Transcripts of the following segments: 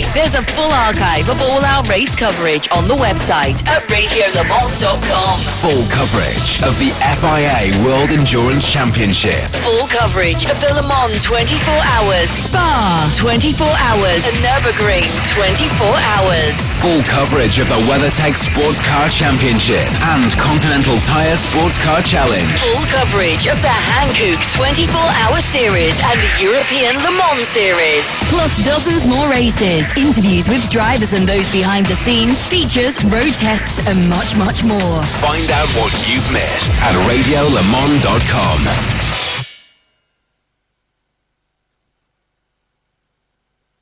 Sunday. There's a full archive of all our race coverage on the website at radiolemans.com. Full coverage of the FIA World Endurance Championship. Full coverage of the Le Mans 24 hours, Spa 24 hours, and Nürburgring 24 hours. Full coverage of the WeatherTech Sports Car Championship and Continental Tire Sports Car Challenge. Full coverage of the Hankook 24-hour series and the European Le Mans series. Plus dozens more races, interviews with drivers and those behind the scenes, features, road tests, and much, much more. Find out what you've missed at radiolemans.com.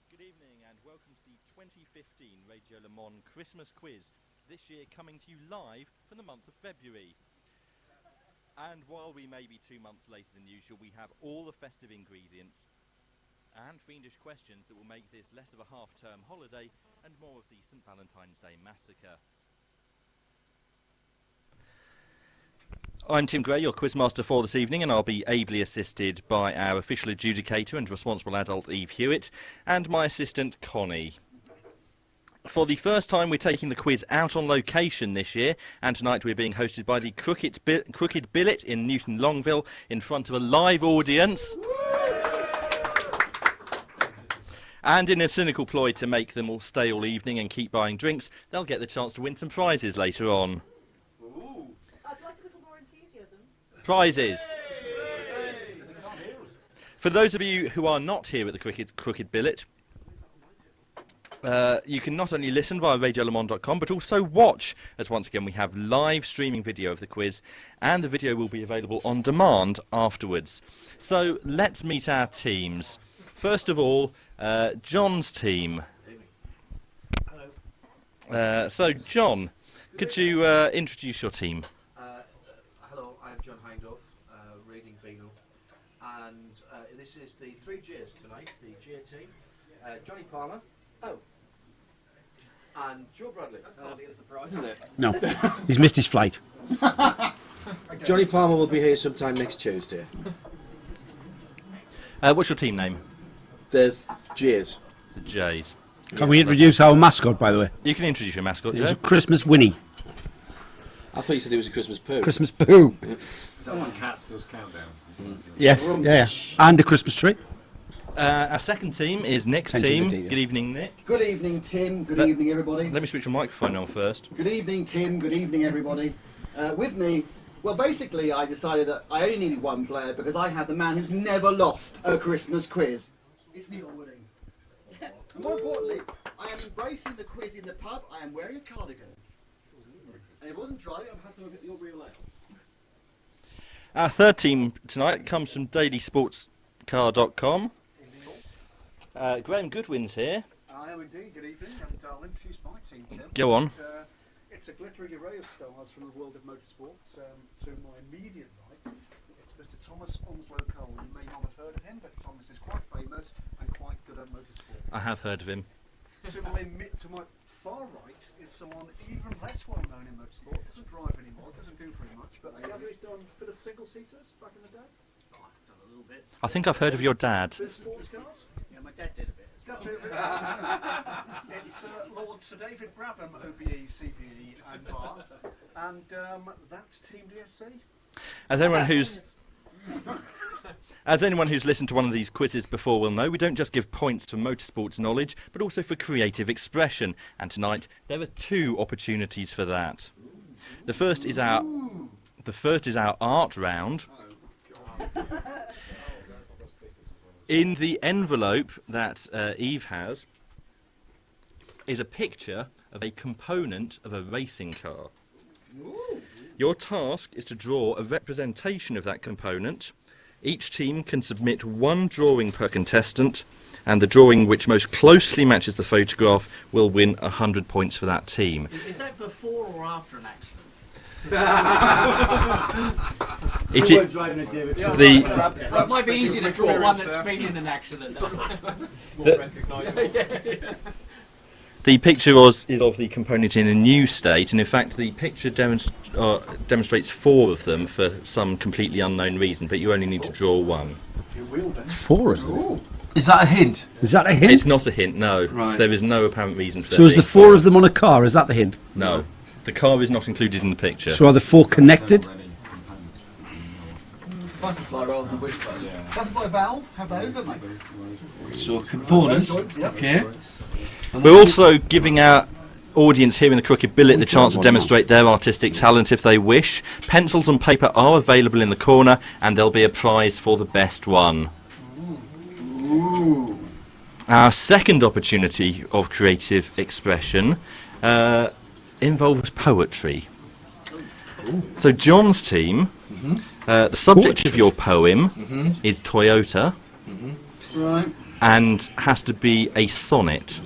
Good evening and welcome to the 2015 Radio Le Mans Christmas Quiz. This year coming to you live from the month of February. And while we may be 2 months later than usual, we have all the festive ingredients and fiendish questions that will make this less of a half-term holiday and more of the St. Valentine's Day massacre. I'm Tim Gray, your quizmaster for this evening, and I'll be ably assisted by our official adjudicator and responsible adult Eve Hewitt and my assistant Connie. For the first time, we're taking the quiz out on location this year, and tonight we're being hosted by the Crooked Billet in Newton Longville in front of a live audience. And in a cynical ploy to make them all stay all evening and keep buying drinks, they'll get the chance to win some prizes later on. Ooh. I'd like a little more enthusiasm. Prizes. For those of you who are not here at the Crooked Billet, you can not only listen via radiolemans.com but also watch, as once again we have live streaming video of the quiz, and the video will be available on demand afterwards. So let's meet our teams. First of all, John's team. Hello. So John, could you introduce your team? Hello, I'm John Heidfeld, Reading Vino, and this is the 3 J's tonight, the J team. Johnny Palmer. Oh. And Joe Bradley. That's not a surprise, is it? No, he's missed his flight. Johnny Palmer will be here sometime next Tuesday. What's your team name? The J's. The Jays. Can we introduce our mascot, by the way? You can introduce your mascot, It's Joe. a Christmas Winnie. I thought you said it was a Christmas poo. Christmas poo. Is that one Cats does countdown? Yes, yeah. And a Christmas tree. Our second team is Nick's Thank you, team. Nadine. Good evening, Nick. Good evening, Tim. Good evening, everybody. Let me switch your microphone on first. Good evening, Tim. Good evening, everybody. With me, well, basically, I decided that I only needed one player because I have the man who's never lost a Christmas quiz. It's Neil Wooding. And more importantly, I am embracing the quiz in the pub. I am wearing a cardigan. And if I wasn't dry, I'd have to look at your real ale. Our third team tonight comes from dailysportscar.com. Graham Goodwin's here. I am indeed. Good evening, and I'll introduce my team, Tim. Go on. It's a glittering array of stars from the world of motorsport. To my immediate right, it's Mr. Thomas Onslow Cole. You may not have heard of him, but Thomas is quite famous and quite good at motorsport. I have heard of him. To my far right is someone even less well known in motorsport. Doesn't drive anymore, doesn't do very much, but have you done a bit of single-seaters back in the day? Oh, I've done a little bit. I think I've heard of your dad. Bit of sports cars? Yeah, my dad did a bit. It's Lord Sir David Brabham, OBE, CPE and bar, and that's Team DSC. As anyone who's listened to one of these quizzes before will know, we don't just give points for motorsports knowledge, but also for creative expression. And tonight there are 2 opportunities for that. The first is our art round. In the envelope that Eve has is a picture of a component of a racing car. Your task is to draw a representation of that component. Each team can submit 1 drawing per contestant, and the drawing which most closely matches the photograph will win 100 points for that team. Is that before or after an accident? It might be easier to draw one that's been in an accident. The picture is of the component in a new state, and in fact the picture demonstrates 4 of them for some completely unknown reason, but you only need to draw 1. 4 of them? Is that a hint? Is that a hint? It's not a hint, no. Right. There is no apparent reason for that. So is the four of them on a car? Is that the hint? No. The car is not included in the picture. So are the four connected? Butterfly rather than wishbone. Butterfly valve, have those, haven't they? So components. Okay. We're also giving our audience here in the Crooked Billet the chance to demonstrate their artistic talent if they wish. Pencils and paper are available in the corner, and there'll be a prize for the best one. Ooh. Our second opportunity of creative expression involves poetry. So John's team, the subject of your poem is Toyota, Right. and has to be a sonnet.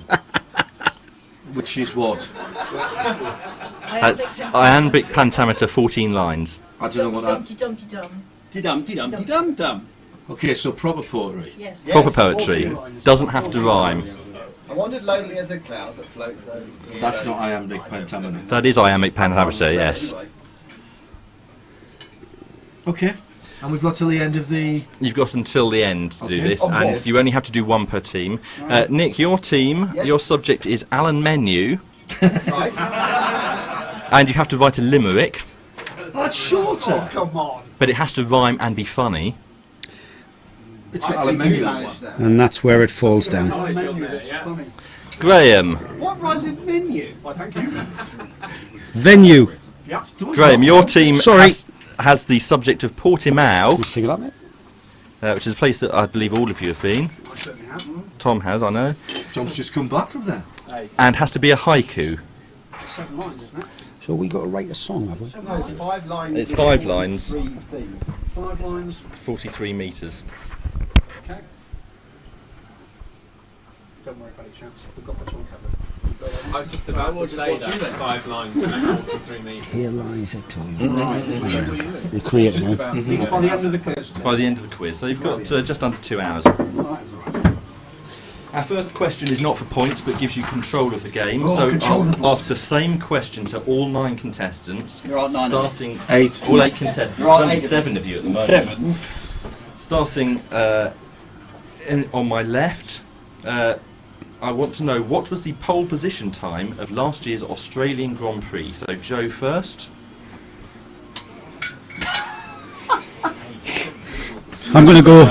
Which is what? That's iambic pentameter, 14 lines. I don't know what that... Dum-dum-dum-dum. Okay, so proper poetry. Yes. Proper poetry. Doesn't have to rhyme. I wandered lonely as a cloud that floats over. That's not iambic pentameter. That is iambic pentameter, yes. Okay. And we've got till the end of the... You've got until the end to do Okay. this, Of and course. you only have to do one per team. Nick, your team, Yes. your subject is Alan Menu, Right. and you have to write a limerick, That's shorter. Come on. but it has to rhyme and be funny. It's I got think you aluminium. managed that. And that's where it falls down. Menu that's funny. Graham, What rhymes with menu? Why, thank you. Venue. Yeah. Graham, your team Sorry. has the subject of Portimao, You think of that, mate? which is a place that I believe all of you have been. I certainly have. Tom has, I know. John's just come back from there. And has to be a haiku. 7 lines, isn't it? So we got to write a song, have we? No, it's 5 lines. It's 5 lines. 3 things. 5 lines. 43 metres. Okay. Don't worry about it, chaps. We've got this one covered. I was just about to say that. 5 lines and 43 metres. Here lies a toy. The creator Just now. about. It's by the end of the quiz. By the end of the quiz. So you've got just under 2 hours. Our first question is not for points, but gives you control of the game. So I'll ask the same question to all 9 contestants. There are 9 of us. Starting 8. all 8 contestants. There are There's only 8 of 7 us. of you at the moment. 7. Starting on my left, I want to know what was the pole position time of last year's Australian Grand Prix. So Joe first. I'm going to go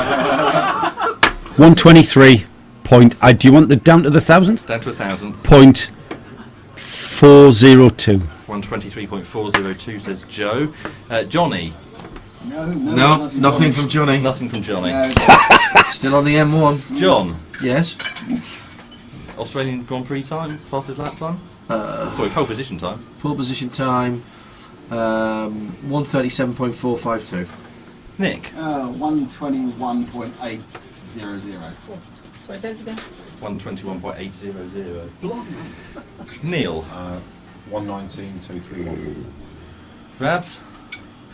123 point. Do you want the down to the thousandth? Down to 1,000. Point 402. 123.402 says Joe. Johnny. No, nothing from Johnny. Nothing from Johnny. No. Still on the M1. John. Yes. Australian Grand Prix time, fastest lap time? Sorry, pole position time. Pole position time. 137.452. Nick. 121.800. Sorry, say it again. 121.800. Neil. 119.231. Rav.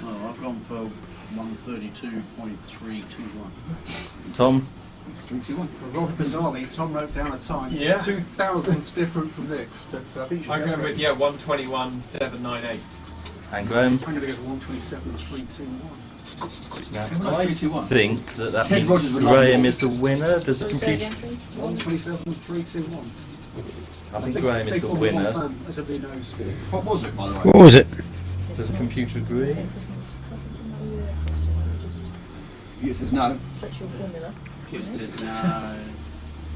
Oh, I've gone for 132.321. Tom. 321. Rather bizarrely, Tom wrote down a time. Yeah. It's 2 thousandths different from Nick's, but I think you should I'm go going for with, it. 121.798. And Graham. I'm going to go for 127.321. Now, I think that Ted means Rogers would love Graham more. is the winner. Does the Say computer? again, please. 127.321. I think Graham is the winner. As everybody knows. What was it, by the way? What was it? Does the computer agree? It says no. Stretch your formula.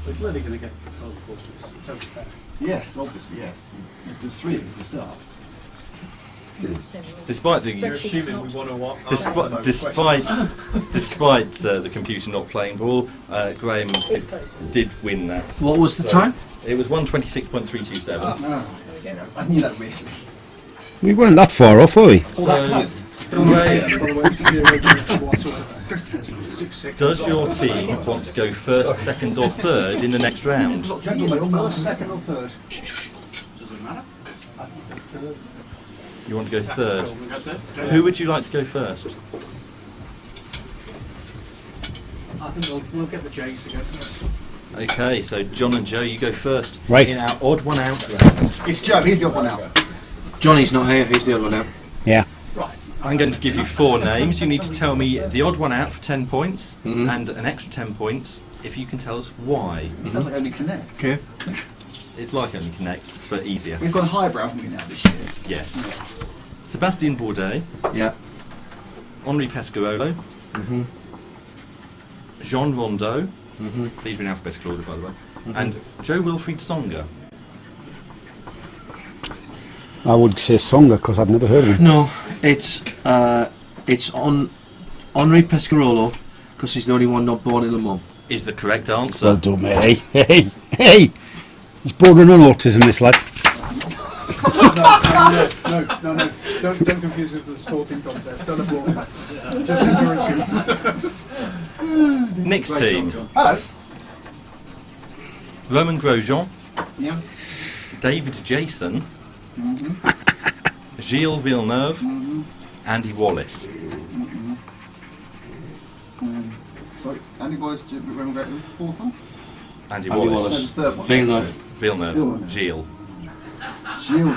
We're clearly going to get 12 quarters. It's only fair. Yes, obviously, yes. There's 3 of them to start. Despite You're the assuming we want to what? despite the computer not playing ball, Graham did win that. What was the time? It was 126.327. Oh, I knew that really. We weren't that far off, were we? All that close. Does your team want to go first, second, or third in the next round? Gentlemen, first, second, or third? Doesn't matter. You want to go third? Who would you like to go first? I think we'll get the J's to go first. Okay, so John and Joe, you go first. Right. In our odd one out round. It's Joe, he's the odd one out. Johnny's not here. He's the other one out. Yeah. I'm going to give you 4 names. You need to tell me the odd one out for 10 points and an extra 10 points if you can tell us why. It sounds like Only Connect. Okay. It's like Only Connect, but easier. We've gone highbrow, haven't we, now this year? Yes. Sébastien Bourdais, Yeah. Henri Pescarolo, Jean Rondeau, these are in alphabetical order, by the way, and Joe Wilfried Tsonga. I would say Songa because I've never heard of him. No, it's on Henri Pescarolo because he's the only one not born in Le Mans. Is the correct answer. Well done, mate. Hey! He's bordering on autism, this lad. No. Don't confuse it with the sporting contest. Don't applaud. Just encourage you. Nick's team. Hello. Roman Grosjean, Yeah. David Jason, Gilles Villeneuve, Andy Wallace. Sorry, Andy Wallace, remember the fourth one? Andy Andy Wallace. Wallace. The third one. Villeneuve. Villeneuve. Gilles. Gilles.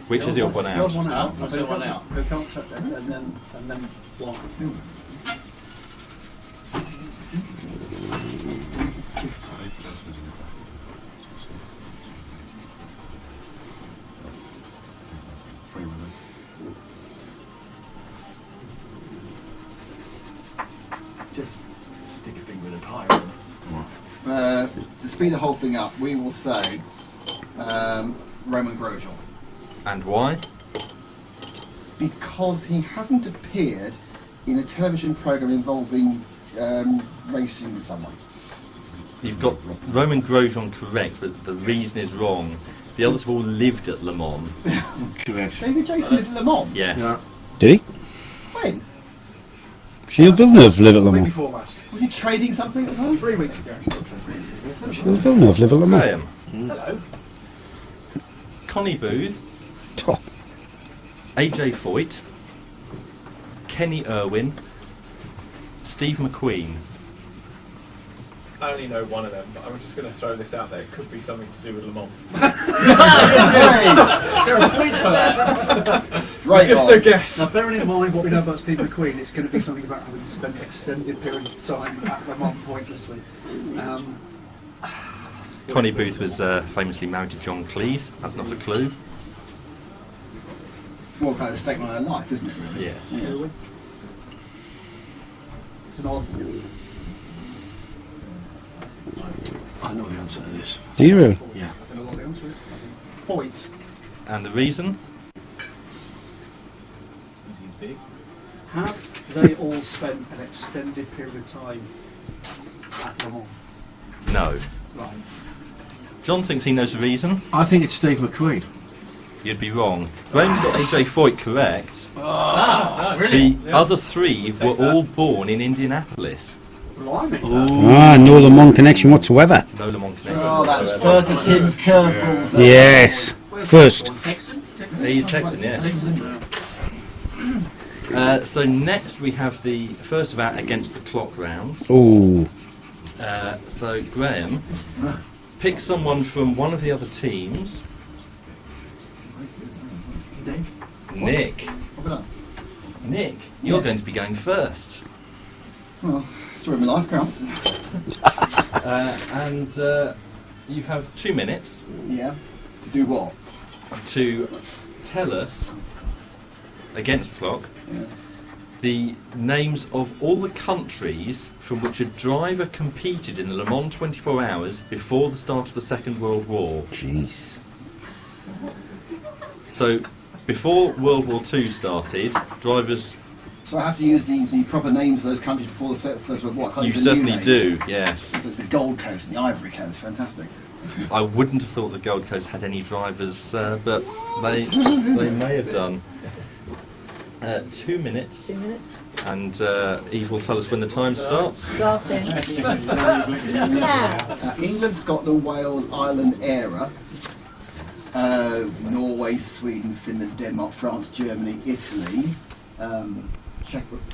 Which is the odd one The out? odd one out. What's the odd one out? Who can't set them, and then block. Just stick a finger in a pie. To speed the whole thing up, we will say Roman Grosjean. And why? Because he hasn't appeared in a television programme involving racing with someone. You've got Roman Grosjean correct, but the reason is wrong. The others have all lived at Le Mans. Correct. David Jason lived in Le Mans. Yes. Yeah. Did he? When? Gilles Villeneuve live at Le Week Mans. before last. Was he trading something at home? 3 weeks ago. Gilles Villeneuve live at Le Mans. Graham. Hello. Connie Booth, Top. AJ Foyt, Kenny Irwin, Steve McQueen. I only know one of them, but I'm just going to throw this out there. It could be something to do with Le Mans. Right Just on. a guess. Now, bearing in mind what we know about Steve McQueen, it's going to be something about having spent extended period of time at Le Mans pointlessly. Connie Booth was famously married to John Cleese. That's not a clue. It's more kind of a statement on her life, isn't it, really? Yes. Yeah. It's an odd. I know the answer to this. Do you really? Yeah. I don't know what the answer is. Foyt. And the reason? He's big. Have they all spent an extended period of time at Le Mans? No. Right. John thinks he knows the reason. I think it's Steve McQueen. You'd be wrong. Graham got AJ Foyt correct. Really? The other three were all born in Indianapolis. Blimey. No Le Mans connection whatsoever. No Le Mans connection. Oh, that's first of Tim's curveballs. there. Yes. First. He's Texan, yes. So next we have the first of our against the clock rounds. Oh. So Graham, pick someone from one of the other teams. Nick. What have I done? Nick, you're going to be going first. Well, story of my life, count. And you have 2 minutes Yeah. To do what? to tell us, against the clock, Yeah. the names of all the countries from which a driver competed in the Le Mans 24 Hours before the start of the Second World War. Jeez. So, before World War II started, drivers... So I have to use the proper names of those countries before the First World War. I can't You use the new certainly names. do, yes. So it's the Gold Coast and the Ivory Coast. Fantastic. I wouldn't have thought the Gold Coast had any drivers, but they may have done. 2 minutes, 2 minutes. and Eve will tell us when the time starts. Starting. Now. England, Scotland, Wales, Ireland era. Norway, Sweden, Finland, Denmark, France, Germany, Italy.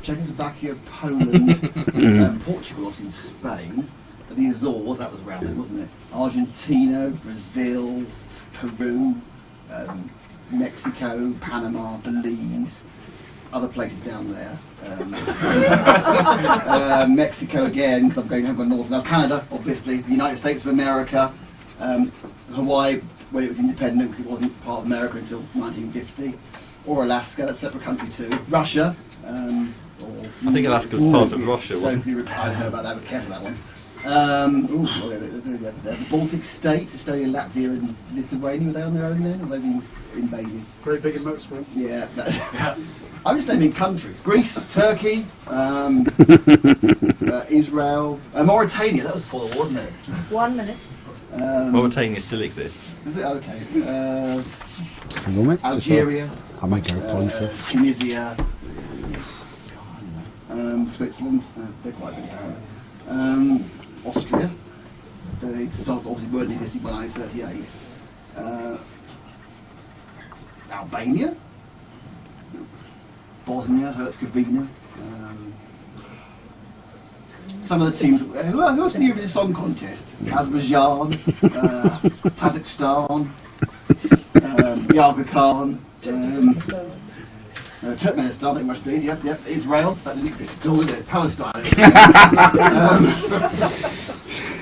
Czechoslovakia, Poland, Portugal, obviously Spain. The Azores, that was around then, wasn't it? Argentina, Brazil, Peru, Mexico, Panama, Belize. other places down there. Mexico again, because I'm going north now. Canada, obviously. The United States of America. Hawaii, when it was independent, because it wasn't part of America until 1950. Or Alaska, that's a separate country too. Russia. I think Alaska was part of Russia, wasn't it? I don't know about that, but careful that one. The Baltic states, Estonia, Latvia and Lithuania, were they on their own then? Or have they been invaded? Very big in motorsport. Yeah. I'm just naming countries. Greece, Turkey, Israel, Mauritania, that was before the war, wasn't it? 1 minute. Mauritania still exists. Is it? Okay. Hang on, mate. Algeria. I'll make a point for Tunisia. Switzerland. They're quite big apparently. Austria. They obviously weren't existing by 1938. Albania. Bosnia, Herzegovina. Some of the teams. Who else been here for the song contest? Azerbaijan, Kazakhstan, Kyrgyzstan, Turkmenistan, I think must be. Yep. Israel. That didn't exist at all, did it? Palestine.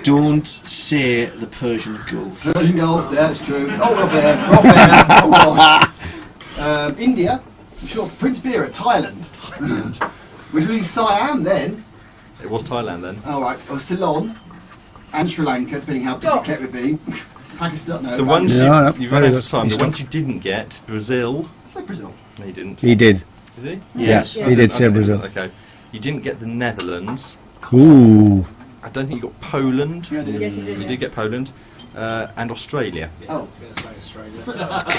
Don't say the Persian Gulf. Persian Gulf, yeah, that's true. Oh, we're off air. India. Sure, Prince Beera, Thailand. Which was Siam then. It was Thailand then. Oh, right. Or Ceylon and Sri Lanka, depending how big the clip would be. Pakistan, no. The ones Yeah, you ran out of time. He's The ones you didn't get, Brazil. Let's say Brazil. No, you didn't. He did. Did he? Yes, he did say Brazil. Okay. You didn't get the Netherlands. Ooh. I don't think you got Poland. Yeah, I did. Yes, you did. You did get Poland. And Australia. Oh. I was going to say Australia.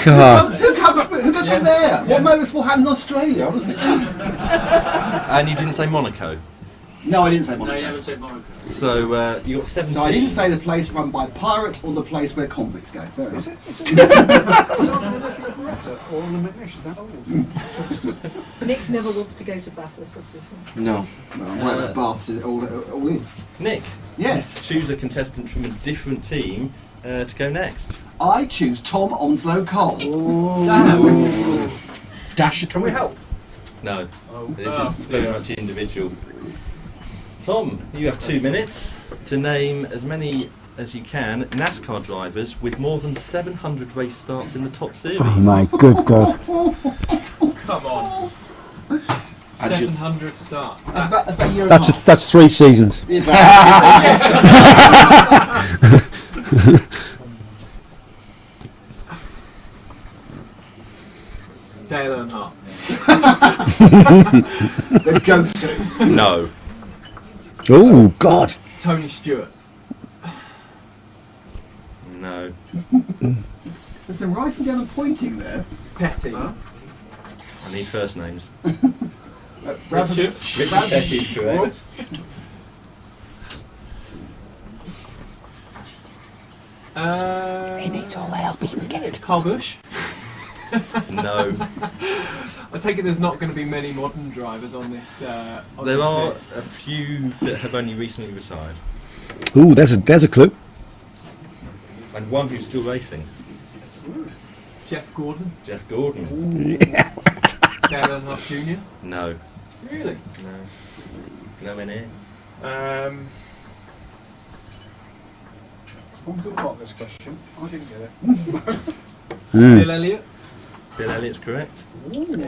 God. Who goes from there? What motorsport happened in Australia? Honestly. And you didn't say Monaco. No, I didn't say No, Monaco. you never said Monaco. So you got 17. So I didn't say the place run by pirates or the place where convicts go. Fair enough. Is it Beretta or on the McNish? That old? Nick never wants to go to Bathurst, obviously. No. Well, whatever, Bath's all in. Nick, Yes, choose a contestant from a different team to go next. I choose Tom Onslow Cole. Dash it. Can we help? No, this is very much individual. Tom, you have 2 minutes to name as many as you can NASCAR drivers with more than 700 race starts in the top series. Oh my good God. Come on. 700 starts. That's a year and a half. That's 3 seasons. Dale Earnhardt. The go-to. No. Oh God. Tony Stewart. No. There's some writing down and pointing there. Petty. I need first names. Richard. Richard Petty is correct. He needs all the help he can get. Carl Busch. No. I take it there's not going to be many modern drivers on this. There this are list. a few that have only recently retired. Ooh, there's a clue. And one who's still racing. Jeff Gordon. Jeff Gordon. Dale Earnhardt Jr. No. Really? No. Nowhere near. One good part of this question. I didn't get it. Bill Elliott. Bill Elliott's correct. I'm going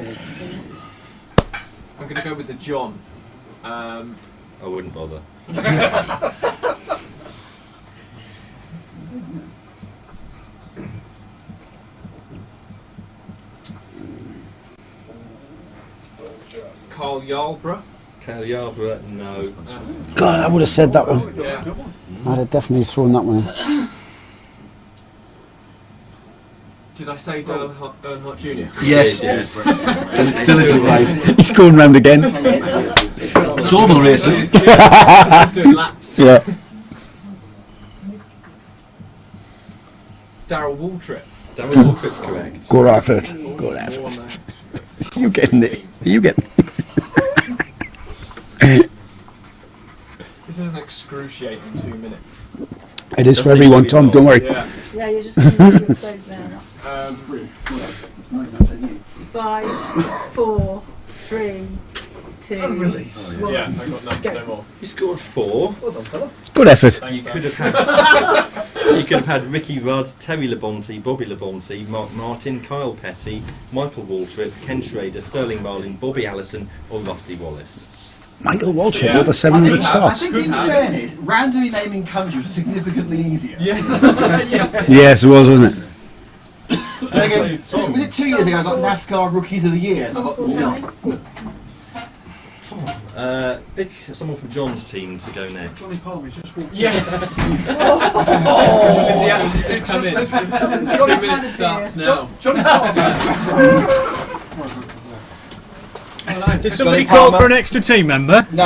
to go with the John. I wouldn't bother. Carl Yarborough. Carl Yarborough, no. God, I would have said that one. Yeah. I'd have definitely thrown that one in. Did I say Dale Earnhardt Jr.? Yes. Yes. And it still isn't right. He's going round again. It's oval racing. Just doing laps. Yeah. Darrell Waltrip. Darrell Waltrip's correct. Good effort. Good effort. You getting it? You getting it? This is an excruciating 2 minutes. It is for everyone, Tom. Don't worry. Yeah. Yeah, you're just going to your clothes now. 5, 4, 3, 2, Unreleased. 1. Yeah, I got no more. You scored 4. Well done, fella. Good effort. You could have had Ricky Rudd, Terry Labonte, Bobby Labonte, Mark Martin, Kyle Petty, Michael Waltrip, Ken Schrader, Sterling Marlin, Bobby Allison, or Rusty Wallace. Michael Waltrip, over I 700 think, I starts. think in fairness, randomly naming countries was significantly easier. Yes, it was, wasn't it? And again, was it 2 years ago I got NASCAR Rookies of the Year? And I got 9. Pick someone from John's team to go next. Johnny Palmer's just walked Yeah. in. Does he actually just come in? 2 minutes starts now. Johnny Palmer. Did somebody call for an extra team member? No.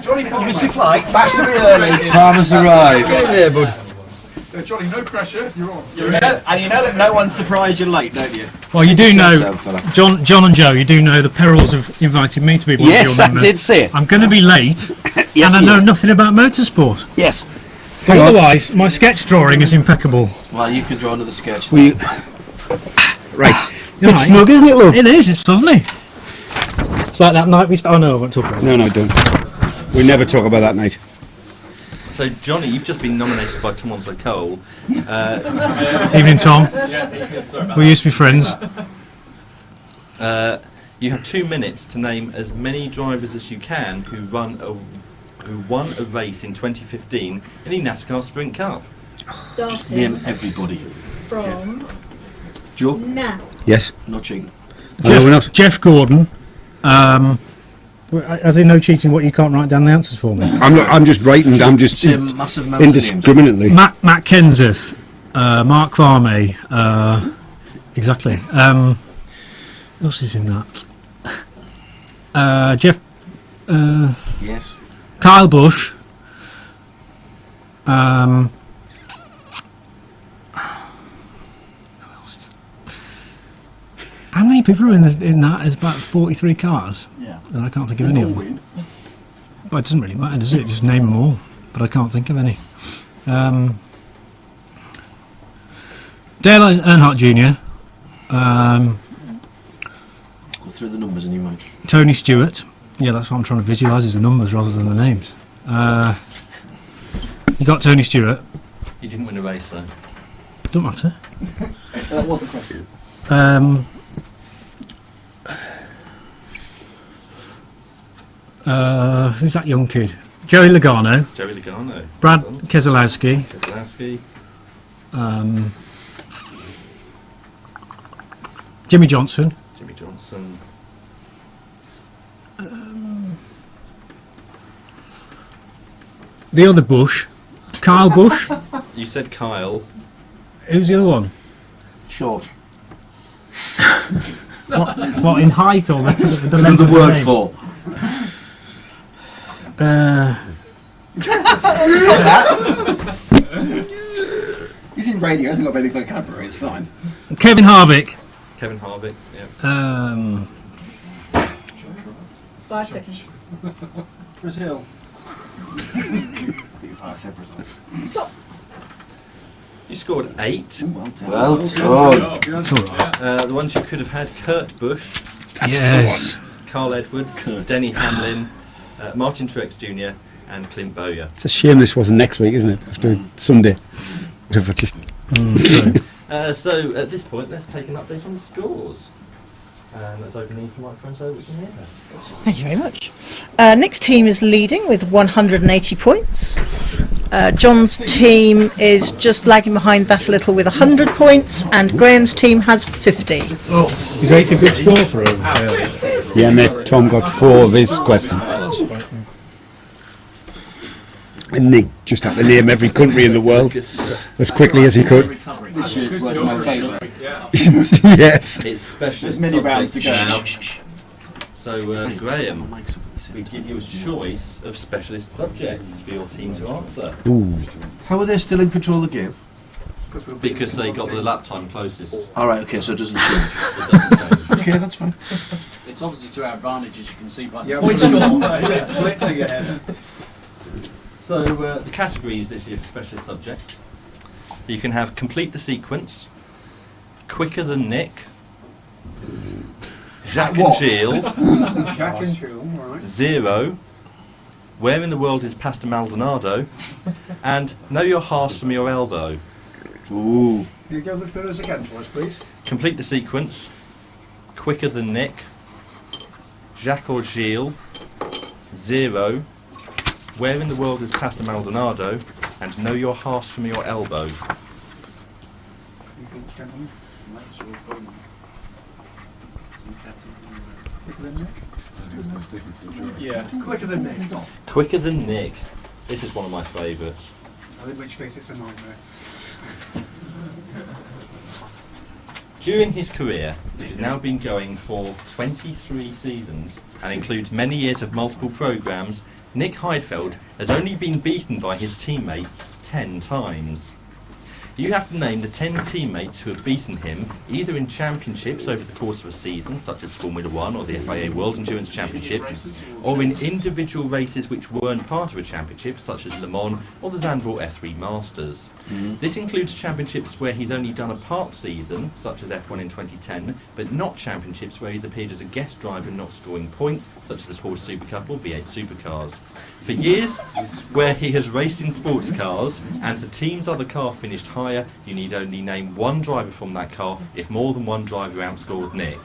Johnny Palmer. You missed your flight. Back to me early. Palmer's arrived. Get in there, bud. Johnny, no pressure. You're on. You know, and you know that no one's surprised you're late, don't you? Well, you do know, Yourself, fella. John and Joe, you do know the perils of inviting me to be one Yes, of your I members. did see it. I'm going to be late, Yes, and I he know is. nothing about motorsport. Yes. But otherwise, my sketch drawing is impeccable. Well, you can draw another sketch. We... Right. You're Bit right. snug, isn't it, love? It is, it's lovely. It's like that night we spent. Oh no, I won't talk about it. No, don't. We never talk about that night. So, Johnny, you've just been nominated by Tom Onslow Cole. Evening, Tom. Yeah, sorry about We used to be friends. You have 2 minutes to name as many drivers as you can who won a race in 2015 in the NASCAR Sprint Cup. Just name Starting everybody. from Joe? now. Yes. No cheating. No, we're not. Jeff Gordon. As in no cheating, what you can't write down the answers for me. I'm not. I'm just writing. I'm just Say a massive amount of names. indiscriminately. Matt Kenseth, Mark Varmey, exactly. Who else is in that? Jeff, Yes. Kyle Busch. How many people are in that? There's about 43 cars. Yeah. And I can't think of any of them. Well, it doesn't really matter, does it? Just name them all. But I can't think of any. Dale Earnhardt Jr. Go through the numbers in your mind. Tony Stewart. Yeah, that's what I'm trying to visualise, is the numbers rather than the names. You got Tony Stewart. You didn't win a race, though. Don't matter. That was the question. Who's that young kid? Joey Logano. Joey Logano. Brad Well done. Keselowski. Keselowski. Jimmy Johnson. Jimmy Johnson. The other Bush. Kyle Busch. You said Kyle. Who's the other one? Short. What in height or the length Another of the word name? for. He's in radio, hasn't got a very big vocabulary, it's fine. Kevin Harvick. Kevin Harvick. Yeah. 5 seconds. Brazil. Stop. You scored 8. Well done. The ones you could have had: Kurt Busch, Yes. Carl Edwards, Denny Hamlin, Martin Truex Jr., and Clint Bowyer. It's a shame this wasn't next week, isn't it? After Sunday. If I just So at this point, let's take an update on the scores. Let's open the microphone so we can hear that. Thank you very much. Nick's team is leading with 180 points. John's team is just lagging behind that a little with 100 points, and Graham's team has 50. Is 8 a good score for him? yeah, mate. Tom got 4 of his question. And Nick just had to name every country in the world as quickly as he could. This year's one of my favourite. Yes. It's special. There's many rounds to go now. So, Graham, we give you a choice of specialist subjects for your team to answer. Ooh. How are they still in control of the game? Because they got the lap time closest. Alright, okay, so it doesn't change. It doesn't change. Okay, that's fine. It's obviously to our advantage, as you can see by the Yeah, point we score. blitzing ahead. So, the categories this year for specialist subjects. You can have complete the sequence, quicker than Nick, Jacques What? and Gilles. Jack and Jill, right. 0. Where in the world is Pastor Maldonado? And know your Haas from your elbow. Ooh. Can you go through those again for us, please? Complete the sequence. Quicker than Nick. Jacques or Gilles. 0. Where in the world is Pastor Maldonado? And know your Haas from your elbow. You think, gentlemen? Quicker than Nick? Yeah. Quicker than Nick. Quicker than Nick. This is one of my favourites. In which case it's a nightmare. During his career, which has now been going for 23 seasons and includes many years of multiple programmes, Nick Heidfeld has only been beaten by his teammates 10 times. You have to name the 10 teammates who have beaten him, either in championships over the course of a season, such as Formula 1 or the FIA World Endurance Championship, or in individual races which weren't part of a championship, such as Le Mans or the Zandvoort F3 Masters. This includes championships where he's only done a part season, such as F1 in 2010, but not championships where he's appeared as a guest driver not scoring points, such as the Porsche Super Cup or V8 Supercars. For years, where he has raced in sports cars and the team's other car finished higher, you need only name one driver from that car if more than one driver outscored Nick.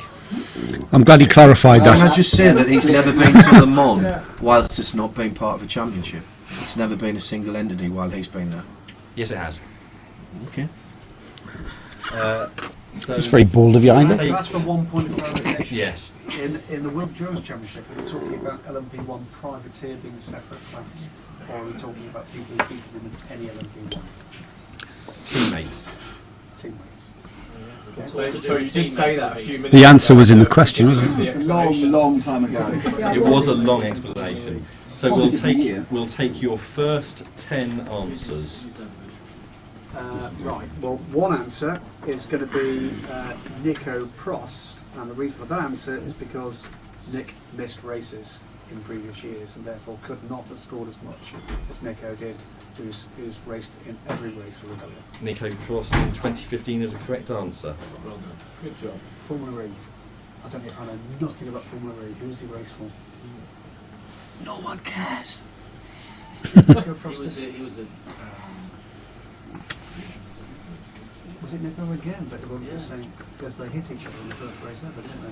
I'm glad he clarified Can I that. just say that he's never been to Le Mans whilst it's not been part of a championship? It's never been a single entity while he's been there. Yes, it has. Okay. So It's very bold of you, Ivan. That's for 1 point of clarification. Yes. In the World Endurance Championship, are we talking about LMP1 privateer being a separate class? Or are we talking about people who beat him in any LMP1? Teammates. Teammates. So you did say that a few minutes The answer ago. was in the question, wasn't The A long, explanation. long time ago. It was a long explanation. So Probably we'll take your first 10 answers. Right, well, one answer is going to be Nico Prost, and the reason for that answer is because Nick missed races in previous years and therefore could not have scored as much as Nico did, who's raced in every race for Rebellion. Nico Prost in 2015 is a correct answer. Good job. Formula E. I know nothing about Formula E. Who's he raced for? No one cares. Was it Nico again? But it wasn't the same because they hit each other in the first race ever, didn't they?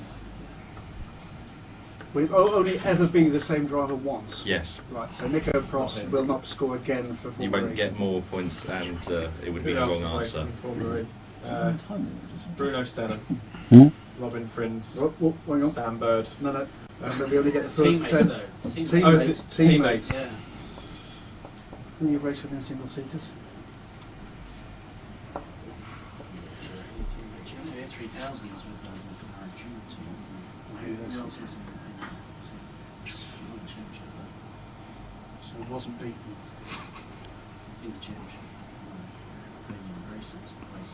We've only ever been the same driver once. Yes. Right, so Nico Prost will not score again for You Formula won't E. get more points and it would be Who the else wrong has raced answer. in Formula E? Bruno Senna, Hmm? Robin Frins, Oh, hang on. Sam Bird. No. So we only get the first Teammates, 10. though. Oh, is it teammates? Yeah. Who you race within single seaters? Yeah, 3000 was with our junior team. Who else was So he wasn't beaten. In the championship. Premium races, race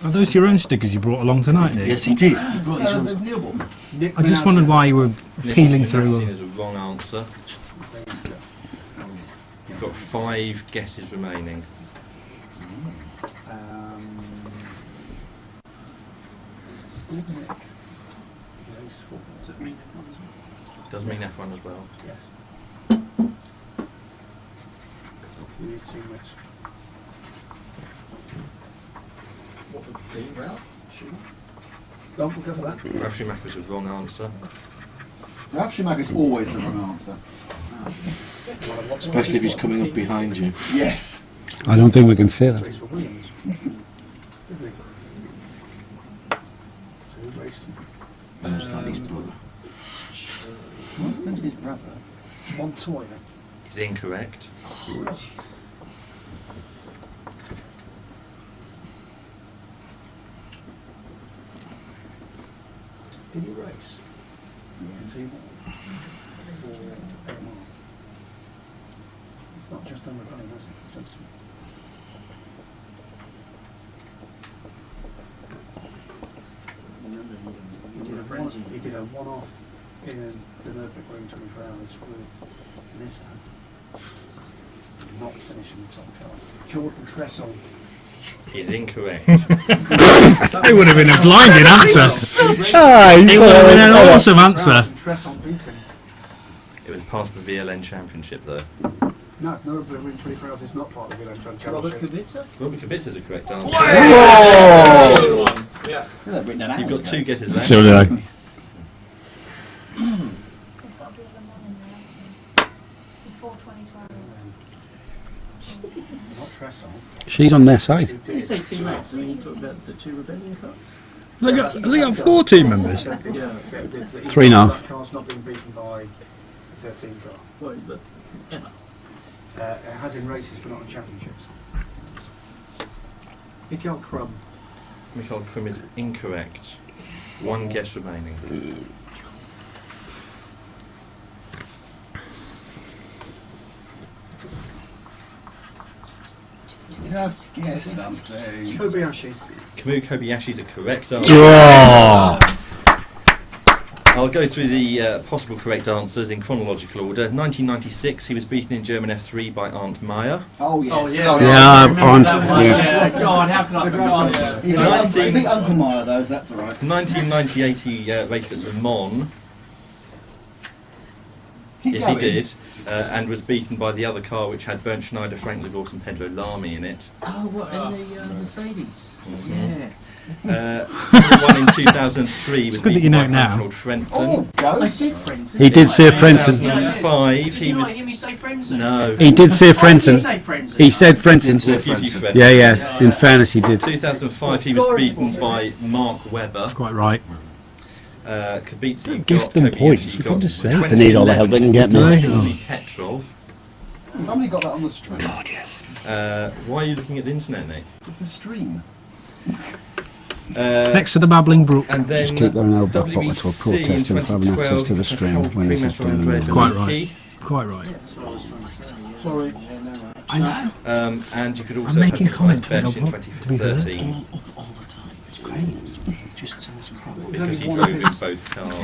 2, Are those your own stickers you brought along tonight, Nick? Yes, he did. He brought his ones. Nick I just wondered why you were peeling through. Is a wrong answer. You've got 5 guesses remaining. With Nick. Race 4. Does it mean F1 as well? Does mean F1 as well. Yes. We need teammates. What was the team route? Don't we'll go for that. Ralf Schumacher's a wrong answer. Ralf Schumacher's always the wrong answer. Especially if he's coming up behind you. Yes. I don't think we can say that. Race for Williams. Didn't he? So who raced him? Most like his brother. What happened to his brother? Montoya. Is incorrect. Did he race? Yes. He won for MR. It's not just done with running, has it? It's just he did a one-off in the Nürburgring 24 hours with Nissan. Not finishing the top car. Jordan Tressel is incorrect. It would have been a blinding answer. It would have been an awesome answer. It was part of the VLN Championship, though. No, win 24 hours is not part of the Villeneuve Championship. Robert Kubica? Robert Kubica is a correct answer. Whoa! Yeah. You've got 2 guesses left. So did I. She's on their side. Did you say teammates? I mean, you talked about the 2 rebellion cars? They got 4 team members. 3.5. Car's not been beaten by the 13 car. Well, but, yeah. It has in races, but not in championships. Mikael Krum. Mikael Krum is incorrect. 1 guess remaining. Just guess something. Kobayashi. Kamui Kobayashi is a correct answer. Oh. I'll go through the possible correct answers in chronological order. 1996, he was beaten in German F3 by Arndt Meyer. Oh, yes. Oh, yeah. Yeah, Arndt. Yeah, God, how can I forget? Yeah, big Uncle Meyer, though, that's alright. 1998, he raced at Le Mans. Yes, he did, and was beaten by the other car, which had Bernd Schneider, Frank Lagorce, and Pedro Lamy in it. Oh, what, in the Mercedes? Mm-hmm. Yeah. One in 2003 was good that you beaten know by it now. Hans-Hold Frentzen. I said Frentzen. He did say Frentzen. 2005, Did he you not was... hear me say Frentzen? No. He did say Did you Frentzen. say Frentzen? He said Frentzen. We'll give you credit. Yeah. In fairness, he did. 2005, he was beaten by Mark Webber. That's quite right. Kubica Give got them Kobayashi points. You got can just say 2011, they need all the help they can get, mate. Vasily Petrov. Somebody got that on the stream. Why are you looking at the internet, Nick? It's the stream. Next to the Babbling Brook. And then Just keep their nail back WBC pocket or protest in and having access to the 2012, stream when this is Premaster done. Andrea Quite Velocki. right. Quite right. Sorry. I know. And you could I'm also making have comments Besh when in I want to be heard. 2013 All the time. It's great. It just sounds incredible. because he drove in both cars.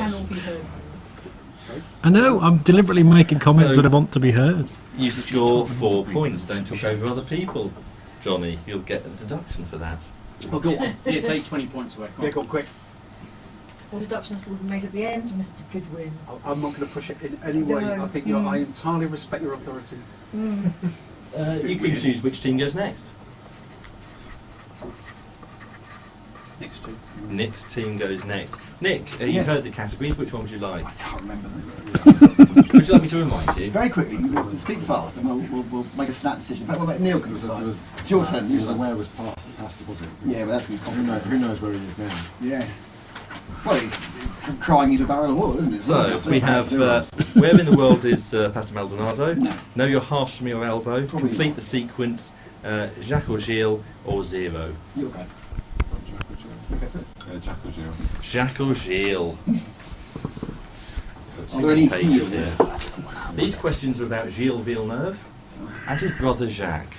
I know. I'm deliberately making comments So- that I want to be heard. You score 4 points. Don't talk over other people, Johnny. You'll get a deduction for that. Oh, go on. Yeah, take 20 points away. Yeah, go on, quick. All deductions will be made at the end, Mr. Goodwin. I'm not going to push it in any way. No. I think I entirely respect your authority. You can choose which team goes next. Next two. Nick's team goes next. Nick, you've Yes. heard the categories. Which one would you like? I can't remember them. Would you like me to remind you? Very quickly, you speak fast and we'll make a snap decision. In fact, we'll let Neil can decide. It's your turn. He You was decide. aware was part of the pasta, was it? Yeah, but that's going to be complicated. Who knows where he is now? Yes. Well, he's crying into a barrel of water, isn't it? So we have where in the world is Pastor Maldonado? No. Know your half from your elbow. Probably Complete not. the sequence. Jacques or Gilles or Zero. You'll go. Jack or Jill. Jacques or Gilles. Are there any Pages P's? there. These questions are about Gilles Villeneuve and his brother Jacques.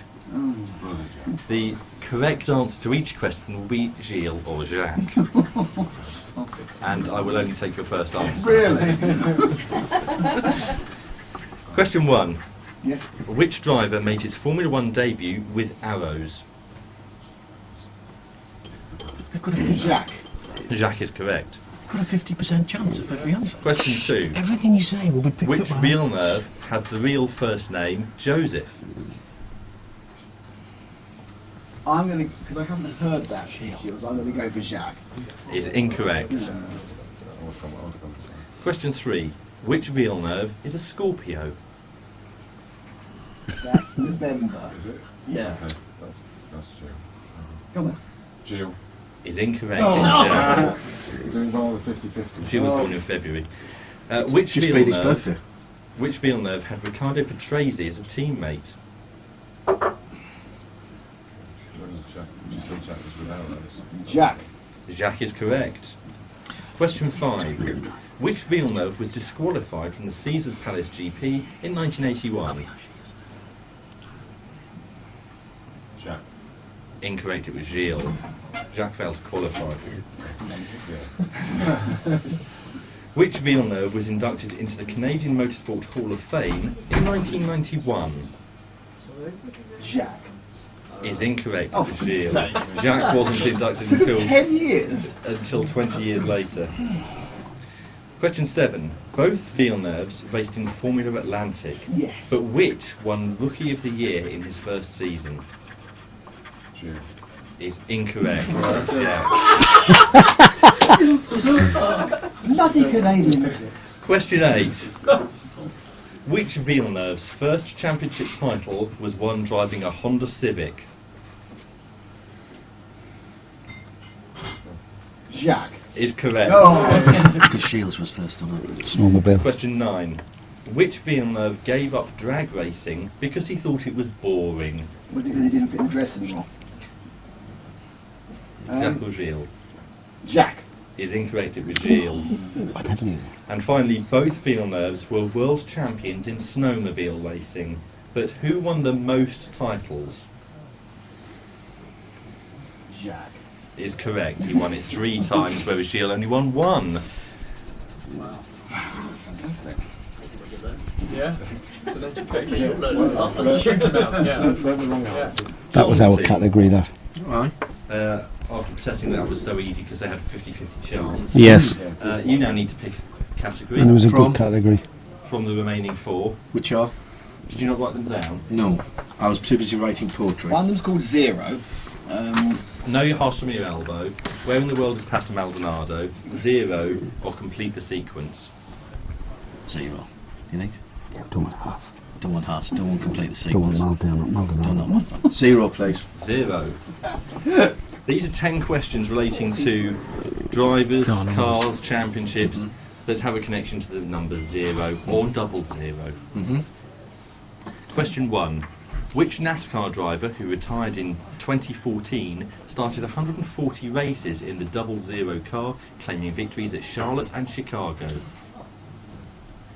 The correct answer to each question will be Gilles or Jacques. And I will only take your first answer. Really? Question 1. Yes. Which driver made his Formula 1 debut with arrows? They've got a 50, Jack. Jacques is correct. got a 50% chance of every answer. Question 2. Everything you say will be picked Which up by... Villeneuve has the real first name Joseph? I'm going to, because I haven't heard that, Gilles, I'm going to go for Jacques. Is incorrect. Question 3. Which Villeneuve is a Scorpio? That's November. Is it? Yeah. Okay, that's Jill. Come on. Jill. Is incorrect. Oh, Jacques. You're doing well with 50-50. She was born in February. Which Just made his Villeneuve? birthday. Which Villeneuve had Riccardo Patrese as a teammate? She said Jack was with arrows. Jack. Jacques is correct. Question 5. Which Villeneuve was disqualified from the Caesars Palace GP in 1981? Jack. Incorrect, it was Gilles. Jacques failed to qualify. Which Villeneuve was inducted into the Canadian Motorsport Hall of Fame in 1991? Jack. Is incorrect. Oh, It was for goodness Gilles. sake. Jacques wasn't inducted For until 10 years? Until 20 years later. Question 7. Both Villeneuves raced in Formula Atlantic. Yes. But which won Rookie of the Year in his first season? Gilles. Is incorrect. Yeah. Bloody Canadians. Question 8. Which Villeneuve's first championship title was won driving a Honda Civic? Jacques. Is correct. Because Shields was first on it. Snowmobile. Question 9. Which Villeneuve gave up drag racing because he thought it was boring? Was it because he didn't fit the dress anymore? Jacques or Gilles? Jacques. Is incorrect, it was Gilles. And finally, both Villeneuves were world champions in snowmobile racing. But who won the most titles? Jacques. Is correct. He won it 3 times, whereas Gilles only won 1. Wow. Fantastic. Yeah. It's an education. That was our Team. category, that. Right. After protesting that was so easy because they had 50-50 chance. Yes. You now need to pick a category. And it was a From- good category. From the remaining 4. Which are? Did you not write them down? No. I was too busy writing poetry. One of them's called Zero. Know your horse from your elbow. Where in the world is Pastor Maldonado? 0 or complete the sequence. 0. You think? Yeah, don't want Haas. Don't want Haas. Don't want complete the Don't sequence. want Maldonado. Don't want that. 0, please. 0. These are 10 questions relating to drivers, cars, championships that have a connection to the number 0 or double 0. Question 1. Which NASCAR driver who retired in 2014 started 140 races in the double 0 car, claiming victories at Charlotte and Chicago?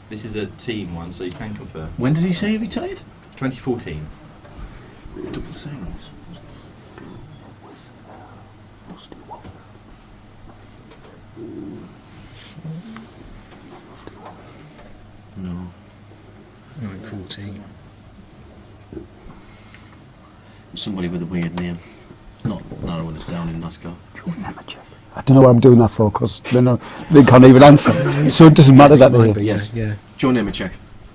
This is a team one, so you can confirm. When did he say he retired? 2014. Double zeros. No. 14. Somebody with a weird name. Not narrowing it down in NASCAR. I don't know what I'm doing that for, because they can't even answer. So it doesn't matter that they... Yes. Yeah. Joe Nemechek.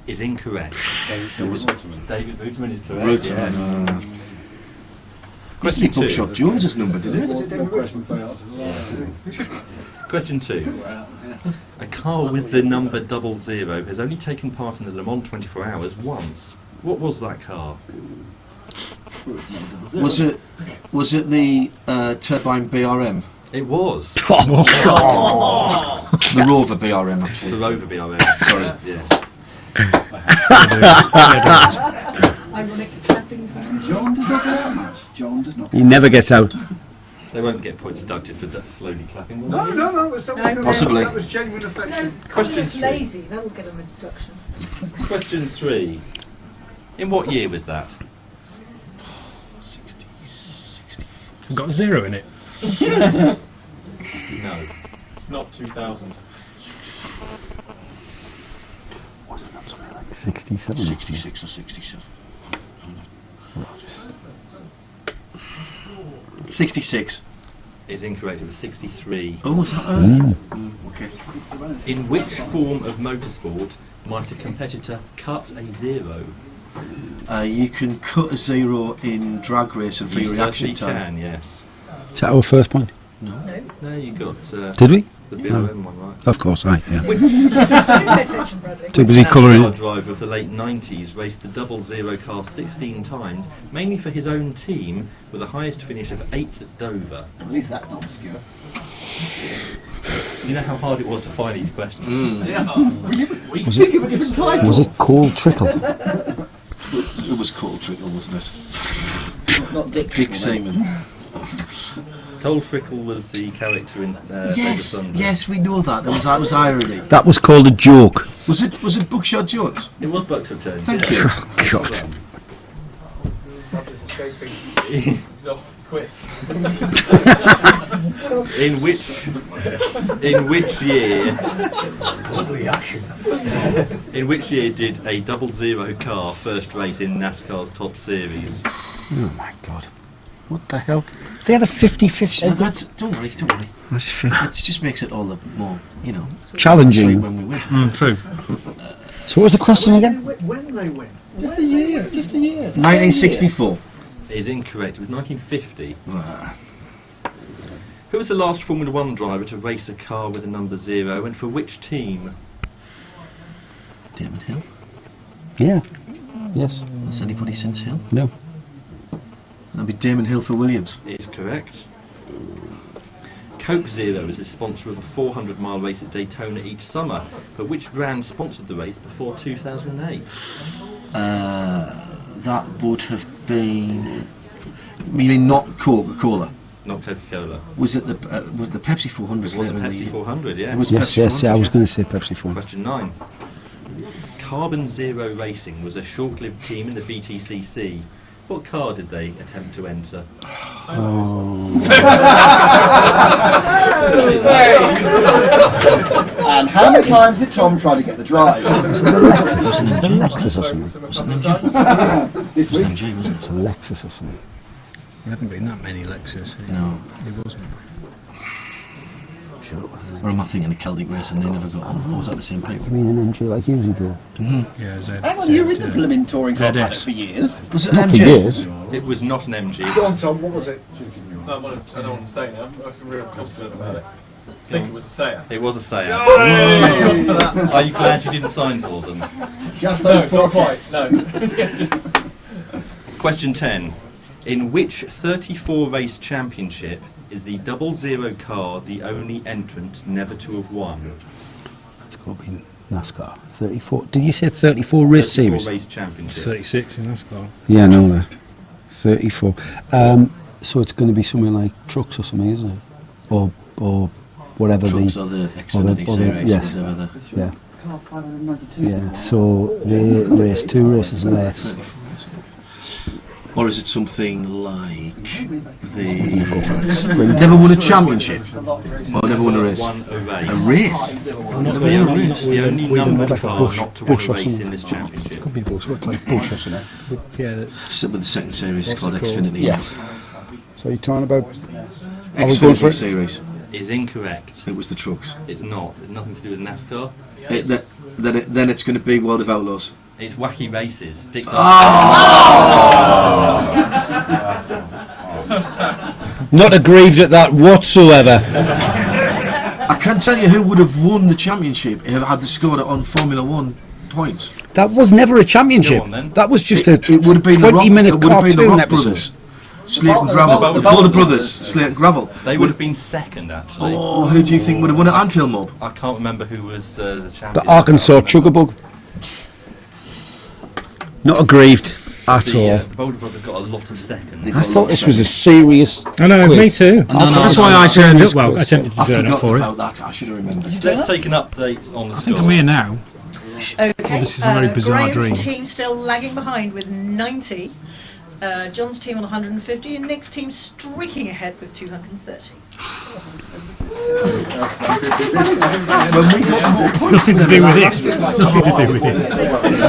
Is incorrect. David Ruterman is correct. Ruterman. Yes. Question 2. Buckshot Jones's number, did it? Question 2. A car with the number 00 has only taken part in the Le Mans 24 Hours once. What was that car? Was it the turbine BRM? It was. The Rover BRM, actually. The Rover BRM. Sorry. Yes. Ironic clapping for John does not get out much. John does not. He never gets out. They won't get points deducted for slowly clapping, will they? No. Possibly. That was genuine affection. Question It's 3. lazy, that will get them a deduction. Question 3. In what year was that? 64. Got a 0 in it. No. It's not 2000. Wasn't that something like 67? 66 or 67. 66. Is incorrect. It was 63. Oh, was that okay. In which form of motorsport might a competitor cut a 0? You can cut a 0 in drag racing for You your reaction certainly time. can, yes. Is that our first point? No. No, you got. Did we? The BRM one, right? Of course, yeah. Which Too busy colouring NASCAR it. driver of the late 90s raced the 00 car 16 times, mainly for his own team, with the highest finish of 8th at Dover. At least that's not obscure. You know how hard it was to find these questions? Was Think of a different title. Was it Cold Trickle? It was Cold Trickle, wasn't it? Not Dick. Dick Seaman. Cole Trickle was the character in Yes, Days of Thunder. yes, we know that. That was irony. That was called a joke. Was it Buckshot Jones? It was Buckshot Jones. Thank yeah. you. God. Rob is escaping. He's off quiz. In which year? Lovely action. In which year did a 00 car first race in NASCAR's top series? Oh my God. What the hell? They had a 50-50. Don't worry. It just makes it all the more, Challenging. when we win. True. So what was the question again? When they win. Just a year. 1964. Is incorrect. It was 1950. Who was the last Formula 1 driver to race a car with a number 0 and for which team? Damon Hill. Yeah. Yes. Has anybody since Hill? No. That'd be Damon Hill for Williams. Is correct. Coke Zero is the sponsor of a 400-mile race at Daytona each summer. But which brand sponsored the race before 2008? That would have been. You mean not Coca-Cola? Not Coca-Cola. Was it the Pepsi 400? It was the Pepsi 400, yeah. Yes, I was going to say Pepsi 400. Question 9. Carbon Zero Racing was a short-lived team in the BTCC. What car did they attempt to enter? And how many times did Tom try to get the drive? Was it the Lexus or something? Was it an MG? This week? MG, wasn't It's a Lexus or something. There haven't been that many Lexus. No. It wasn't. Sure. Or am I thinking of Celtic Race and they never got on? Or was that the same people? You mean an MG like Hughes drove? Yeah, Z. Hang on, you were in the blooming touring car paddock ZS. for years. Was it Not an for MG? years. It was not an MG. Go on, Tom, what was it? No, I don't want to say now. I was real confident about it. I think it was a Seat. It was a Seat. Are you glad you didn't sign for them? Just those four not quite. tests. No. Question 10. In which 34 race championship is the 00 car the only entrant never to have won? It's got to be NASCAR. 34. Did you say 34 race 34 series? race championship. 36 in NASCAR. Yeah, I know that. 34. So it's going to be something like trucks or something, isn't it? Or whatever Trucks the... or the Xfinity series. yes. Whatever the Yeah. Yeah, so they race 2 races less. Or is it something like the never won a championship? Or never won a race? Won a race. A race? The only numbered car not to win a race in this championship. Could be Bush, what's like Bush or something. Yeah. With the second series What's called it called? Xfinity. Yeah. So you're talking about... Are we going for Xfinity it? series. Is incorrect. It was the trucks. It's not. It's nothing to do with NASCAR. Then it's going to be World of Outlaws. It's Wacky Races. Dick Not aggrieved at that whatsoever. I can't tell you who would have won the championship if had they scored it on Formula 1 points. That was never a championship. Go on, then. That was just a It would have been 20-minute the cartoon Rock episode. Brothers. Slate and Gravel. The Boulder Brothers. Slate and Gravel. They would have been second, actually. Oh, who do you think would have won it? Anthill Mob. I can't remember who was the champion. The Arkansas Chuggabug. Not aggrieved at all. The Boulder Brothers got a lot of seconds. I thought this was a serious I know, quiz. me too. That's why I turned up. Well, I attempted to I turn up forgot for it. about that. I should have remembered. Let's take an update on the I score. think I'm here now. Okay, this is a very bizarre Graham's dream. team still lagging behind with 90. John's team on 150 and Nick's team streaking ahead with 230. It's nothing to do with this. It's nothing to do with it.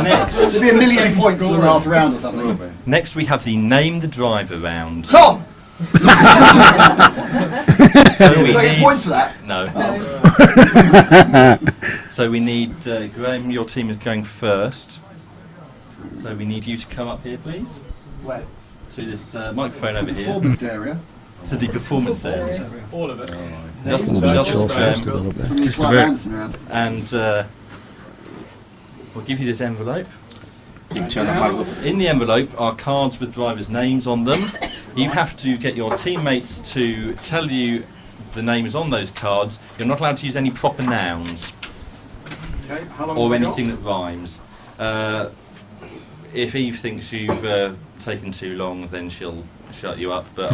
Next, There'll be a million points for the last round or something. next we have the Name the Driver round. Tom! So we Do I get need... points for that? No. So we need... Graham, your team is going first. So we need you to come up here, please. Where? To this microphone over here. Performance area. To the performance area. All of us. Just Graham. Just a bit. And we'll give you this envelope. You turn that back up. In the envelope are cards with drivers' names on them. You have to get your teammates to tell you the names on those cards. You're not allowed to use any proper nouns Okay, how long or have we anything that rhymes. If Eve thinks you've taken too long, then she'll shut you up. But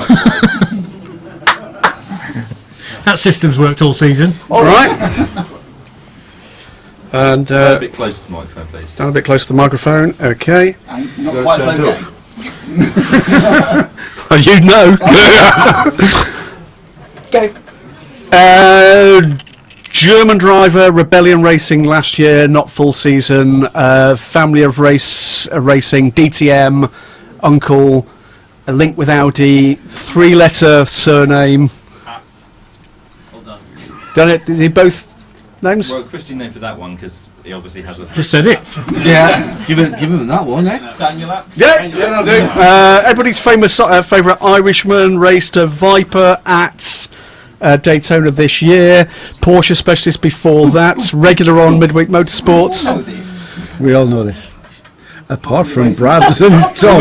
That system's worked all season. All right. And a bit close to the microphone, please. down a bit close to the microphone. Okay. And not quite so gay. Well, you know. Okay. German driver, Rebellion Racing last year, not full season. Family of racing, DTM, uncle. a link with Audi, 3-letter surname. Well done. Done it? Did they both names? Well, Christian name for that one because he obviously has a. Just said it. Yeah, give him that one, eh? Daniel Apps. Yeah, I do. Everybody's famous favourite Irishman raced a Viper at Daytona this year. Porsche specialist before that. Regular on Midweek Motorsports. We all know this. Apart from Brad and Tom.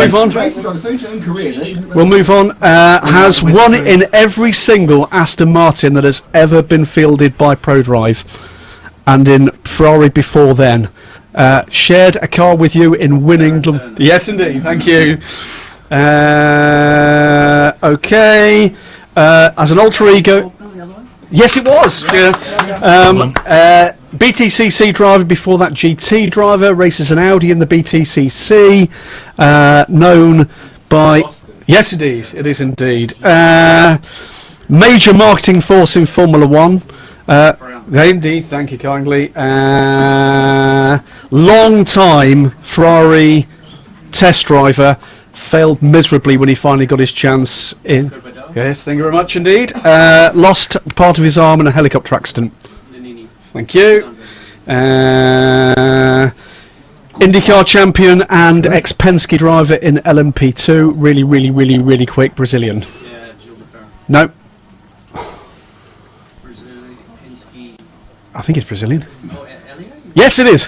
We'll move on. Has won in every single Aston Martin that has ever been fielded by ProDrive, and in Ferrari before then. Shared a car with you in winning. Yes, indeed. Thank you. Okay. As an alter ego. Yes, it was. Yeah. BTCC driver before that, GT driver, races an Audi in the BTCC, known by... Yes, indeed, it is indeed. Major marketing force in Formula 1. Indeed, thank you kindly. Long time Ferrari test driver, failed miserably when he finally got his chance in... Yes, thank you very much indeed. Lost part of his arm in a helicopter accident. Thank you. IndyCar champion and ex-Penske driver in LMP2. Really quick. Brazilian. Yeah, Gilles Leclerc. No. Brazilian, Penske. I think it's Brazilian. Oh, Elliot? Yes, it is.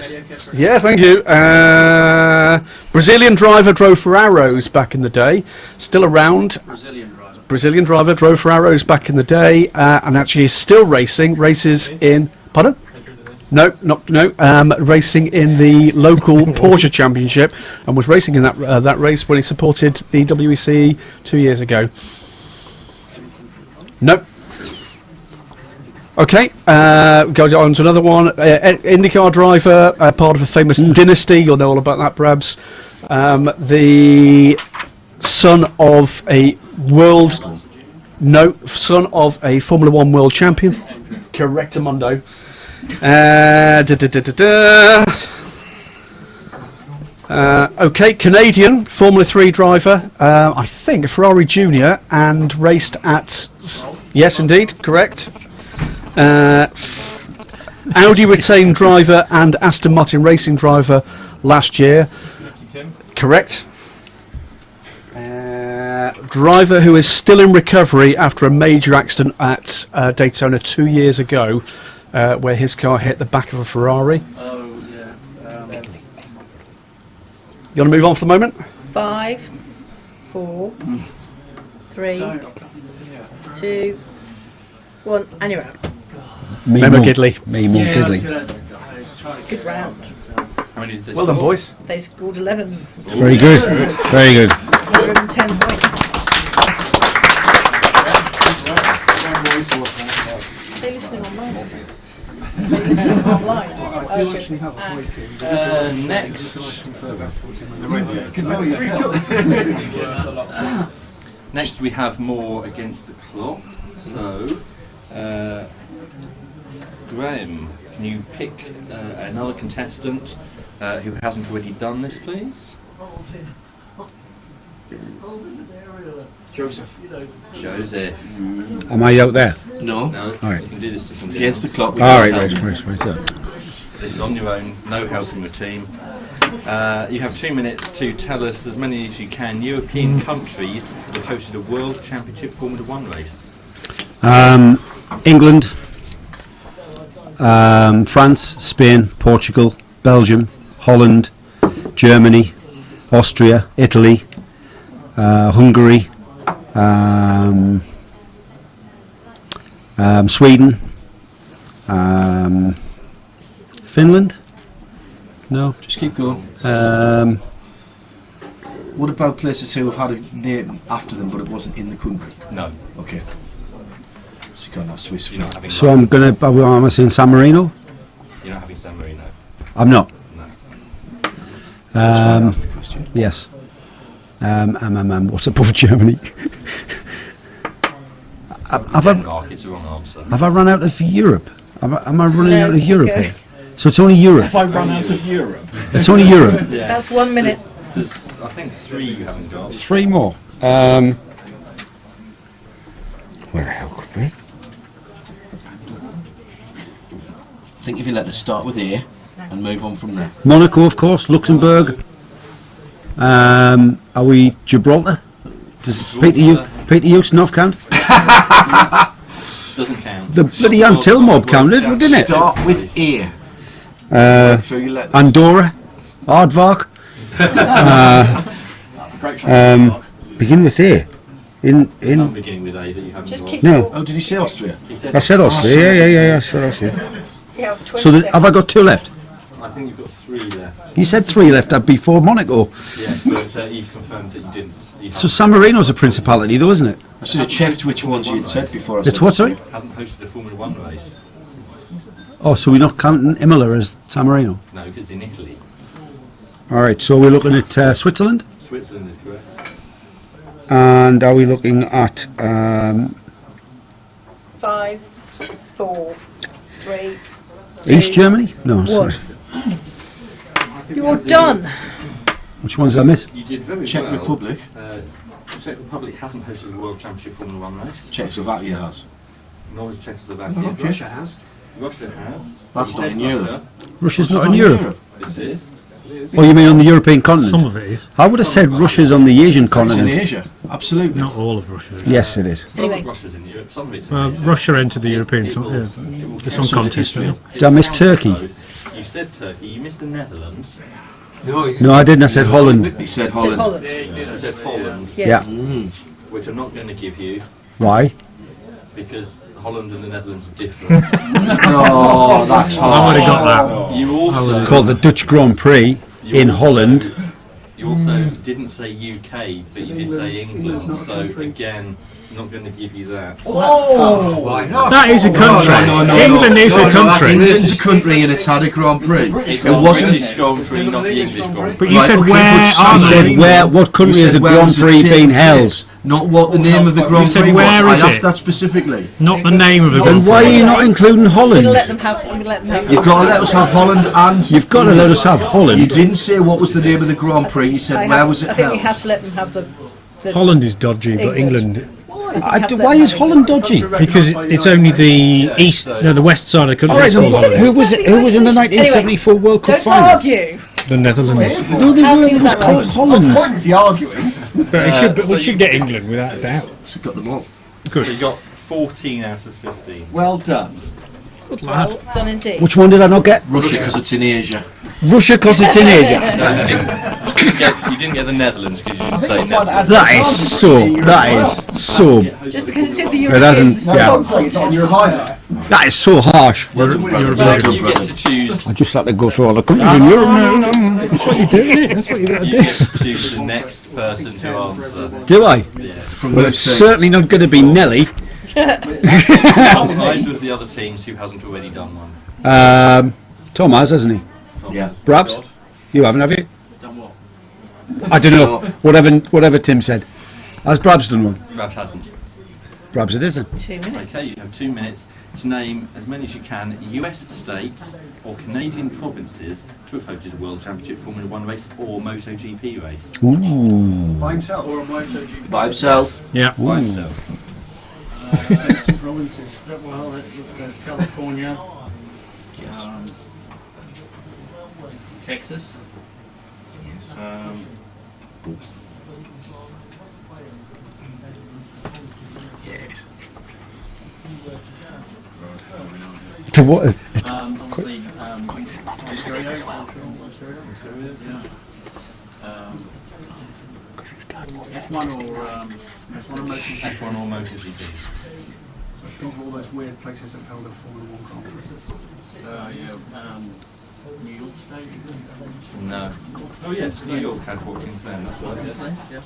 Yeah, thank you. Brazilian driver drove for Arrows back in the day. Still around. Brazilian driver drove for Arrows back in the day, and actually is still racing. Races in... Pardon? No. Racing in the local Porsche Championship, and was racing in that race when he supported the WEC 2 years ago. No. Okay, goes on to another one. IndyCar driver, part of a famous dynasty. You'll know all about that, perhaps. The son of a Formula 1 world champion. Correctamundo. Okay, Canadian Formula 3 driver, I think a Ferrari Junior, and raced at... Yes, indeed, correct. Audi retained driver and Aston Martin racing driver last year. Correct. Driver who is still in recovery after a major accident at Daytona 2 years ago, where his car hit the back of a Ferrari. Oh, yeah. You want to move on for the moment? 5, 4, 3, 2, 1, and you're out. Memo Gidley. Good round. Well done, boys. They scored 11. Very good. Very good. 110 points. Are they listening online? Are they listening online? Next we have more against the clock. So, Graham, can you pick another contestant who hasn't already done this, please? Joseph. Am I out there? No. All right. You can do this to somebody Against else. the clock. All right. This is on your own, no help from your team. You have 2 minutes to tell us as many as you can European countries that have hosted a World Championship Formula 1 race. England, France, Spain, Portugal, Belgium, Holland, Germany, Austria, Italy, Hungary, Sweden, Finland. No, just keep going. What about places who have had a name after them but it wasn't in the country? No. Okay. So you can't have Swiss. You're not having So am I saying San Marino? You're not having San Marino. I'm not. No. That's the question. Yes. What's above Germany? Denmark, it's the wrong answer. Have I run out of Europe? Am I running out of Europe here? So it's only Europe. Have I run out of Europe? It's only Europe. Yeah. That's 1 minute. There's, I think, 3 you haven't got. 3 more. Where the hell could it be? I think if you let us start with here and move on from there. Monaco, of course. Luxembourg. Are we Gibraltar? Does Peter Ustinov count? Doesn't count. The bloody Antil mob counted, didn't it? Start with here. Andorra, Aardvark. Begin with A. I'm beginning with A that you haven't got. No. Oh, did he say Austria? I said Austria. Yeah. I said Austria. So have I got 2 left? I think you've got 3 left. You said 3 left before Monaco. Yeah, but Yves confirmed that you didn't. So San Marino's a principality, though, isn't it? I should have checked which ones you'd said before. It's what, sorry? Hasn't hosted a Formula 1 race. Oh, so we're not counting Imola as San Marino? No, because it's in Italy. All right, so we're looking at Switzerland? Switzerland is correct. And are we looking at... 5, 4, 3, 2, East Germany? No, 1. sorry. You're done. Which ones did I miss? You did very Czech well. Republic. Czech Republic hasn't hosted a World Championship Formula 1 race. Czechoslovakia has. Nor has Czechoslovakia. Okay. Russia has. Russia has. That's not in Europe. Russia's not in Europe? This is. Oh, you mean on the European continent? Some of it is. I would have said Russia's on the Asian It's continent. in Asia. Absolutely. Not all of Russia. Yes, it is. Some of Russia's in Europe, some of it's in Asia. Russia entered the European. There's some contest. Did I miss Turkey? You said Turkey, you missed the Netherlands. No, I didn't. I said Holland. He said Holland. You said Holland. Yeah. Which I'm not going to give you Why? because Holland and the Netherlands are different. Oh, that's hard. I would have got that. You also Called the Dutch Grand Prix in Holland. You also didn't say UK, but you did say England. So again, I'm not going to give you that. Oh, why not? That is a country. England is a country. England's a country and it's had a Grand Prix. It's It the wasn't. British Grand Prix, not the English Grand Prix. But you Right, said okay, where but are You San said they? Marino- what country You has said the where Grand was it Prix taken been place? held? Not what the name of the Grand said Prix where was. is I asked it? that specifically. Not the name of the Then Grand why are Prix. you not including We're Holland? gonna let them have. We're gonna let them have. You've got to let us have Holland and. You've got to let us have You Holland. didn't say what was the name of the Grand Prix. You said where was it I think we held. have to let them have the. Holland is dodgy, but England. Why is Holland dodgy? Because it's only the east, no, the west side of the country. All right, that's called who Holland. was in the 1974 World Cup Don't final? argue. The Netherlands. No, they How were. many It was was that called one? Holland. What is he arguing? But we should get England without a doubt. We've got them all. So you got 14 out of 15. Well done. Good lad. Well done indeed. Which one did I not get? Russia, because it's in Asia. Russia, because it's in Asia. You didn't get the Netherlands because you didn't say Netherlands. That is so. Just because it's in the It hasn't. European Yeah. It's on your high. That is so harsh. You get to choose. I just had to go through all the countries in Europe. That's what you do, isn't it? That's what you got to You do. get to choose the next person to answer. Do I? Yeah. Well, it's certainly not going to be Nelly. Either of the other teams who hasn't already done one. Tom has, hasn't he? Yeah. Brabs? You haven't, have you? Done what? I don't know. Whatever Tim said. Has Brabs done one? Brad hasn't. Brabs it isn't. 2 minutes. Okay, you have 2 minutes to name as many as you can US states or Canadian provinces to have hosted a World Championship Formula 1 race or MotoGP race. Ooh. By himself. Or a MotoGP. By himself. Yeah. By himself. Provinces. Well, let's go California. Yes. Texas. Yes. Yes. To what? Obviously, Ontario. Yeah. F1 or MotoGP. F1 or MotoGP. Think of all those weird places that held a Formula 1 conferences. New York State, is it? No. Oh yes, New York had Watkins Glen, that's right. Yep.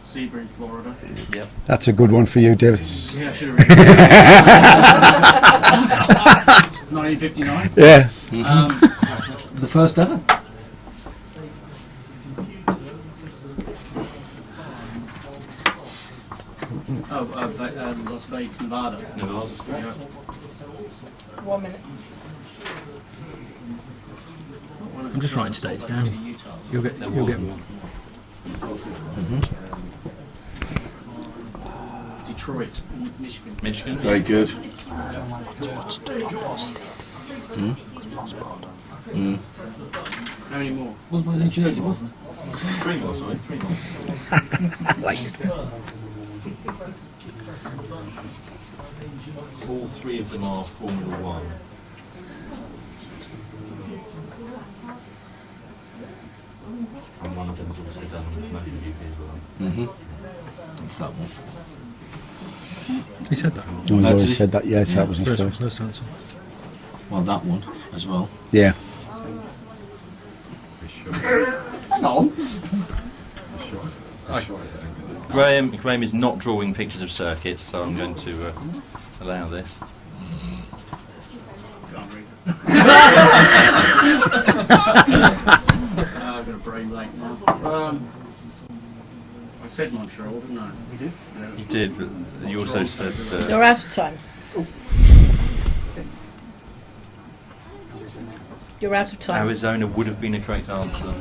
Sebring, Florida. Yep. That's a good one for you, David. Yeah, I should have 1959. Yeah. The first ever. Las Vegas, Nevada. Nevada. Yeah. 1 minute. I'm just writing states down. You'll get one. Detroit, Michigan. Michigan. Very good. How many more? Well, New Jersey, wasn't it? 3 more, sorry. 3 more. Like All 3 of them are Formula 1. And one of them's also done with MotoGP as well. What's that one? He said that. No, he's already said that. Yes, that was his first. First answer. Well, that one as well. Yeah. Hang on. Graham is not drawing pictures of circuits, so I'm going to allow this. Can't read. I've got a brain blank now. I said Montreal, didn't I? You did? You did, but you also said... You're out of time. You're out of time. Arizona would have been a correct answer.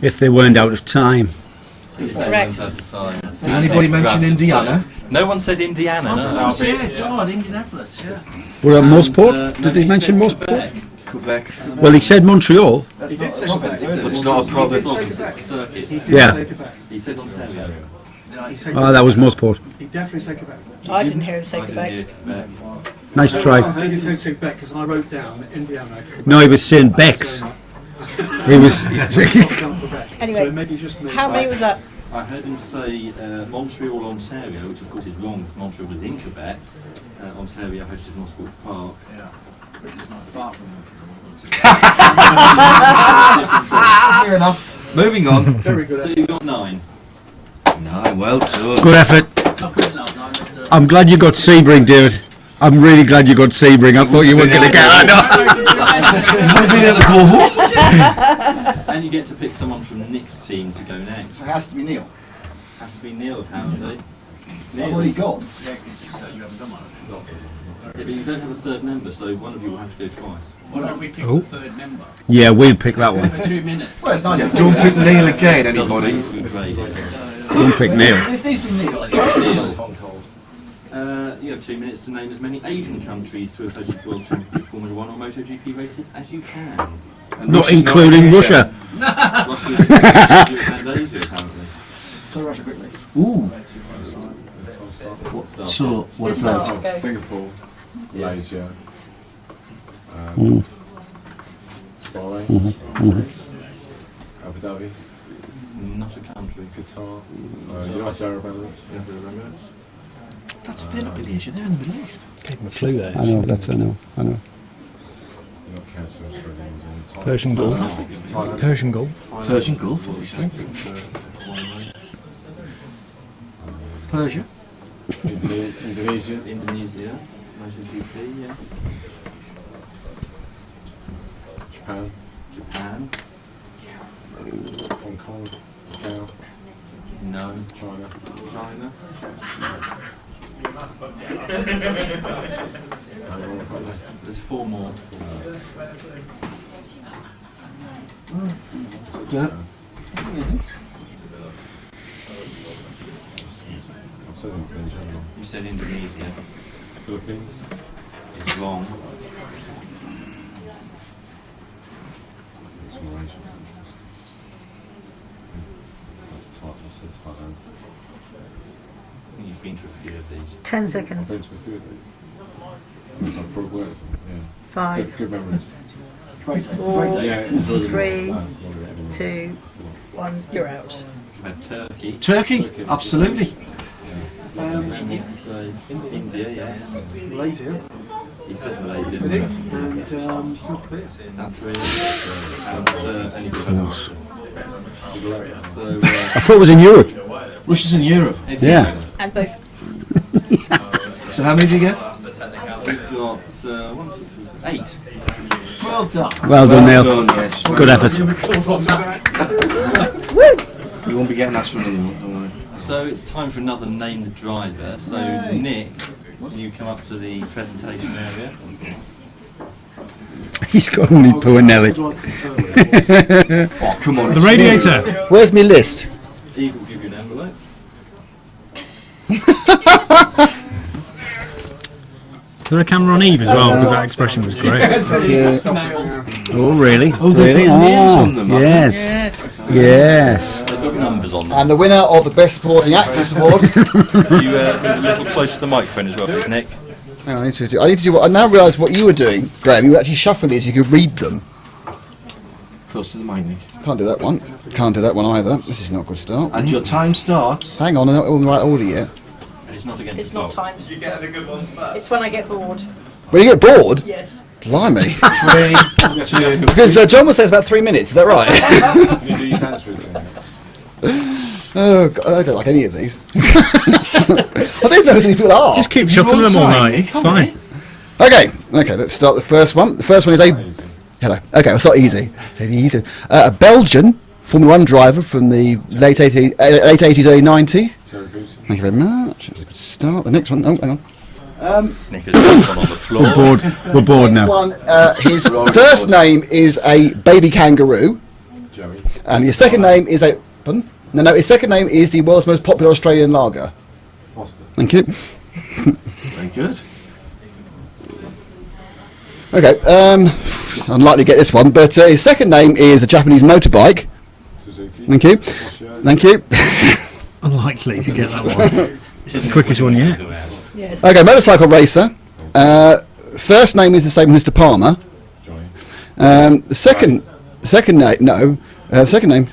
If they weren't out of time. Correct. Out of time. Did anybody mention Indiana? No one said Indiana. No. God, Indianapolis, yeah. What about Mosport? Did he mention Mosport? Quebec. Well, he said Montreal. He did say Quebec. But it's not a province. Yeah. He said Ontario. Oh, that was Mosport. He definitely said Quebec. I didn't hear him say Quebec. Nice try. I think he said Quebec because I wrote down Indiana. No, he was saying Bex. He was. Anyway, So maybe just me. how many was that? I heard him say Montreal, Ontario, which of course is wrong because Montreal was in Quebec. Ontario hosted Mosport Park. Yeah. Which is not far from Fair enough. Moving on. Very good. So you got 9. No, well done. Good effort. I'm glad you got Sebring, David. I'm really glad you got Sebring. I thought you weren't going to get that. And you get to pick someone from Nick's team to go next. It has to be Neil. Has to be Neil, apparently. I've already gone. Yeah, because you haven't done one. Yeah, but you don't have a third member, so one of you will have to go twice. Why don't we pick Oh. the third member? Yeah, we'll pick that one. For 2 minutes. Well, it's nice. Don't pick Neil again, anybody. Don't pick Neil. This needs to be Neil. Neil. You have 2 minutes to name as many Asian countries to have hosted World Championship Formula 1 or MotoGP races as you can. And Not Russia's including Russia. Russia and Asia, apparently. So Russia quickly. Ooh. What's that? So, what It's about? not, okay. Singapore, Malaysia, Bahrain, Abu Dhabi, Not a country. Qatar, United Arab Emirates. They're not in Asia, they're in the Middle East. Gave him a clue there. I know, that's I know. You're not counting Australia, New Zealand, Thailand. Persian Gulf. Thailand. Persian Gulf. Persian Gulf, obviously. Persia. Indonesia. Indonesia. MotoGP, yeah. Japan. Japan. Hong Kong. Macau. No. China. China. There's 4 more. Yeah. I've said Indonesia. You said Indonesia. Philippines. It's wrong. It's Malaysia. I said Thailand. You've been to a few of these. 10 I've seconds. been to a few of these. I've probably worked some, yeah. 5, Good memories. 4, Yeah, enjoyed them 3, all. 2, 1. You're out. You've had Turkey. Turkey, absolutely. And you say India, yes. Malaysia. He said Malaysia. And South Korea. South Korea. And you So, I thought it was in Europe. Russia's in Europe. Yeah. And both. So how many did you get? we've got 8. Well done. Well done, Neil. Yes. Good effort. You won't be getting asked for another one, don't worry. So it's time for another Name the Driver. So Nick, you come up to the presentation area. He's got only poor Nelly. Oh, come on. The radiator. Where's my list? Eve will give you an envelope. Is there a camera on Eve as well? Because that expression was great. Oh, really? Oh, they've got names on them. Yes. Yes. They've got numbers on them. And the winner of the Best Supporting Actress Award. You bring a little close to the microphone as well, please, Nick. Hang on, I need to do what I now realise what you were doing, Graham. You were actually shuffling these so you could read them. Close to the mic, Nick. Can't do that one. Can't do that one either. This is not a good start. And your time starts. Hang on, I'm not in the right order yet. It's not against It's the not clock. timed. You get the good ones first. It's when I get bored. When you get bored? Yes. Blimey. 3, 2. Because John was saying it's about 3 minutes, is that right? Can you do your dance routine? Oh, God, I don't like any of these. I don't even know who these people are. Just keep shuffling them all night. It's fine. Okay, let's start the first one. The first one is Hello. Okay, we'll start easy. Easy. A Belgian Formula 1 driver from the late 80s, early 90s. Thank you very much. That's a good start. The next one. Oh, hang on. Nick has got one on the floor. We're bored now. One, his first name is a baby kangaroo. Joey. And his second name is a... Pardon? No, his second name is the world's most popular Australian lager. Foster. Thank you. Very good. Okay, unlikely to get this one, but his second name is a Japanese motorbike. Suzuki. Thank you. Thank you. Unlikely to get that one. This is the quickest one yet. Yes. Okay, motorcycle racer. First name is the same as Mr. Palmer. Johnny. The second name, no. Second name.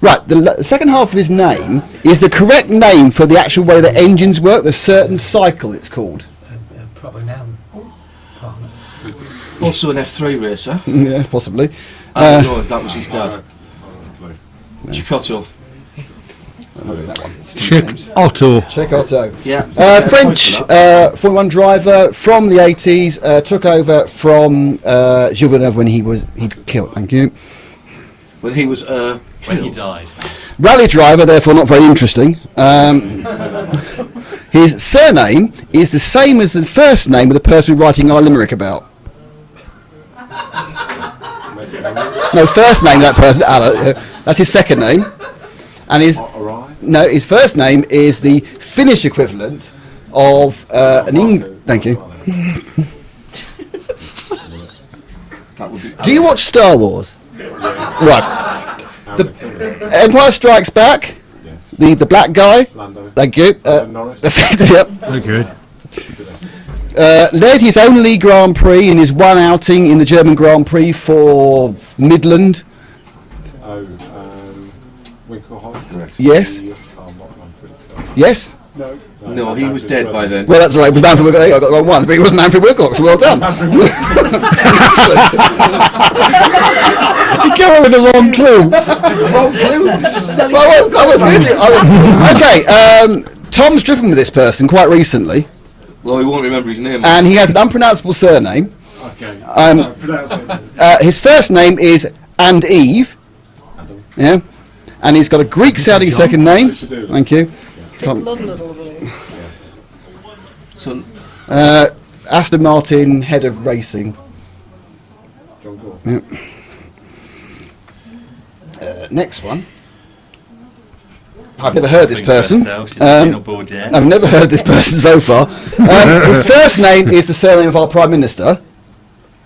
Right, the second half of his name is the correct name for the actual way the engines work, the certain cycle it's called. Proper noun. Also an F3 racer. Yeah, possibly. I don't know if that was his dad. Chicotto. Check Otto. Yeah. French Formula 1 driver from the 80s, took over from Gilles Villeneuve when he'd killed. Thank you. When he was When he died. Rally driver, therefore not very interesting. His surname is the same as the first name of the person we're writing our limerick about. No, first name of that person, that's his second name. And his first name is the Finnish equivalent of Thank you. Do you watch Star Wars? Right. The Empire Strikes Back. The black guy. Lando. Thank you. Yep. Very good. Led his only Grand Prix in his one outing in the German Grand Prix for Midland. Winkelhoff. Yes. Yes. No, he was dead by then. Well, that's all right. With Manfred Wilcox, I got the wrong one. But he was Manfred Wilcox. Well done. You came up with the wrong clue. Wrong clue. I was going to. Okay. Tom's driven with this person quite recently. Well, he won't remember his name. And he has an unpronounceable surname. Okay. Pronounce it. His first name is And Eve. Yeah. And he's got a Greek-sounding second name. Thank you. Son. Aston Martin, head of racing. Yep. Next one. I've never heard this person. I've never heard this person so far. His first name is the surname of our Prime Minister.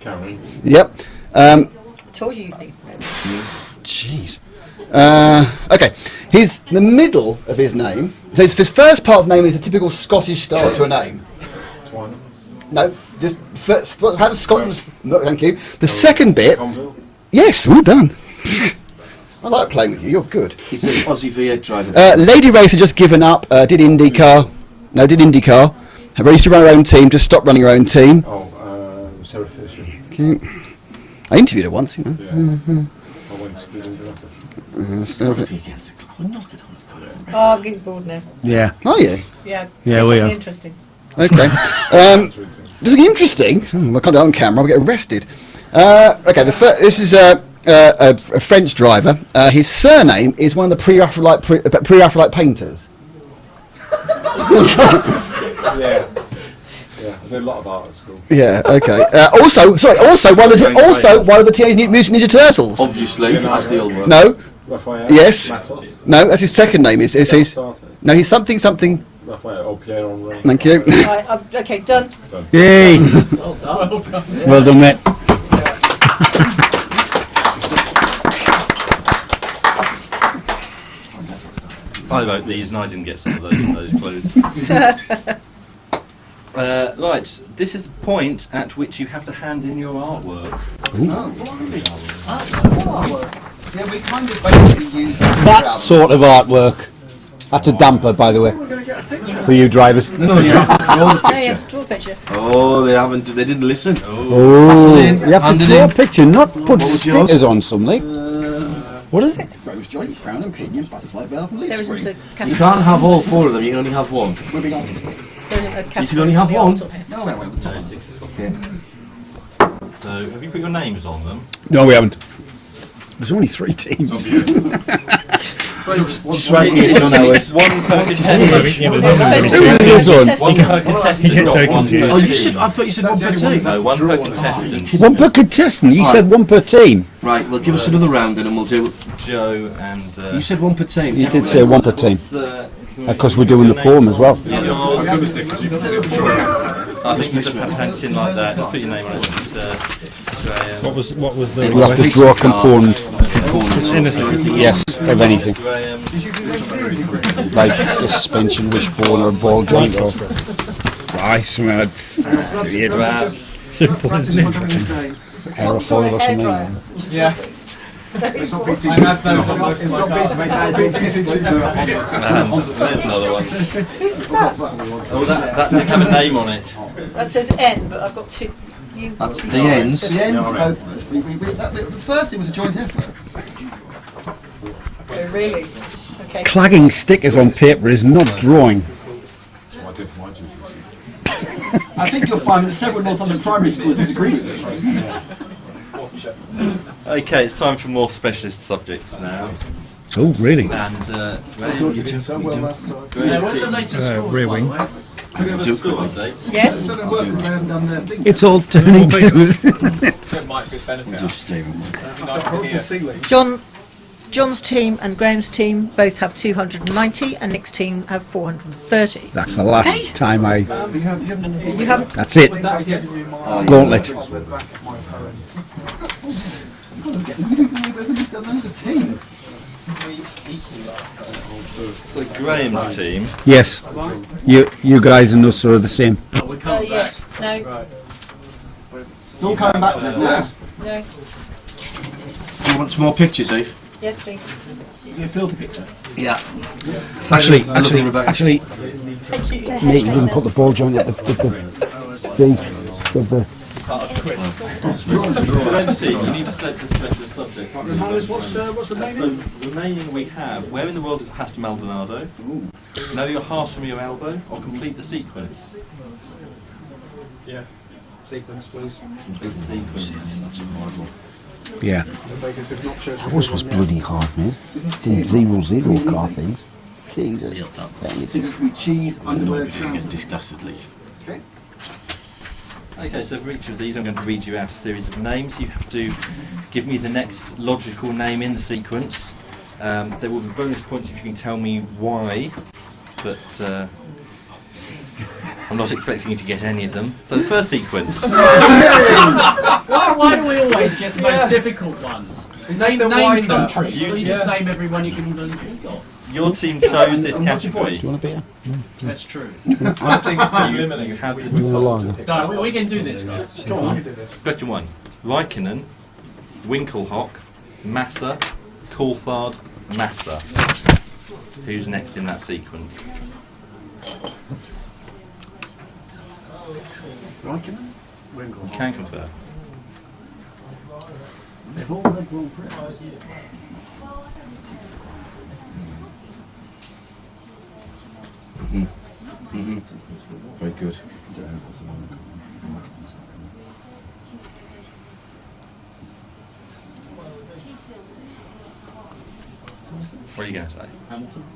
Cameron. Yep. Told you think. Jeez. Okay. The middle of his name. So his first part of the name is a typical Scottish start to a name. Twine. No. Just first, how does Scotland? No, thank you. The second bit. Conville. Yes. Well done. I like playing with you. You're good. He's an Aussie V8 driver. Lady racer just given up. Did IndyCar. No, did IndyCar. Used to run her own team. Just stopped running her own team. Sarah Fisher. Okay. I interviewed her once. You know. Yeah. I went to do Oh, I'm getting bored now. Yeah. Are you? Yeah. Yeah, we are. Interesting. Okay. This is interesting. I can't do it on camera. I'll get arrested. Okay. This is a French driver. His surname is one of the pre-Raphaelite painters. Yeah. Yeah. I did a lot of art at school. Yeah. Okay. Also one of the Teenage Mutant Ninja Turtles. Obviously, that's the old one. No. Raphael. Yes. Matos. No, that's his second name. He's Starting. no, he's something. Raphael. Oh, Pierre Henry. Thank you. Right, okay, done. Yay! Well done. Well done, mate. I wrote these and I didn't get some of those in those clues. Right, this is the point at which you have to hand in your artwork. Yeah, we kind of basically use That sort of artwork. That's a damper, by the way, for you drivers. No, yeah. Yeah, draw a picture. Oh, they didn't listen. Oh, you have to Hand it draw a in. picture, not put was stickers yours? on something. What is it? rose joint, crown and pinion, butterfly valve and leaf There isn't spring. a You category. can't have all four of them, you can only have one. We're being artistic. There isn't a category. You can only have for the one. art on here. No, well, Okay. So, have you put your names on them? No, we haven't. There's only 3 teams. Just write it on ours. One per contestant. One per contestant. Oh, you said. I thought you said one per team. No, one per contestant. One per contestant. You said one per team. Right. Well, give us another round then, and we'll do. Joe and. You said one per team. You did say one per team. Because we're doing the poem as well. I think you just have to hand it in like that. Just put your name on it. Graham. What was the? You have to draw a component. Anything. Yes, of anything. Graham. Like a suspension, wishbone, or a ball joint, or something Perhaps. Simple, isn't it? aerofoil or something. Yeah. It's not I had those on my There's another one. Oh, that didn't have a name on it. That says N, but I've got 2. That's the ends. The ends are both of us. The first thing was a joint effort. Oh, really? Okay. Clagging stickers on paper is not drawing. That's what I did for my GCSE. I think you'll find that several Northumberland primary schools disagree with this. Okay, it's time for more specialist subjects now. Oh, really? And What's the latest score? Rear wing. we have a school update. Yes. It's all turning to. It might be a benefit. Just stay with me. It'd be nice to hear. John's team and Graham's team both have 290, and Nick's team have 430. That's the last time I. You haven't. That's it. Gauntlet. So Graham's team. Yes. You guys and us are the same. Yes. No. It's all coming back to us now. No. Do you want some more pictures, Eve? Yes, please. Is it a filthy picture? Yeah. Actually, Thank you. mate, you didn't put the ball joint at the V of the. Graham's team, you need to select a specialist subject. What's remaining? So, remaining we have, where in the world is Pastor Maldonado? Know your Haas from your elbow, or complete the sequence? Yeah. Sequence, please. Complete the sequence. That's a hard one. Yeah. That was bloody hard, man. Did 0-0 car things. Jesus. Cheese, underwear, trousers. Disgustedly. Okay. Okay, so for each of these I'm going to read you out a series of names. You have to give me the next logical name in the sequence. There will be bonus points if you can tell me why, but I'm not expecting you to get any of them. So the first sequence. Why do we always get the most difficult ones? Name countries. You just name everyone you can think of. Your team chose this category. Do you want a beer? That's true. I think so. You have the No, we can do this, guys. Go on. Question 1. Raikkonen, Winkelhock, Massa, Coulthard, Massa. Who's next in that sequence? Raikkonen? You can confirm. They've all had Grand Prix. Very good. What are you going to say?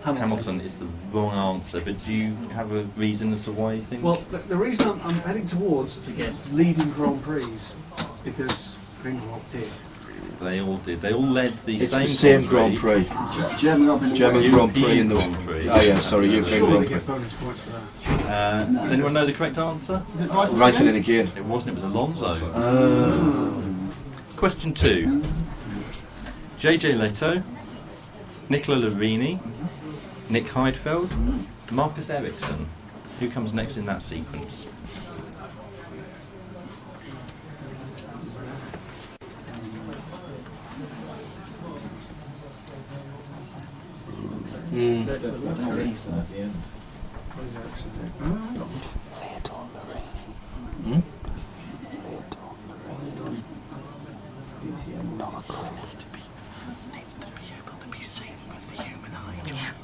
Hamilton is the wrong answer, but do you have a reason as to why you think? Well, the reason I'm heading towards leading Grand Prix because Greenwald did. They all did. They all led the It's same the same Grand Prix. German Grand Prix in the Grand Prix. Oh yeah, sorry, European Grand Prix. Does anyone know the correct answer? Raikkonen again. It wasn't. It was Alonso. Question 2. JJ Leto, Nicola Larini, Nick Heidfeld, Marcus Ericsson. Who comes next in that sequence?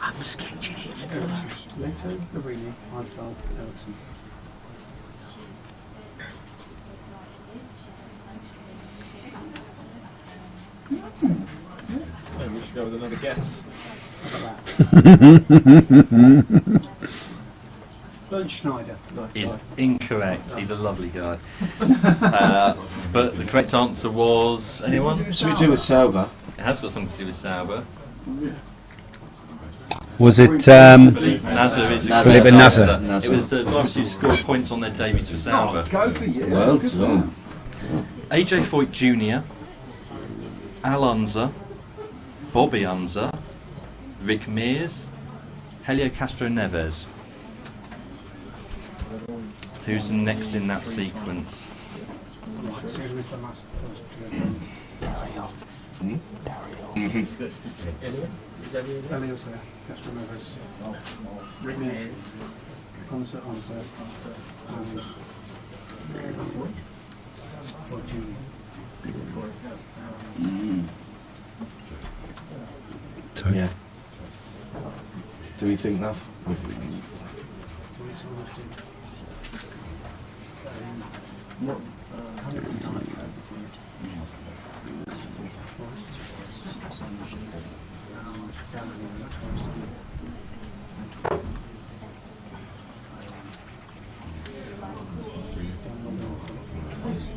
I'm sketching it. Leto, Larini, Heidfeld, Ericsson. Maybe we should go with another guess. Bernd Schneider. Is incorrect. He's a lovely guy. But the correct answer was anyone? Something to do with Sauber. It has got something to do with Sauber. Was it NASA is Could it have been NASA? NASA. It was the drivers who scored points on their debuts for Sauber. Go for you. Well done. AJ Foyt Jr., Al Unser, Bobby Unser, Rick Mears, Helio Castro Neves. Who's next in that sequence? Elias there. Castro Neves. Rick Mears. Concert Answer. Yeah. Do we think that?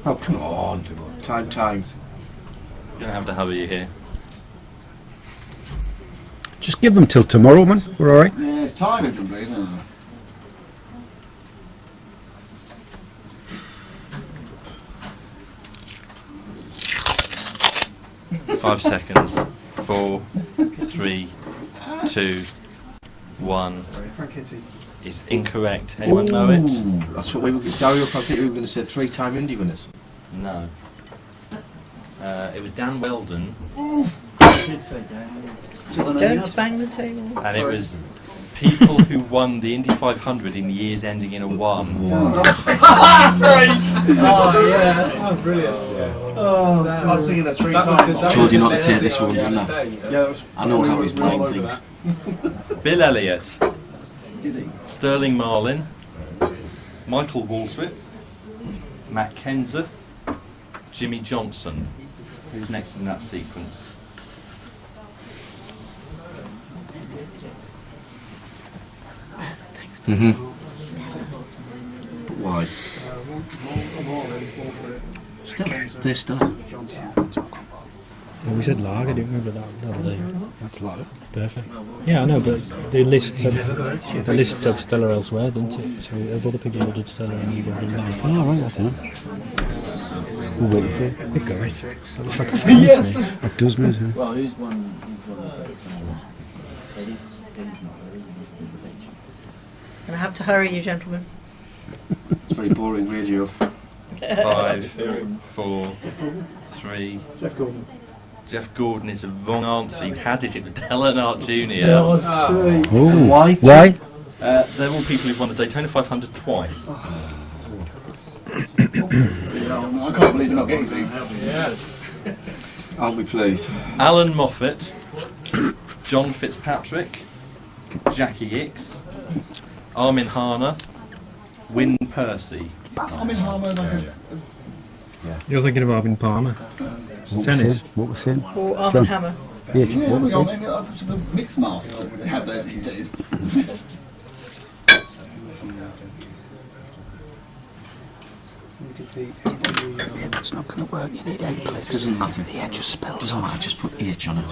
Oh, come on. Time. You're going to have to hurry here. Just give them till tomorrow, man. We're all right. Yeah, it's time it can be, isn't it? 5 seconds. 4, 3, 2, 1. Frank Hitty. Is incorrect. Anyone know it? That's what we were. Dario, I think we were going to say 3-time Indy winners. No. It was Dan Weldon. Don't bang the table. And it was people who won the Indy 500 in years ending in a 1. Oh yeah, oh brilliant. Oh, I was singing that 3 times. Told you not to take this one, didn't I? Yeah, I know how he's playing things. Bill Elliott, Sterling Marlin, Michael Waltrip, Matt Kenseth, Jimmy Johnson. Who's next in that sequence? But why? They're still. Well, we said lager, didn't we? But that other day. That's lager. Perfect. Yeah, I know, but the list said Stella elsewhere, didn't it? So if other people ordered Stella and you ordered lager. Oh, right, I don't know. We'll wait and see. They've got it. That's like a fan to me. It does me, too. Well, who's one? Gonna have to hurry, you gentlemen. It's very boring radio. 5, 4, 3. Jeff Gordon. Jeff Gordon is a wrong answer. You had it. It was Dale Earnhardt Jr. Oh, why? Why? They're all people who've won the Daytona 500 twice. I can't believe they're not getting these. Aren't we pleased? Alan Moffat, John Fitzpatrick, Jackie Ickes, Armin Harner, Wynne Percy. Armin Harmer, You're thinking of Arvin Palmer. Tennis. What was it? Or Armin Hammer. Yeah, yeah, what was we it? got the mix master. They have those these days. It's not going to work. You need end plates. Doesn't matter. The edge just spills Doesn't off. matter. Just put H on it.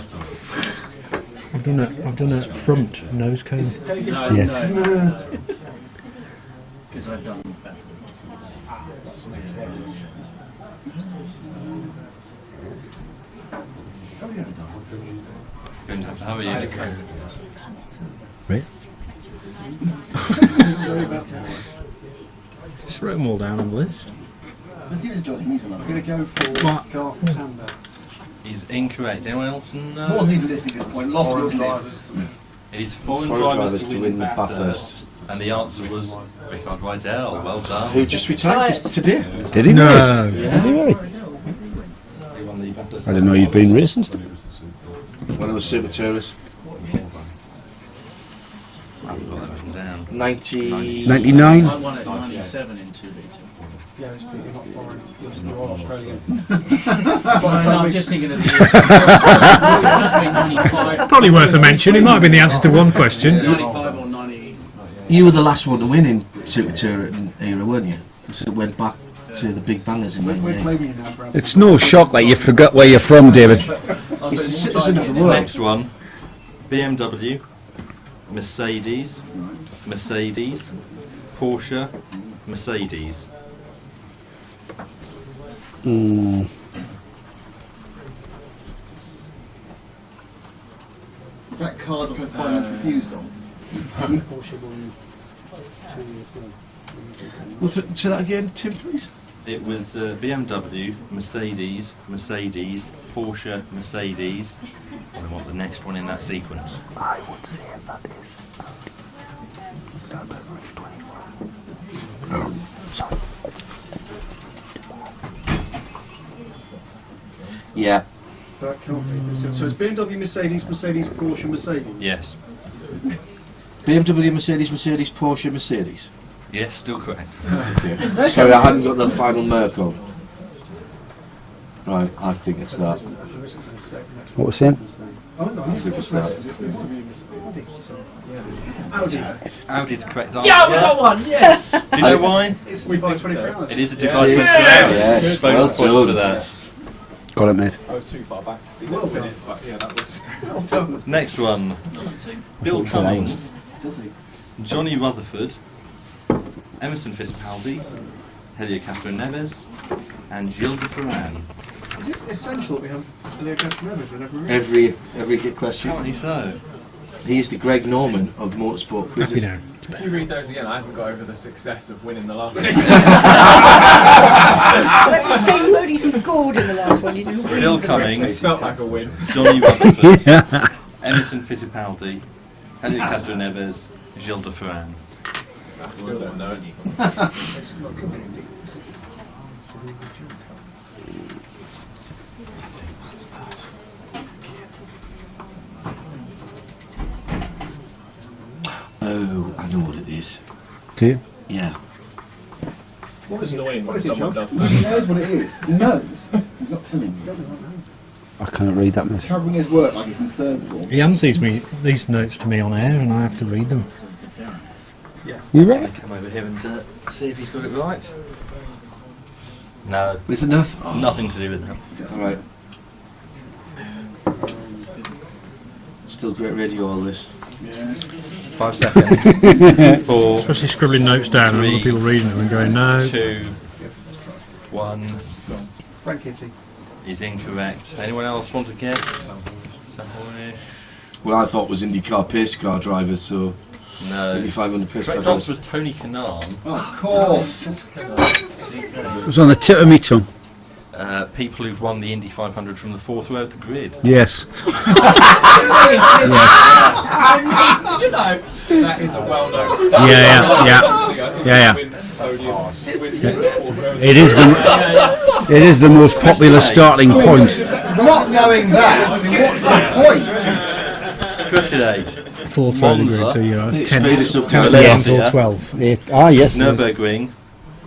I've done a front nose cone. Yes. Because I've done better. Going to have to hurry you. Right. Just wrote them all down on the list. Let's give it a Johnny. He's I'm going to go for Garth Tander. Is incorrect. Anyone else know? Wasn't even listening at this point. Lost will live. It is foreign Foreign drivers to win Bathurst. And the answer was Rickard Rydell. Well done. Who just retired today? Did he? No. Is he really? He won the Bathurst. I didn't know you'd been racing stuff. When I was Super Tourist. I haven't got that written down. 99? I won at 97 in 2 litre. Yeah, it's you're not foreign. You're all Australian. I'm just thinking of the year. Probably worth a mention. It might have been the answer to one question. 95 or 90. You were the last one to win in Super Tour era, weren't you? So it went back to the big bangers in We're 98. blaming you now, Brad. It's no shock that you forgot where you're from, David. He's a citizen of the world. Next one. BMW, Mercedes, Mercedes, Porsche, Mercedes. Is that cars that have finance refused on? Say that again, Tim, please. It was BMW, Mercedes, Mercedes, Porsche, Mercedes. And I want the next one in that sequence. I would say that is. Oh, sorry. Yeah. That can't be. So it's BMW, Mercedes, Mercedes, Porsche, Mercedes. Yes. BMW, Mercedes, Mercedes, Porsche, Mercedes. Yes, still correct. Okay. Sorry, I hadn't got the final Merc on. Right, I think it's that. What was saying? I think it's that. Audi's the correct answer. Yeah, we got one, yes! Do you know why? We buy 24 hours. It is a device with Yes. bonus Well points for done. that. Got it, mate. I was too far back to see that minute, but yeah, that was. Next one. Bill Cummings, Johnny Rutherford, Emerson Fittipaldi, Helio Castro Neves, and Gilles de Ferran. Is it essential that we have Helio Castro Neves in every race? Every good question. Apparently so. He is the Greg Norman of motorsport quizzes. Could you read those again? I haven't got over the success of winning the last one. Let me say you only scored in the last one. You didn't win. Bill Cummings, Felt like a win. Johnny Rutherford, Emerson Fittipaldi, Helio Castro Neves, Gilles de Ferran. I still don't know any. Oh, I know what it is. Do you? Yeah. It's annoying when What is it, someone John? does He that. knows what it is. He knows. He's not telling you. I can't read that, He's mate. covering his work like he's in third form. He hands these notes to me on air, and I have to read them. You I'm ready? going to come over here and see if he's got it right. No. Is it nothing? Oh. Nothing to do with that. Alright. Still great radio, all this. Yeah. 5 seconds. 4, Especially scribbling notes down and other people reading them and going, no. 2, 1 Frank Kitty. is incorrect. Anyone else want to guess? Someone-ish? Well, I thought it was IndyCar pace car drivers, so No. Indy 500 pace car Correct drivers. answer was Tony Kanaan. Oh, of course. It was on the tip of me tongue. People who've won the Indy 500 from the fourth row of the grid. Yes. You know, That is a well-known stuff. Yeah. It is the most popular starting point. Not knowing that, I mean, what's the point? Question 8. Fourth row of the Monza, grid, so you know, It's 10th, made us up to 10th, Yes. 11th or 12th. Yes. Nürburgring,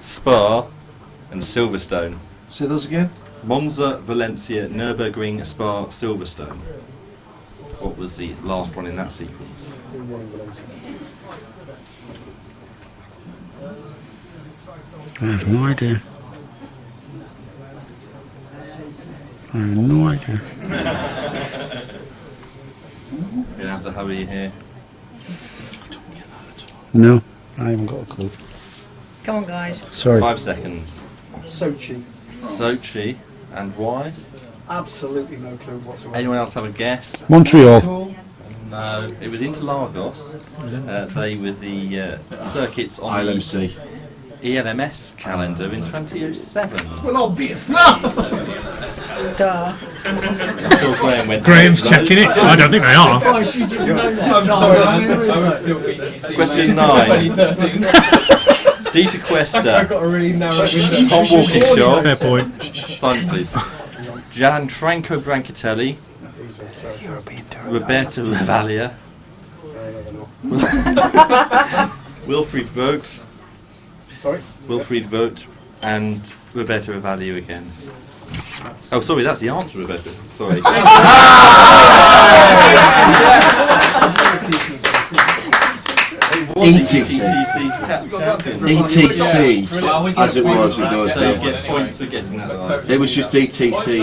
Spa, and Silverstone. Say those again? Monza, Valencia, Nürburgring, Spa, Silverstone. What was the last one in that sequence? I have no idea. No idea. You're going to have to hurry here. No, I haven't got a clue. Come on, guys. Sorry. 5 seconds. Sochi. Sochi. And why? Absolutely no clue whatsoever. Anyone else have a guess? Montreal. No, it was Interlagos. They were the circuits on ILMC. the ELMS calendar in 2007. Well, obviously. Duh. Graham's checking it. I don't think they are. I'm sorry, I was still VTC. Question 9. Dieter Questa. I've got a really narrow window. Tom Walkinshaw. Fair point. Silence, please. Gianfranco Brancatelli. Roberto Ravaglia. Wilfried Vogt. Sorry? Wilfried Vogt. And Roberto Ravaglia again. Oh, sorry, that's the answer, Roberto. Sorry. ETC. ETC, as it was in those so days. you get points for getting that right. It was just ETC.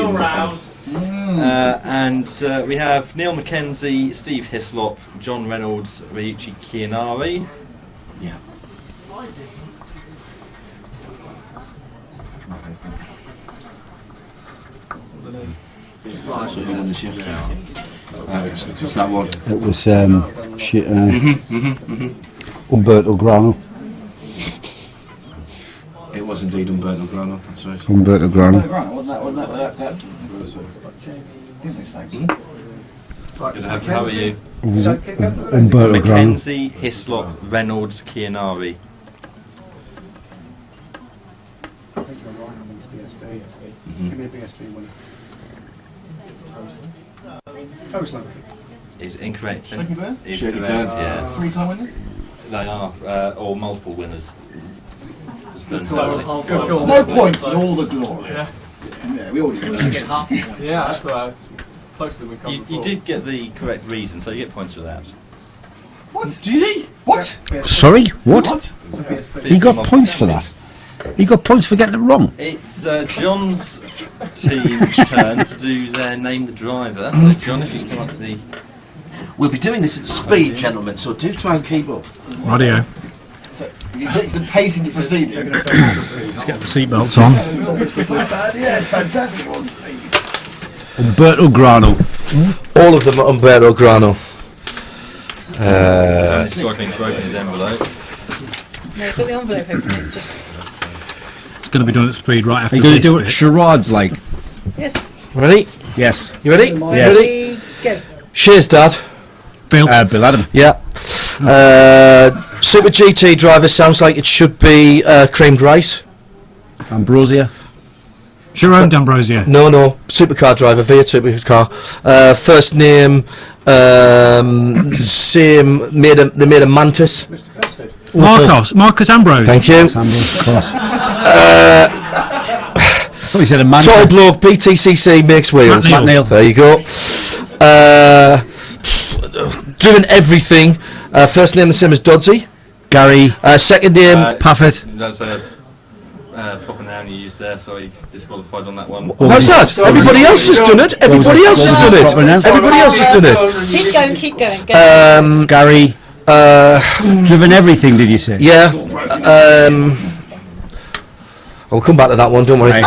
And we have Neil Mackenzie, Steve Hislop, John Reynolds, Ryuichi Kianari. Yeah. It's that one. It was Umberto Grano. It was indeed Umberto Grano, that's right. Umberto Grano. Wasn't that How are you? It was Umberto Grano. Mackenzie, Hislop, Reynolds, Kianari. Give me a BSB one. Toslow. Is incorrect. Shaky Burn? Is Shaky correct, Burn. yeah. 3-time winners? They are, or multiple winners. Just burn No points, but all the glory. Yeah, we all do that. Yeah, that's right. It's closer than we come You did get the correct reason, so you get points for that. What? Did he? What? Sorry, what? He got points for that. He got points for getting it wrong. It's John's team's turn to do their name the driver. So John, if you come up to the... We'll be doing this at speed, gentlemen, so do try and keep up. Radio. So, it's a pacing proceedings. Let's get the seatbelts on. Yeah, it's fantastic. Umberto Grano. All of them are Umberto Grano. He's struggling to open his envelope. No, it's got the envelope open. It's just... It's going to be done at speed right after Are you going to this do it bit. charades like? Yes. Ready? Yes. You ready? Yes. Ready? Go. Cheers, Dad. Bill. Bill Adam. Yeah. Super GT driver sounds like it should be creamed rice. Ambrosia. Jerome D'Ambrosio. No, supercar driver, Fiat supercar. First name, same. They made a mantis. Marcus Ambrose. Thank you. Ambrose, of course. So he said a man. Tall bloke, BTCC makes wheels. Matt Neil. There you go. Driven everything. First name the same as Doddsy. Gary. Second name Paffett. That's a proper noun you used there, so he disqualified on that one. How's that? Everybody else has done it. Everybody else has done it. Everybody else has done it. Keep going. Go. Gary. Driven everything, did you say? Yeah. I'll come back to that one, don't worry.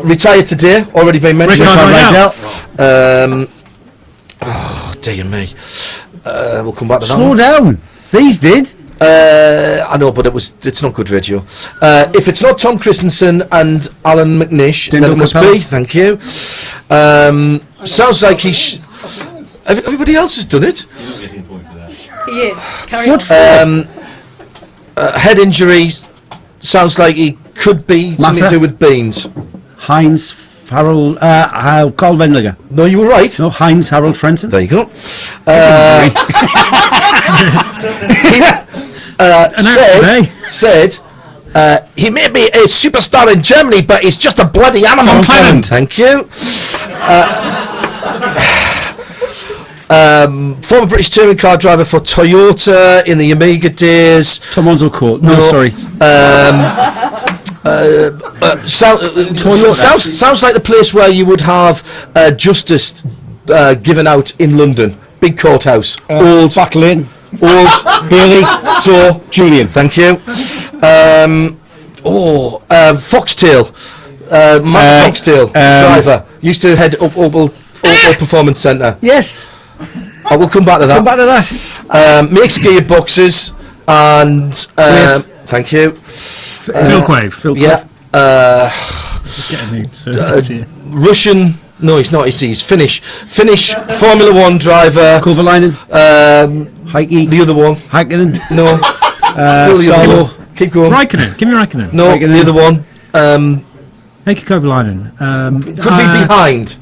Retired today, already been mentioned. Oh, dear me. We'll come back to that Slow one. down. These did. I know, but it's not good radio. If it's not Tom Christensen and Alan McNish, then it must be. Thank you. Sounds like everybody else has done it. He's not getting a point for that. He is. Carry on. Head injury. Sounds like he could be something to do with beans. Heinz Harold Carl Venliger. No, you were right. No, Heinz Harold Frenson. There you go. Said he may be a superstar in Germany, but he's just a bloody animal. Thank you. Former British touring car driver for Toyota in the Amiga days. Tom Onzel Court. No, sorry. Sounds like the place where you would have justice given out in London. Big courthouse. Old. Back Lane. Old. Bailey. So. Julian. Thank you. Foxtail. Foxtail. Driver. Used to head up Opal Performance Centre. Yes. I will come back to that. Come back to that. Makes gearboxes and thank you. Phil Quave. Yeah. Russian. No, he's not. He's Finnish. Finnish Formula One driver. Kovalainen. Heikki. The other one. Heikkinen. No. Still the other one. Keep going. Raikkonen. Give me Raikkonen. No. Raikkonen. The other one. Heikki Kovalainen. Could be behind.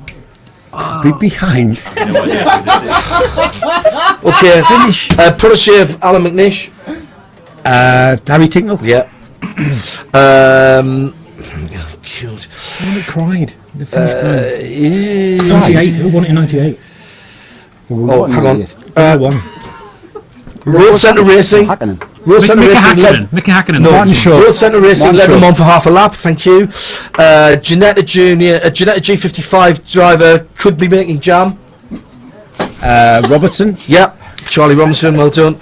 Be behind. Okay. Finish. Protege of Alan McNish. Harry Tinkle. Yeah. Killed. He cried. The Finnish cried. 98. Who won it in 98? Oh, hang on. Won. Road Centre Racing. Road Centre Racing. Mickey Hakkinen. No. Road Centre Racing led them on for half a lap. Thank you. Janetta Junior. Janetta G55 driver could be making jam. Robertson. Yeah. Charlie Robinson. Well done.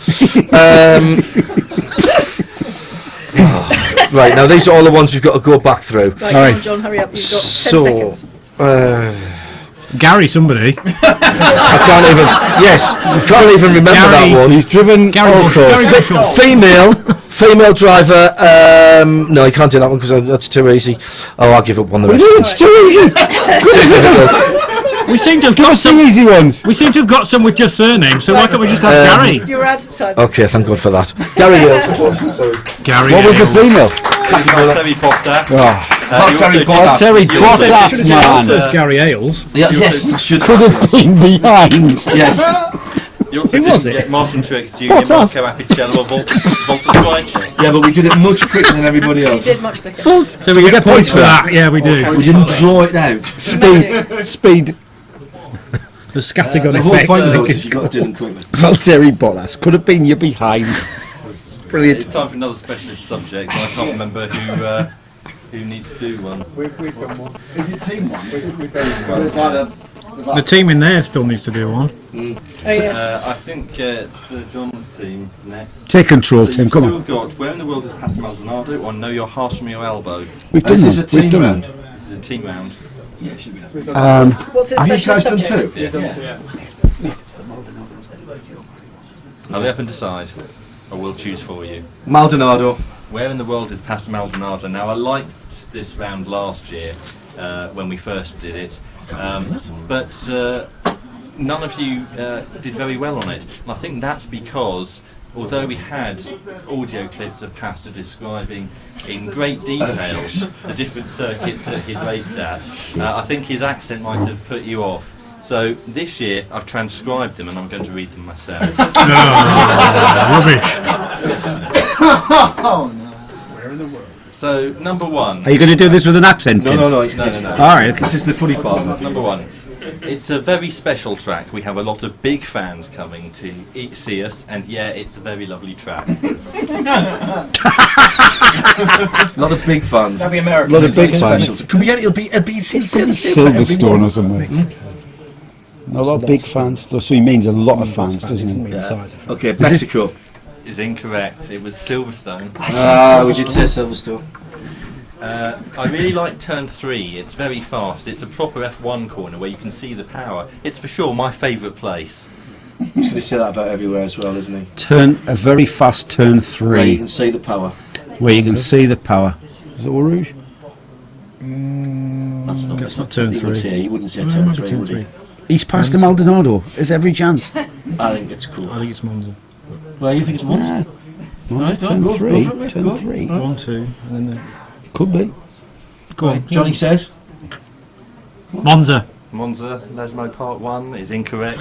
Right, now these are all the ones we've got to go back through. Right, all right. John, hurry up. You've got 10 seconds. Gary somebody. I can't even. Yes, I can't even remember that one. He's driven also. Female driver. No, I can't do that one because that's too easy. Oh, I'll give up on the rest. It's too easy. Too difficult. We seem to have got some easy ones. We seem to have got some with just surnames. So why can't we just have Gary? You're out of time. Okay, thank God for that. Gary Hales. Gary. What was the female? Terry Bottas. Terry Bottas, man. Gary Hales. Yeah, yes, I should. Could have been behind. Yes. You also Who didn't was it? get Martin Truex Jr., Marco Appicello, or Volta Squinching. Yeah, but we did it much quicker than everybody You else. did much quicker. So we get points for that. Yeah, we do. We didn't draw it out. Speed. The scattergun The whole effect. point of those is you got to do them quickly. Valtteri Bottas. Could have been you behind. Brilliant. It's time for another specialist subject. I can't remember who needs to do one. We've done one. Is it team one? The team in there still needs to do one. Oh, yes. I think it's John's team next. Take control, So Tim. you've Come still on. got Where in the World is Pastor Maldonado or Know Your Haas from Your Elbow. We've done This is one. a team We've done round. one. This is a team round. Yeah, it should be done. What's the Have you special guys done subject? two? Yeah. Hurry up and decide, or we'll choose for you. Maldonado. Where in the world is Pastor Maldonado? Now, I liked this round last year when we first did it, but none of you did very well on it. And I think that's because, although we had audio clips of Pastor describing in great detail the different circuits that he'd raced at, I think his accent might have put you off. So this year I've transcribed them and I'm going to read them myself. Oh no. Where in the world? So number one. Are you going to do this with an accent? No, Tim? no. All right. This is the funny part. Number one. It's a very special track. We have a lot of big fans coming to see us, and yeah, it's a very lovely track. A lot of big fans. That'd be American. A lot of big fans. Could be it'll be Silverstone or something. A lot of big fans. So he means a lot of fans, doesn't he? Okay, Mexico. Is incorrect. It was Silverstone. We did say Silverstone. I really like turn 3. It's very fast. It's a proper F1 corner where you can see the power. It's for sure my favourite place. He's going to say that about everywhere as well, isn't he? A very fast turn 3. Where you can see the power. Where you can see the power. Is it Eau Rouge? That's not turn he 3. He wouldn't say turn 3, would he? He's past the Maldonado. There's every chance. I think it's cool. I think it's Monza. Well, you think it's Monza? Turn 3. Turn 3. 1, 2, and then Could be. go on. Johnny says. Monza. Monza, Lesmo Part 1 is incorrect.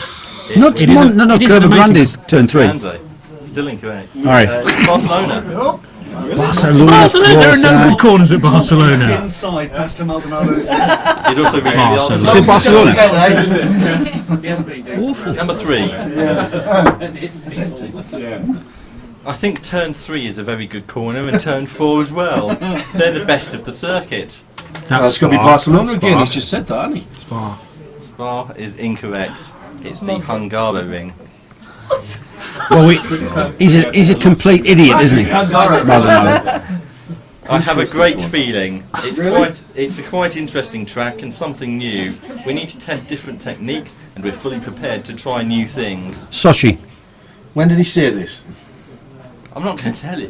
No, it is Curva amazing. Grande is turn 3. Grande. Still incorrect. All right. It's Barcelona. Barcelona. Barcelona. There are no good corners at Barcelona. Inside Pastor Maldonado's. He's also been Barcelona. You said Barcelona. Number 3. I think turn 3 is a very good corner, and turn 4 as well. They're the best of the circuit. That's got to be Barcelona again. He's just said that, hasn't he? Spa is incorrect. It's the Hungaroring. Well, he's a complete idiot, isn't he? Maldonado. I have a great feeling. It's a quite interesting track and something new. We need to test different techniques, and we're fully prepared to try new things. Sochi. When did he say this? I'm not going to tell you.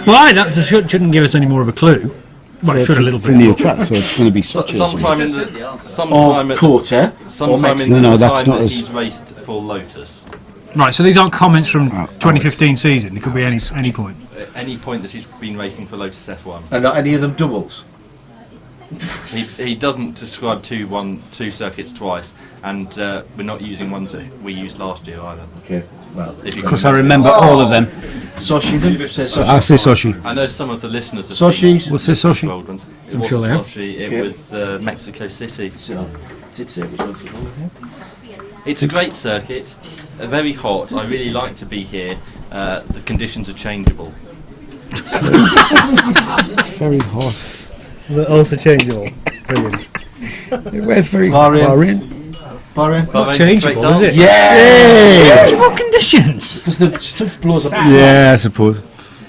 Well, that shouldn't give us any more of a clue. Well, it should a little bit. It's a new track, so it's going to be Sochi. Sometime in the time that he's raced for Lotus. Right, so these aren't comments from 2015 season. It could be any point. Any point that he's been racing for Lotus F1. And not any of them doubles? He doesn't describe two circuits twice, and we're not using ones that we used last year either. Okay, well, because I remember all of them. Sochi, I say Sochi. I know some of the listeners have Sochi. We'll say Sochi. Old ones. It I'm wasn't sure they have. Sochi, it was Mexico City. Did say it was It's a great circuit, very hot. I really like to be here. The conditions are changeable. It's very hot. But also changeable. Brilliant. Where's very Bahrain? Not changeable, is it? Yeah. Changeable conditions. Because the stuff blows up. Yeah, I suppose.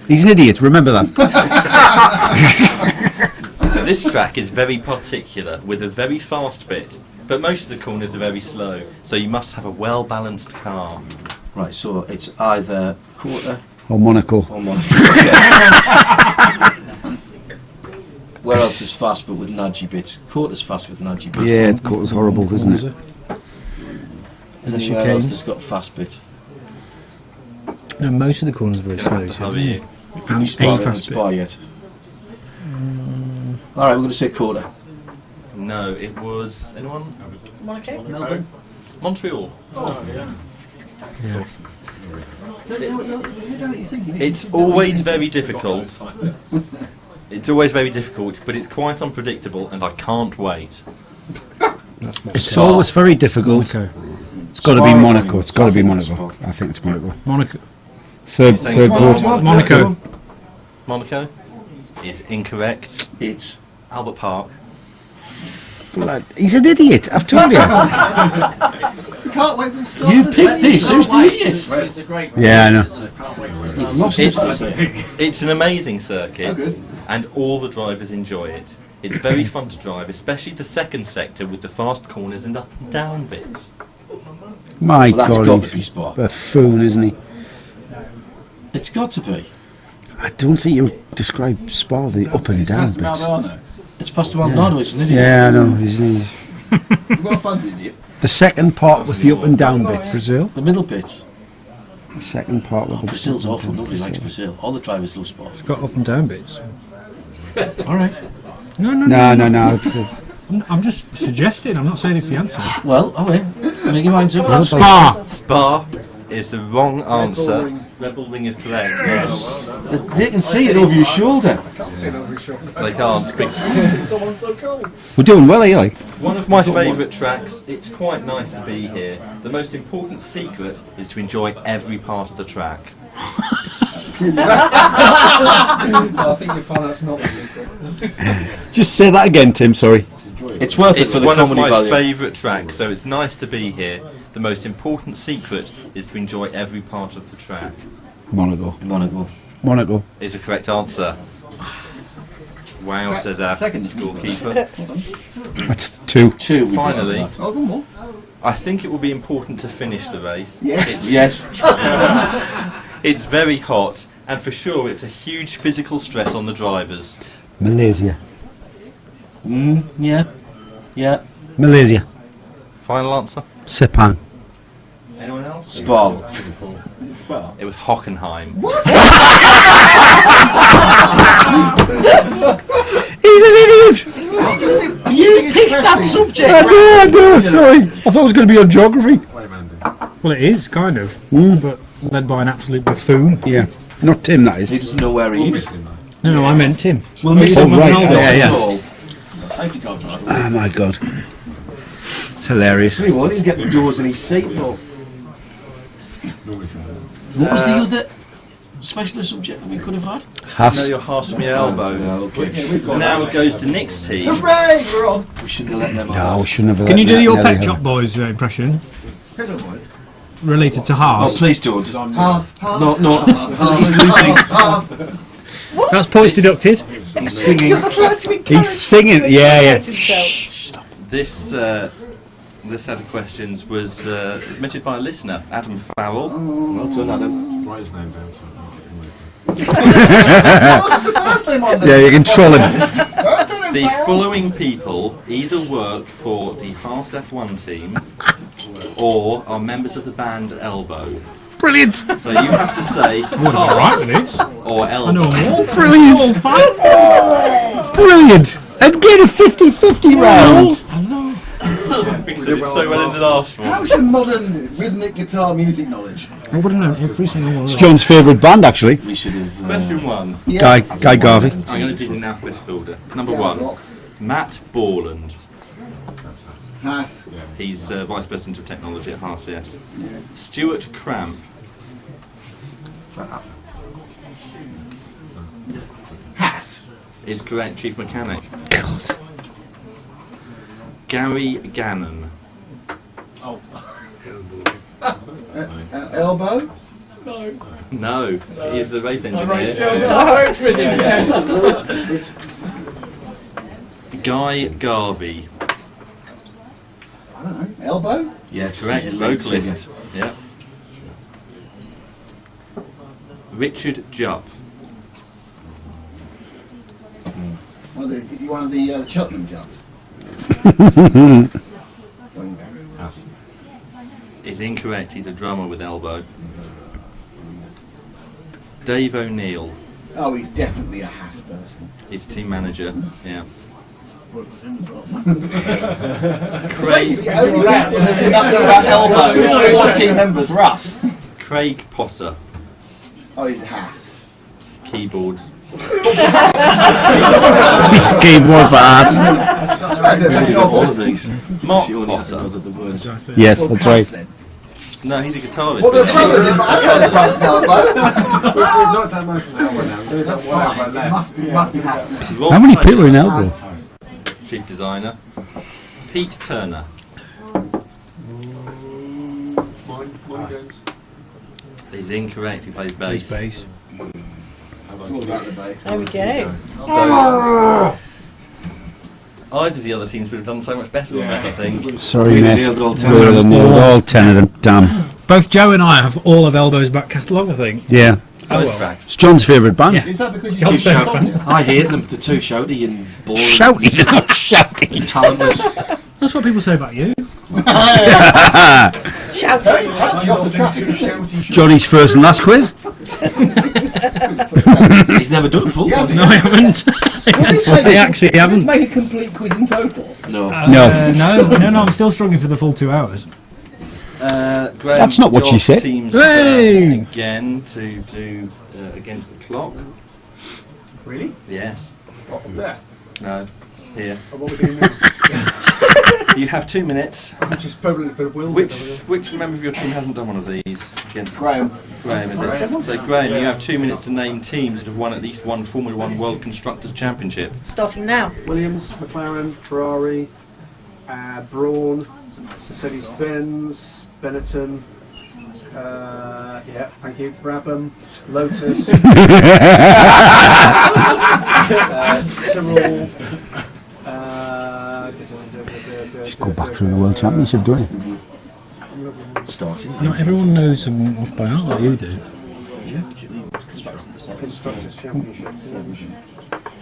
He's an idiot. Remember that. This track is very particular, with a very fast bit, but most of the corners are very slow, so you must have a well-balanced car. Right, so it's either quarter or Monaco. Where else is fast but with nudgy bits? Quarter's fast with nudgy bits. Yeah, quarter's horrible, isn't it? Is there anywhere else that's got fast bit? No, most of the corners are very slow. How are you? Can you spar yet? Alright, we're going to say quarter. No, it was... Anyone? Monaco? Melbourne? Montreal. Oh, yeah. Yes. It's always very difficult. It's always very difficult, but it's quite unpredictable, and I can't wait. It's always very difficult. It's got to be Monaco. It's got to be Monaco. I think it's Monaco. Monaco. Third vote. Monaco. Monaco is incorrect. It's Albert Park. Blood. He's an idiot. I've told you. You can't wait for the start. You picked this. Who's the idiot? It's a great Yeah, I know. It's an amazing circuit, and all the drivers enjoy it. It's very fun to drive, especially the second sector with the fast corners and up and down bits. My Well, that's God, got to he's be Spa. a buffoon, isn't he? It's got to be. I don't think you would describe Spa the up and down Pastor bits. Maldonado. It's Pastor Maldonado, isn't it? Yeah, I know. He's an idiot. You've got a fun idiot. The second part with the up and down bits. Brazil. The middle bits. The second part with the Brazil's up and awful. down Nobody likes bits. Brazil. All the drivers love Spa. It's got up and down bits. Alright. No. No. It's I'm just suggesting. I'm not saying it's the answer. Well, okay. Make your mind up. Spa. Spa is the wrong answer. Red Bull Ring is correct. Yes. They can see it over your shoulder. They can't. We're doing well, Eli. One of my favourite tracks. It's quite nice to be here. The most important secret is to enjoy every part of the track. I think you'll find that's not the secret. Just say that again, Tim. Sorry. It's worth it It's for the one of comedy my value. favourite tracks, so it's nice to be here. The most important secret is to enjoy every part of the track. Monaco. Monaco. Is the correct answer. Wow, says our scorekeeper. That's two. Finally, Oh, one more. I think it will be important to finish the race. Yes. Yes. It's very hot, and for sure it's a huge physical stress on the drivers. Malaysia. Yeah. Malaysia. Final answer? Sepang. Anyone else? Spa. It was Hockenheim. He's an idiot. You picked that subject. I know. Sorry. I thought it was going to be on geography. Well, it is kind of, but led by an absolute buffoon. Yeah. Not Tim, that is. He doesn't know where he is. No, I meant Tim. We'll miss him. right. Ronaldo. Safety car driver. Oh my God. It's hilarious. He won't. He'll get the doors in his seat. What was the other? special subject that we could have had? No, you're Haas from your elbow. Now it goes to Nick's team. Hooray! We're on. We shouldn't have let them No, we shouldn't have. Can you do your Nelly Pet Shop Boys impression Pet Shop Boys. related to Haas? Oh, please don't. Haas. No. He's losing. Haas. That's points deducted. He's singing. He's singing. Yeah. This set of questions was submitted by a listener, Adam Farrell. Well done, Adam. Write his name down so I What's the first name on there? Yeah, you can troll him. The following people either work for the Haas F1 team or are members of the band Elbow. Brilliant. So you have to say Haas or Elbow. Brilliant. All five. Brilliant. And get a 50-50 round. Because they did so well in the last one. How's your modern rhythmic guitar music knowledge? I would have known every single one. It's John's favourite band, actually. We should have. Question 1. Yeah. Guy Garvey. I'm going to do the alphabetical order. Number 1. Matt Borland. Haas. He's Vice President of Technology at Haas, yes. Stuart Cramp. Haas. Is correct, Chief Mechanic. Gary Gannon. Elbow. No, he's the race engineer. Guy Garvey. I don't know. Elbow. Yes, correct. Vocalist. Yeah. Richard Jupp. Is he one of the Cheltenham jumps? Is incorrect. He's a drummer with Elbow. Dave O'Neill. Oh, he's definitely a Haas person. He's team manager. Yeah. Craig. The only people who knew nothing about Elbow, all team members, Russ. Craig Potter. Oh, he's a Haas. Keyboard. He's keyboard for us. Mark Potter. Yes, that's right. No, he's a guitarist. Well, they're brothers in Elbow. We've knocked out most of the elbow now, so we've got one elbow left. Must be Haas. How many people are in Elbow? Chief designer. Pete Turner. He's incorrect. He plays bass. There we go. Either of the other teams would have done so much better than that, I think. Sorry, mate. We're all 10 of them. Damn. Both Joe and I have all of Elbow's back catalogue, I think. Yeah. It's John's favourite band. Yeah. Is that because you John's keep favourite shouting? I hate them. They're too shouty and boring. Shouty. Talentless. That's what people say about you. Shouting. Johnny's first and last quiz. He's never done full. No, I haven't. I actually haven't. Let's make a complete quiz in total. No. No, I'm still struggling for the full 2 hours. Graham, that's not what she your said. team's Hey! again to do against the clock. Really? Yes. What, up there? No. Here. Oh, what are we doing now? You have 2 minutes. Which is probably a bit of will. Which member of your team hasn't done one of these? Against Graham. Graham, is it? So Graham, you have 2 minutes to name teams that have won at least one Formula One World Constructors Championship. Starting now. Williams, McLaren, Ferrari, Braun, Mercedes-Benz, Benetton, yeah, thank you, Brabham, Lotus, Tyrrell, just go back through the World Championship, don't you? Starting. Not everyone knows them off by heart like you do. Constructors Championship.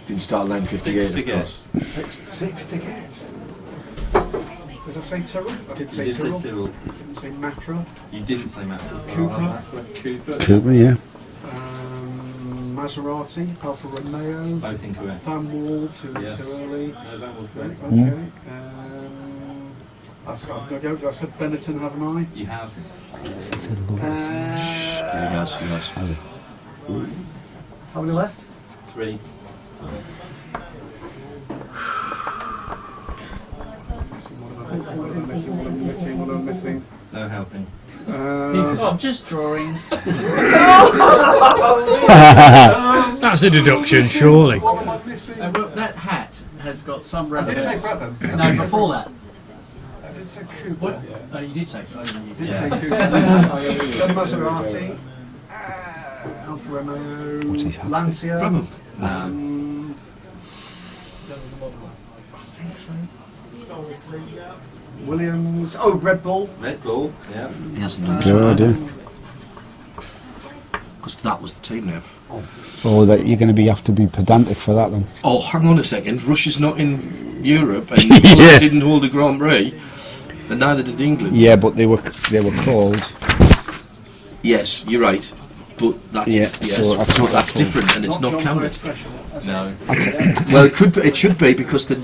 Didn't start line 58. To get. Six to get. Did I say Tyrrell? I did say You did say Tyrrell. Tyrrell. Didn't say Matra. You didn't say Matra. Cooper. Cooper, yeah. Maserati, Alfa Romeo. Both incorrect. Van Wall, too early. No, that was correct. Okay. I said Benetton, haven't I? You have. Yes. How many left? 3. What am I missing? No helping. I'm just drawing. That's a deduction, surely. What am I missing? Well, that hat has got some I did relevance. say Brabham. No, before that. I did say Cooper. What? Oh, you did say. Oh, you I did did say. say Cooper. John Maserati. Alfa Romeo. What's his hat? Lancia. Brabham. Williams. Oh, Red Bull. Red Bull, yeah. He hasn't done No idea. because that was the team now. Oh, that you're going to have to be pedantic for that then. Oh, hang on a second. Russia's not in Europe, and Yeah. didn't hold a Grand Prix, and neither did England. Yeah, but they were called. Yes, you're right. But that's Yeah, yes, so that's not that's their different, and it's Not not John counted. Special. No. Well, it could be, it should be because the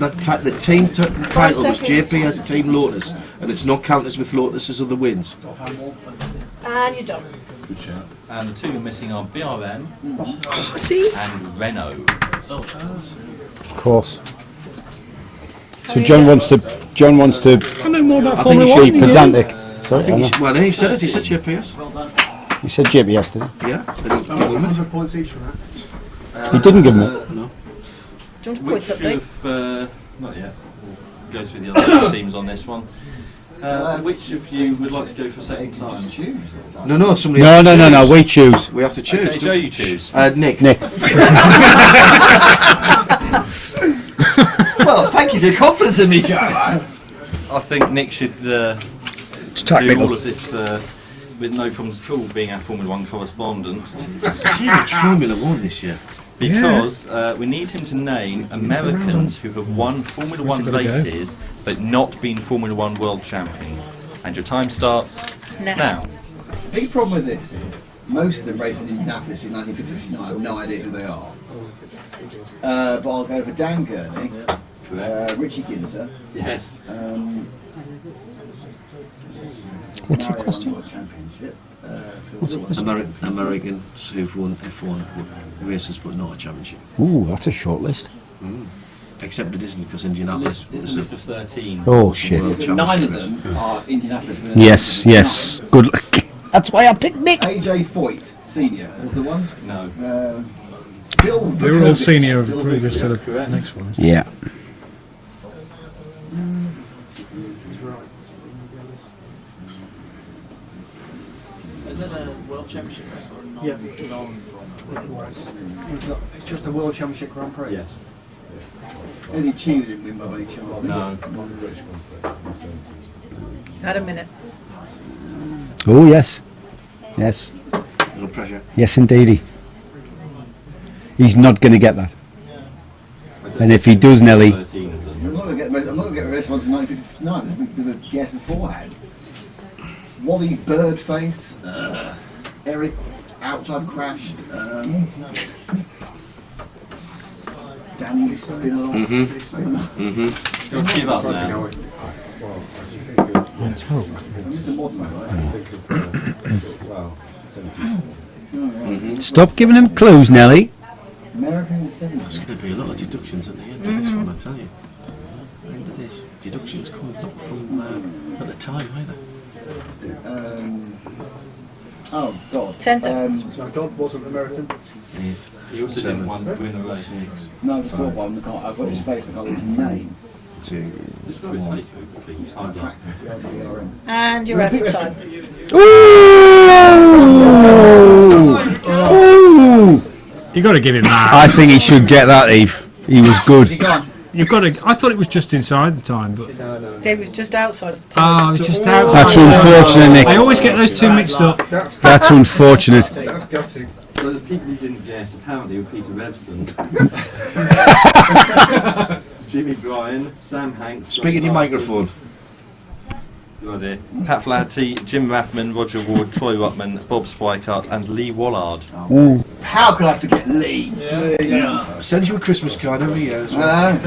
team title was JPS Team Lotus, and it's not counted as with Lotus's other wins. And you're done. Good shout. And the two missing are BRM See? and Renault. Of course. So John wants to. I know more about I think Formula you 1 should be than you. pedantic. Sorry, I think Anna. well, he said it. He said JPS. You said Jip yesterday. Yeah. They didn't give him it. 100 points each for that. You didn't give him it. No. Do you want a Which points update? of, not yet, we'll go through the other teams on this one. Which of you would like to go for a second time? No. Somebody. No, has to no, no, no. choose. We choose. We have to choose. Okay, Joe, you choose. Nick. Nick. Well, thank you for your confidence in me, Joe. I think Nick should do technical. all of this with no problems at all, being our Formula 1 correspondent. Huge Formula 1 this year. Because we need him to name Americans who have won Formula 1 races but not been Formula 1 world champion. And your time starts now. The problem with this is most of them raced in Indianapolis in 1959. I have no idea who they are. But I'll go for Dan Gurney, Richie Ginter. Yes. What's the question? Championship. Americans who've won F1 races but not a championship. Ooh, that's a short list. Except it isn't because Indianapolis It's a list of 13. Oh shit. World 9 Championship of race. them are Indianapolis winners. Yes, yes. Good luck. That's why I picked Nick. AJ Foyt, senior, was the one. No. Bill They were all Vukovic. senior of the Bill previous to the Correct. next one. Yeah. Is it a World Championship race or a non? Yeah. It was. Just a World Championship Grand Prix. Yes. Eddie Chew didn't win by any chance. No. Had a minute. Oh yes. Yes. No pressure. Yes, indeedy. He's not going to get that. And if he does, Nelly. 13 of them. I'm not going to get the rest ones from 1959. We did a guess beforehand. Wally Birdface, Eric Outside Crashed, Danny Spinner. Don't give up now. Let's hope. This is modern, right? Well, 70s. Stop giving him clues, Nelly. American in the 70s. There's going to be a lot of deductions at the end of this one, I tell you. At the end of this, deductions come not from at the time either. Oh God. 10 seconds. So God wasn't American. He also didn't win a race. No, I saw one. I've got his face. I can't get his name. 2, Describe his face very quickly. He's high blood. And you're out of time. Ooh! Ooh! You got to give him that. I think he should get that, Eve. He was good. You've got to. I thought it was just inside the time, but It was just outside of the time. it was just outside. That's unfortunate, Nick. I always get those two mixed up. That's unfortunate. That's gutting. So the people who didn't guess apparently were Peter Revson, Jimmy Bryan, Sam Hanks. Speak in your microphone. Good idea. Pat Flaherty, Jim Rathman, Roger Ward, Troy Ruttman, Bob Swikart, and Lee Wallard. Ooh. How could I forget Lee? Send you a Christmas card every year as well.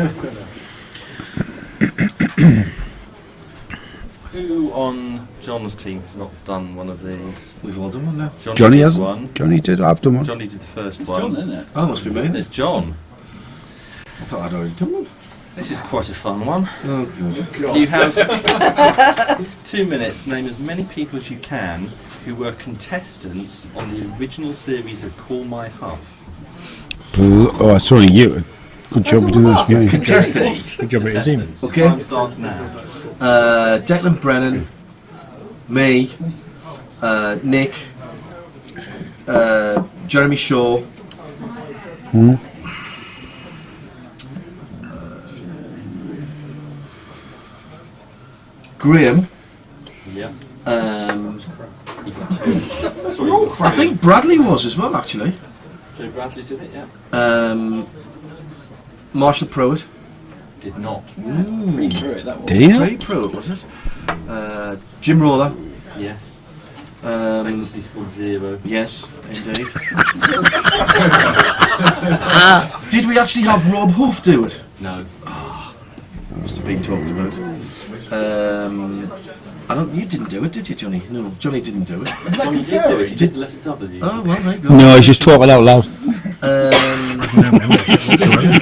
Who on John's team has not done one of these? We've all done one now. Johnny did hasn't. one. Johnny did. I've done one. Johnny did the first It's one. John, isn't it? Oh, must be me. It's John. I thought I'd already done one. This is quite a fun one. Oh, God. Do you have 2 minutes to name as many people as you can who were contestants on the original series of Call My Huff? Oh, sorry, you. Good job with doing this. Yeah. Contestants. Good job with your team. Okay. Time starts now. Declan Brennan, me, Nick, Jeremy Shaw. Graham. Yeah. I think Bradley was as well, actually. So Bradley did it, yeah. Marshall Pruitt. Did not. Did he? Very Pruitt, was it? Jim Roller. Yes. Famously scored 0. Yes, indeed. Did we actually have Rob Huff do it? No. Must have been talked about. You didn't do it, did you, Johnny? No, Johnny didn't do it. Johnny did do it. He did less W. Oh, well, there you go. No, he's just talking out loud.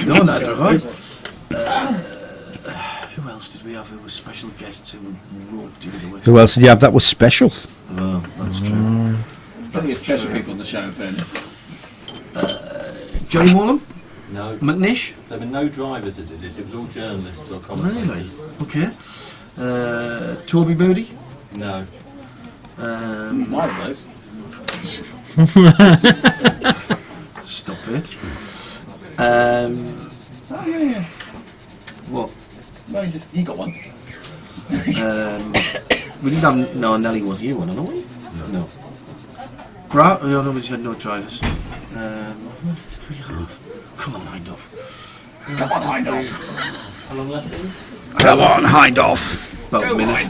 No, neither have I. Who else did we have who was special guests who Rob did it? Who else did you have that was special? Oh, that's true. Plenty of special people on the show, in fairness. Johnny Morlam? No. McNish? There were no drivers that did it. It was all journalists or commentators. Really? Okay. Toby Moody? No. He's nice, though. Stop it. Oh, yeah. What? No, he got one. We didn't have... No, Nelly was you one, didn't we? No. Brad? Oh, no, we had no drivers. Who else did we have? Come on, Heidfeld. Come on, Heidfeld. How long left? Come on, Heidfeld. About a minute.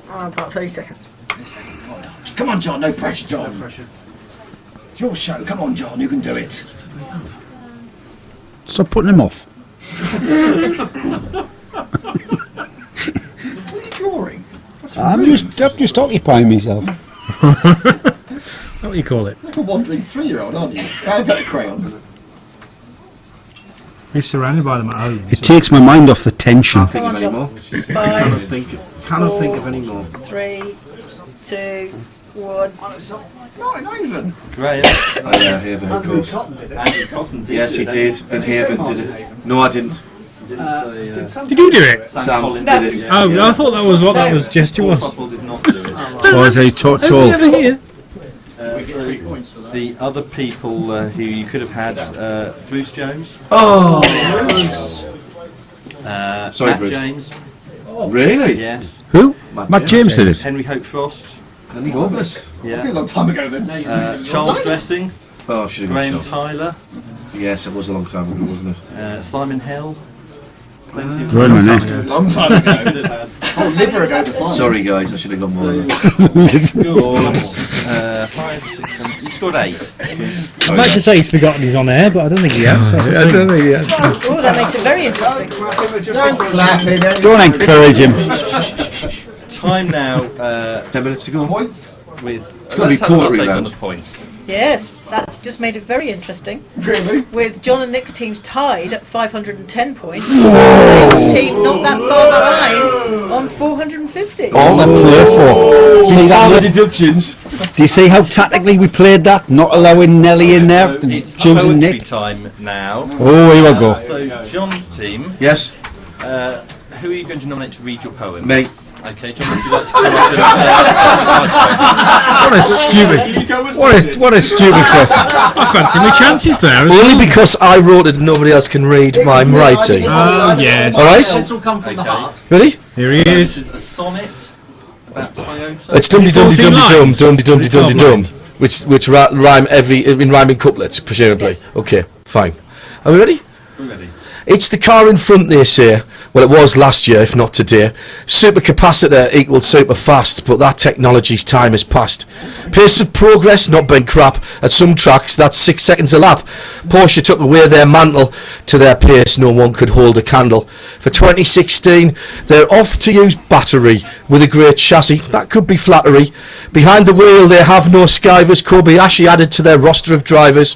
About 30 seconds. Come on, John. No pressure, John. No pressure. It's your show. Come on, John. You can do it. Stop putting him off. What are you drawing? I'm just occupying myself. What do you call it? Like a wandering 3-year-old, aren't you? Found a bit of crayons. He's surrounded by them at home. It takes my mind off the tension. Can't think of any more. Cannot think of any more. 3, 2, 1. Not even. Graham. Oh yeah, Haven, of course. Andrew Cotton did Yes, he did, and Haven did it. No, I didn't. Did you do it? Sam did it. Oh, I thought that was what that was gesture was. Possible did not do it. Or is he told? Never here. The other people who you could have had, Bruce Jones. Oh! Sorry, Matt Bruce. James. Really? Yes. Who? Matt James did it. Henry Hope Frost. Henry Hopeless. Yeah. A long time ago then. Charles Dressing. Oh, should have Graham been Charles. Tyler. Yes, it was a long time ago, wasn't it? Simon Hill. Plenty of Right, man, Long time ago. Oh, liver ago to Simon. Sorry, guys, I should have gone more than that. 5, 6, 7. You scored 8. I'd like to say he's forgotten he's on air, but I don't think he has. I don't think he has. Oh, that makes it very interesting. Don't clap it. Don't encourage him. Time now. 10 minutes to go. Points? With gotta be let's have an quarterly update on round. the points. Yes, that's just made it very interesting. Really? With John and Nick's teams tied at 510 points. Graham's team not that far behind on 450. All to play for. See that? Deductions. Do you see how tactically we played that? Not allowing Nelly in there, So it's choosing poetry Nick. time now. Oh, here we go. So John's team. Yes. Who are you going to nominate to read your poem? Me. Okay, John, would you like to come up What a stupid question. I fancy my chances there. Only because I wrote it, nobody else can read my writing. Oh, yes. All right. This will come from the heart. Ready? Here he This is. is a sonnet about Toyota. It's dum dum dum dum dum dum dum dum, which rhyme in rhyming couplets, presumably. Yes. Okay, fine. Are we ready? We're ready. It's the car in front, they say, Well, it was last year, if not today. Supercapacitor equaled super fast, but that technology's time has passed. Pace of progress not been crap. At some tracks, that's 6 seconds a lap. Porsche took away their mantle. To their pace, no one could hold a candle. For 2016, they're off to use battery with a great chassis. That could be flattery. Behind the wheel, they have no skivers. Kobayashi added to their roster of drivers.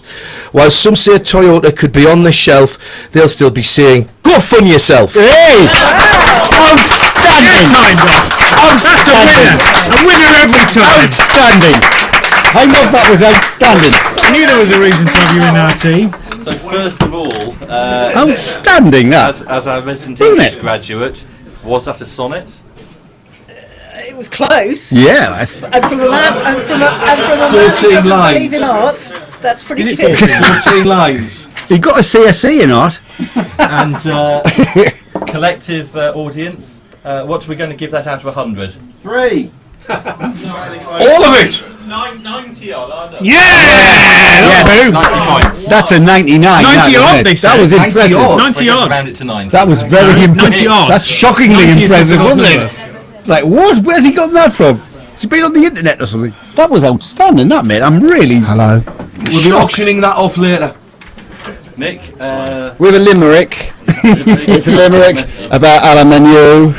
While some say Toyota could be on the shelf, they'll still be saying, "Go fun yourself." Hey! Outstanding! Outstanding! A winner every time. Outstanding! I love that, was outstanding. I knew there was a reason to have you in our team. So first of all, Outstanding, that. as our resident Wasn't English it? graduate, was that a sonnet? It was close. Yeah. And from a man, and from a man who 14 doesn't lines. believe in art, that's pretty Is good. it 14 lines? He got a CSE in art. And collective audience, what are we going to give that out of 100? 3. All of it! 90 odd, aren't Yeah! Yeah, 90 points. That's a 99. 90 odd, that, they that was said. impressive. 90 odd. Round it to 90. That was very No, impressive. 90 odd. That's shockingly 90 is impressive, the wasn't number. it? Like, what? Where's he got that from? Has he been on the internet or something? That was outstanding, that, mate. I'm really... Hello. We'll be auctioning that off later. Nick, With a limerick. It's a limerick about Alan Manu,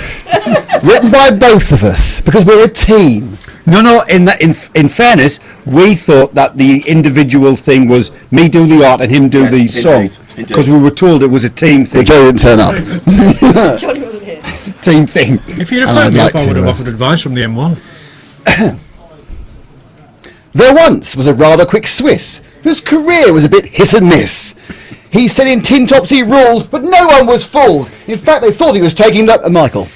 written by both of us because we're a team. No. In fairness, we thought that the individual thing was me do the art and him do the song, because we were told it was a team thing. Well, Joe didn't turn up. Johnny wasn't here. It's a team thing. If you'd have And phoned me I'd up, like I would to, have offered advice from the M1. There once was a rather quick Swiss whose career was a bit hit and miss. He said in tin tops he ruled, but no one was fooled. In fact, they thought he was taking that. Michael.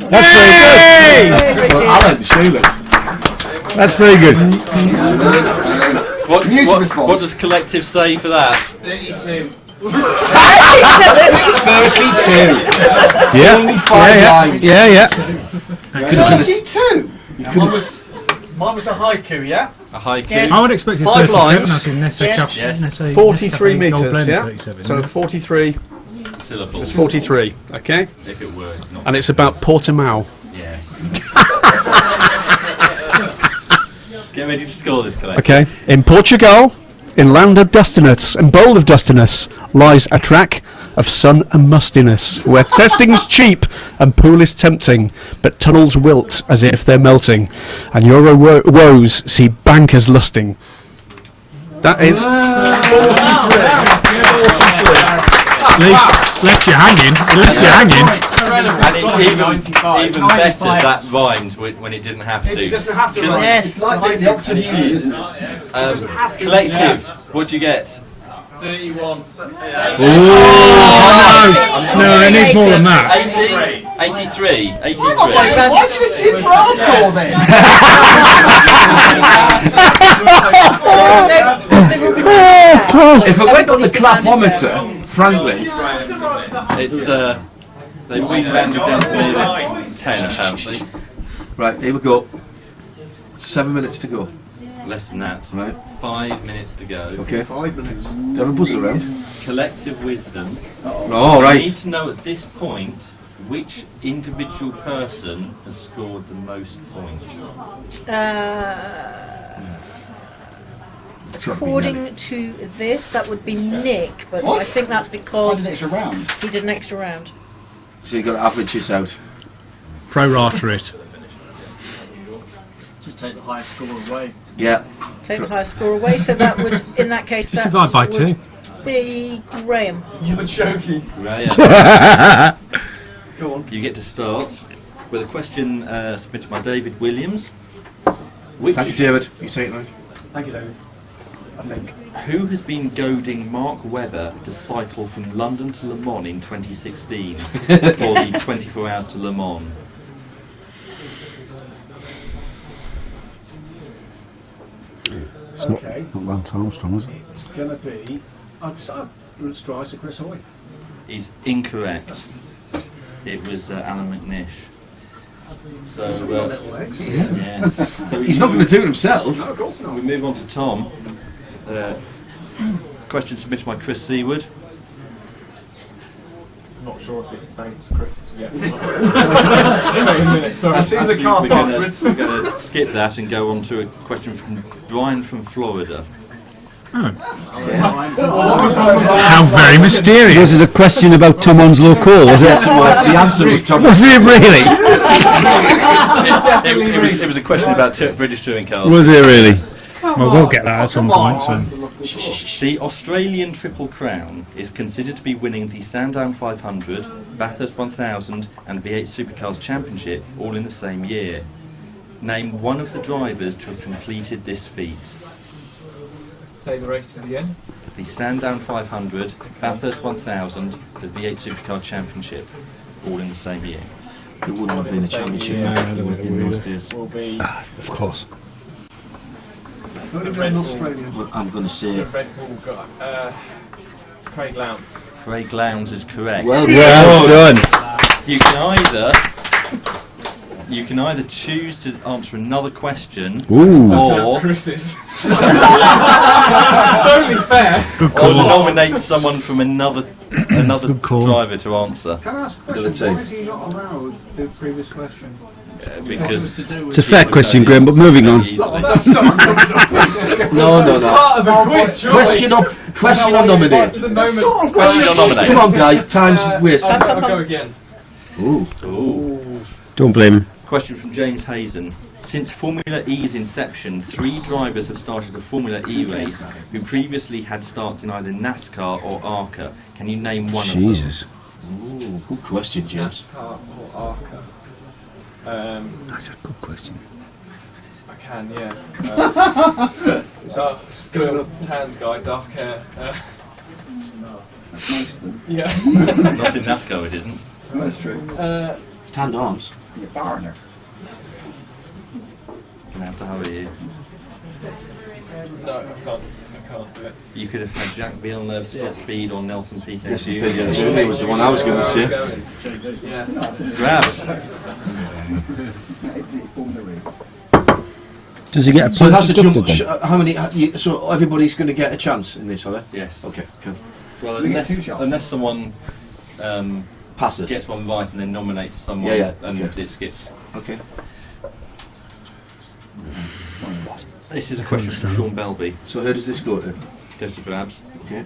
That's very good. Well, Alan, Sheila. That's very good. what does collective say for that? 32. Yeah. Only 5 lines. Yeah. 32. Mine was a haiku, yeah? A haiku. Yes. I would expect it 5 37. lines. That's in Nessa Yes. Cap- Yes. Nessa- 43 Nescafe Gold metres, Blend yeah? 37, So isn't it? 43. Syllables. It's 43, okay? If it were not. And it's about Portimao. Yes. Get ready to score this collective. Okay. In Portugal, in land of dustiness and bowl of dustiness, lies a track of sun and mustiness, where testing's cheap and pool is tempting, but tunnels wilt as if they're melting, and your woes see bankers lusting. That is 43. Left you hanging. It left you hanging. And even better, that rhymed when it didn't have to. It doesn't have to rhyme. Yes. It's like the Oxford Union, isn't it? Collective, what'd you get? No, 31. it needs more than that. 83. Why did you just hit for our score then? If it went on the clapometer, frankly, It's they've been rounded down to nearly 10 apparently. right, here we go. 7 minutes to go. Less than that. Right. 5 minutes to go. Okay. 5 minutes. Do you have a buzzer around? Collective wisdom. Oh, right. I need to know at this point which individual person has scored the most points. According to this, that would be Nick, but What? I think that's because Why did an extra round? he did an extra round. So you've got to average this out. Pro rata it. Just take the highest score away. Yeah. Take the highest score away, so that would, in that case, that divide by would 2. be Graham. You're joking. Graham. Go on. You get to start with a question submitted by David Williams. Thank you, David. You say it right. Thank you, David. I think. Who has been goading Mark Webber to cycle from London to Le Mans in 2016 for the 24 Hours to Le Mans? It's not Lance Armstrong, is it? It's going to be. Let's try to Chris Hoy. Is incorrect. It was Alan McNish. So, yeah. So He's not going to do it himself. No, of course not. We move on to Tom. Question submitted by Chris Seaward. Not not sure if it states Chris yet. Sorry, see the car We're going to skip that and go on to a question from Brian from Florida. How very mysterious. Was it a question about Tom Onslow Cole? Was it? Yes, it was. The answer was Tom. Was it really? It was a question about British touring cars. Was it really? Well, we'll get that at some point. So. The Australian Triple Crown is considered to be winning the Sandown 500, Bathurst 1000 and V8 Supercars Championship all in the same year. Name one of the drivers to have completed this feat. Say the races again. The Sandown 500, Bathurst 1000, the V8 Supercar Championship all in the same year. There wouldn't have been a championship in those days. Will be Of course. the Red Bull. Well, I'm going to say. The Red Bull guy. Craig Lowndes. Craig Lowndes is correct. Well done. You can either choose to answer another question or Chris's. Totally fair. or nominate someone from another driver to answer. Can I ask a Another question? team. Why is he not allowed the previous question? Because It's a fair question, Graham, but moving on. No. Question or nominate. Come on, guys. Time's wasted. I'll go again. Ooh. Don't blame him. Question from James Hazen. Since Formula E's inception, 3 drivers have started a Formula E race who previously had starts in either NASCAR or ARCA. Can you name one Jesus. of them? Ooh, good question, James. NASCAR or ARCA? That's a good question. I can, yeah. Good tan guy, dark hair. Yeah. Not in NASCAR, it isn't. That's true. Tanned arms. You're a foreigner. Gonna have to hurry you. No, I can't do it. You could have had Jack Villeneuve, Scott Speed, or Nelson Piquet. Yes, Jr. was the one I was going to say. Yeah. Grabs. Does he get a So point that's a jump. deducted then? How many? So everybody's going to get a chance in this, are they? Yes. Okay. Cool. Well, We get 2 shots. unless someone Passes. gets one right and then nominates someone, Yeah, and okay. it skips. Okay. This is a question from Sean Belby. So who does this go to? Goes to Grabs. Okay.